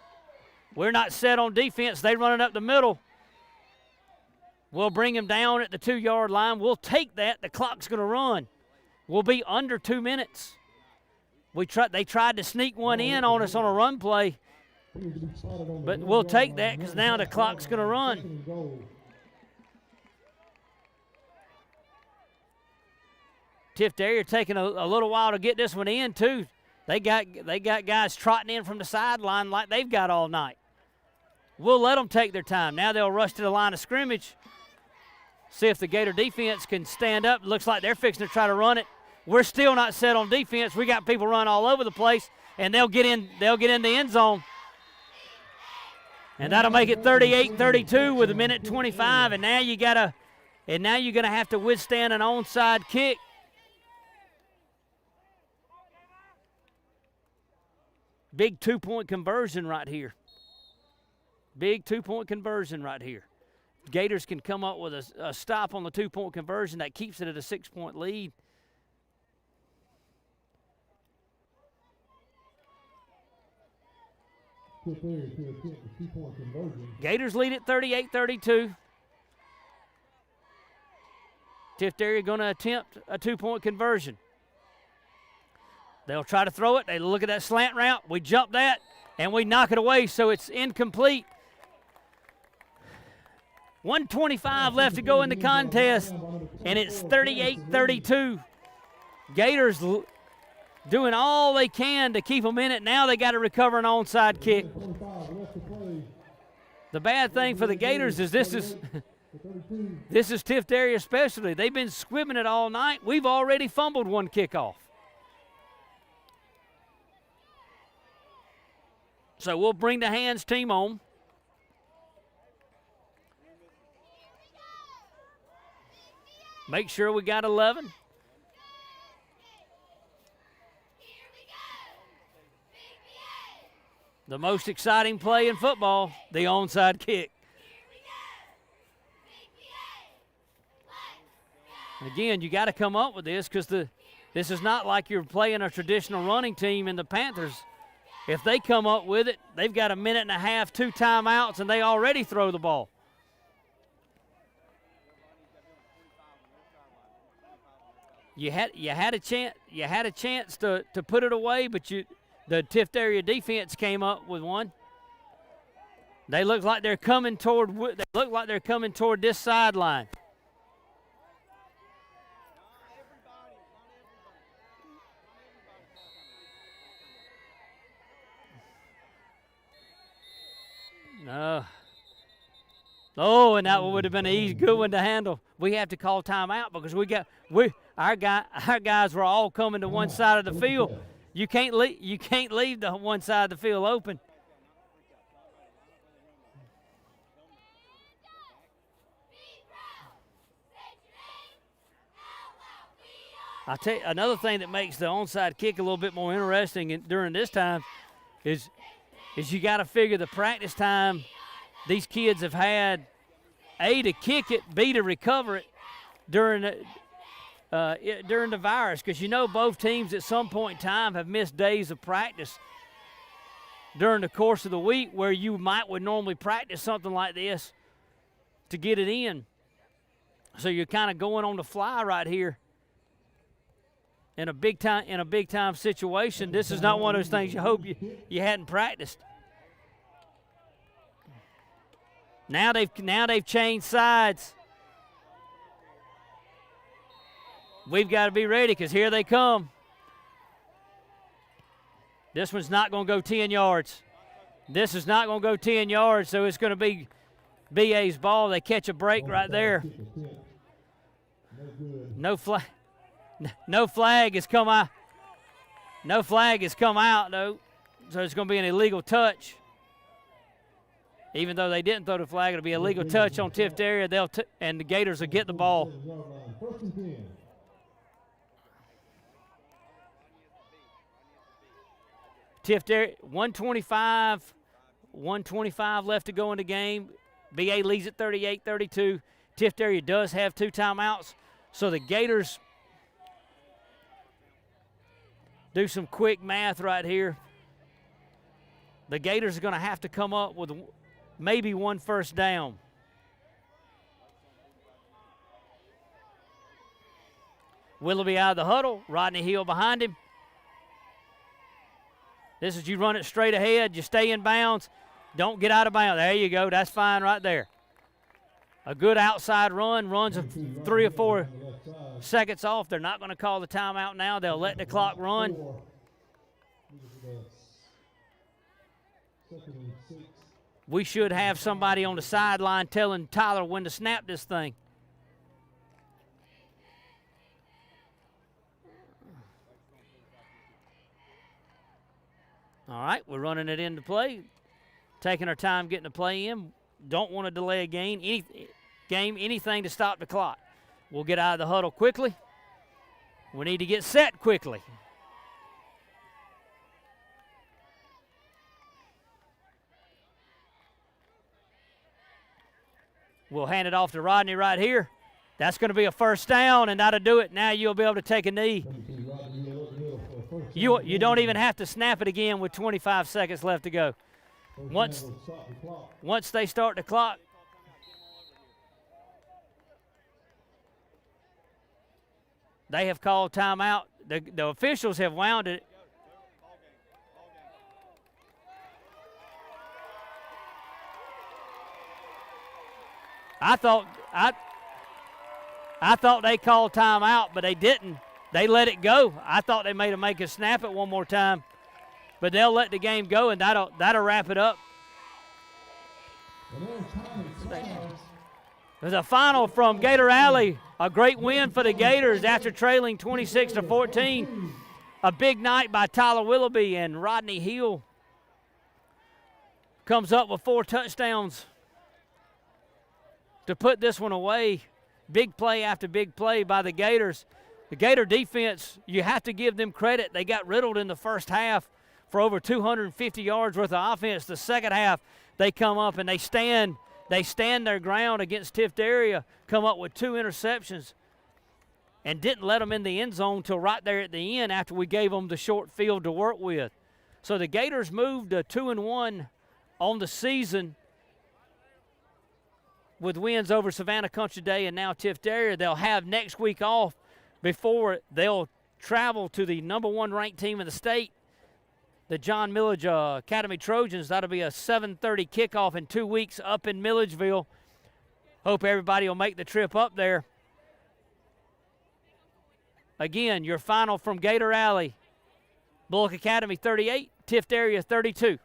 We're not set on defense. They running up the middle. We'll bring them down at the 2-yard line. We'll take that. The clock's going to run. We'll be under 2 minutes. They tried to sneak one in on us on a run play, but we'll take that because now the clock's going to run. Tiftarea taking a little while to get this one in too. They got guys trotting in from the sideline like they've got all night. We'll let them take their time. Now they'll rush to the line of scrimmage. See if the Gator defense can stand up. Looks like they're fixing to try to run it. We're still not set on defense. We got people run all over the place, and they'll get in the end zone. And that'll make it 38-32 with a minute 25. And now you're going to have to withstand an onside kick. Big 2-point conversion right here. Big 2-point conversion right here. Gators can come up with a stop on the 2-point conversion that keeps it at a 6-point lead. Gators lead at 38-32. Tiftarea going to attempt a 2-point conversion. They'll try to throw it. They look at that slant route. We jump that, and we knock it away, so it's incomplete. 1:25 left to go in the contest, and it's 38-32. Gators doing all they can to keep them in it. Now they got to recover an onside kick. The bad thing for the Gators is this is Tiftarea specialty. They've been squibbing it all night. We've already fumbled one kickoff. So we'll bring the hands team on. Make sure we got 11. The most exciting play in football, the onside kick. And again, you got to come up with this because this is not like you're playing a traditional running team in the Panthers. If they come up with it, they've got a minute and a half, 2 timeouts, and they already throw the ball. You had a chance to put it away, but the Tiftarea defense came up with one. They look like they're coming toward this sideline. No. Oh, and that would have been an easy, good one to handle. We have to call timeout because our guys were all coming to one side of the field. You can't leave the one side of the field open. I'll tell you another thing that makes the onside kick a little bit more interesting during this time is you got to figure the practice time these kids have had, A, to kick it, B, to recover it during the virus, because you know both teams at some point in time have missed days of practice during the course of the week where you would normally practice something like this to get it in. So you're kind of going on the fly right here in a big time situation. This is not one of those things you hope you hadn't practiced. Now they've changed sides. We've got to be ready because here they come. This one's not going to go 10 yards. This is not going to go 10 yards, so it's going to be BA's ball. They catch a break right there. No flag. No flag has come out. No flag has come out, though, so it's going to be an illegal touch. Even though they didn't throw the flag, it'll be a legal touch on Tiftarea. And the Gators will get the ball. Tiftarea, 125 left to go in the game. BA leads at 38-32. Tiftarea does have 2 timeouts, so the Gators do some quick math right here. The Gators are going to have to come up with maybe 1 first down. Willoughby out of the huddle. Rodney Hill behind him. This is you run it straight ahead. You stay in bounds. Don't get out of bounds. There you go. That's fine right there. A good outside run. Runs 3 or 4 seconds off. They're not going to call the timeout now. They'll let the clock run. We should have somebody on the sideline telling Tyler when to snap this thing. All right, we're running it into play. taking our time getting the play in. Don't want to delay a game, anything to stop the clock. We'll get out of the huddle quickly. We need to get set quickly. We'll hand it off to Rodney right here. That's going to be a first down, and that'll do it. Now you'll be able to take a knee. You don't even have to snap it again with 25 seconds left to go. Once they start the clock, they have called timeout. The officials have wound it. I thought they called timeout, but they didn't. They let it go. I thought they made him make a snap it one more time, but they'll let the game go, and that'll wrap it up. There's a final from Gator Alley. A great win for the Gators after trailing 26-14. A big night by Tyler Willoughby, and Rodney Hill comes up with 4 touchdowns to put this one away. Big play after big play by the Gators. The Gator defense, you have to give them credit. They got riddled in the first half for over 250 yards worth of offense. The second half, they come up and they stand their ground against Tiftarea, come up with 2 interceptions, and didn't let them in the end zone till right there at the end after we gave them the short field to work with. So the Gators moved to 2-1 on the season with wins over Savannah Country Day and now Tiftarea. They'll have next week off before they'll travel to the #1 ranked team in the state, the John Millage Academy Trojans. That'll be a 7:30 kickoff in 2 weeks up in Milledgeville. Hope everybody will make the trip up there. Again, your final from Gator Alley. Bulloch Academy 38, Tiftarea 32.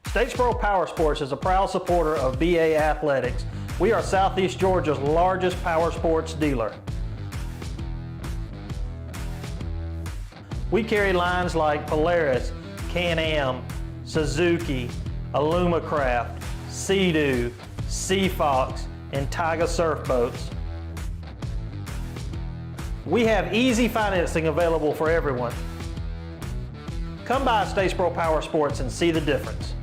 Statesboro Power Sports is a proud supporter of BA Athletics. We are Southeast Georgia's largest power sports dealer. We carry lines like Polaris, Can-Am, Suzuki, Alumacraft, Sea-Doo, Sea-Fox, and Tiger surf boats. We have easy financing available for everyone. Come by Statesboro Power Sports and see the difference.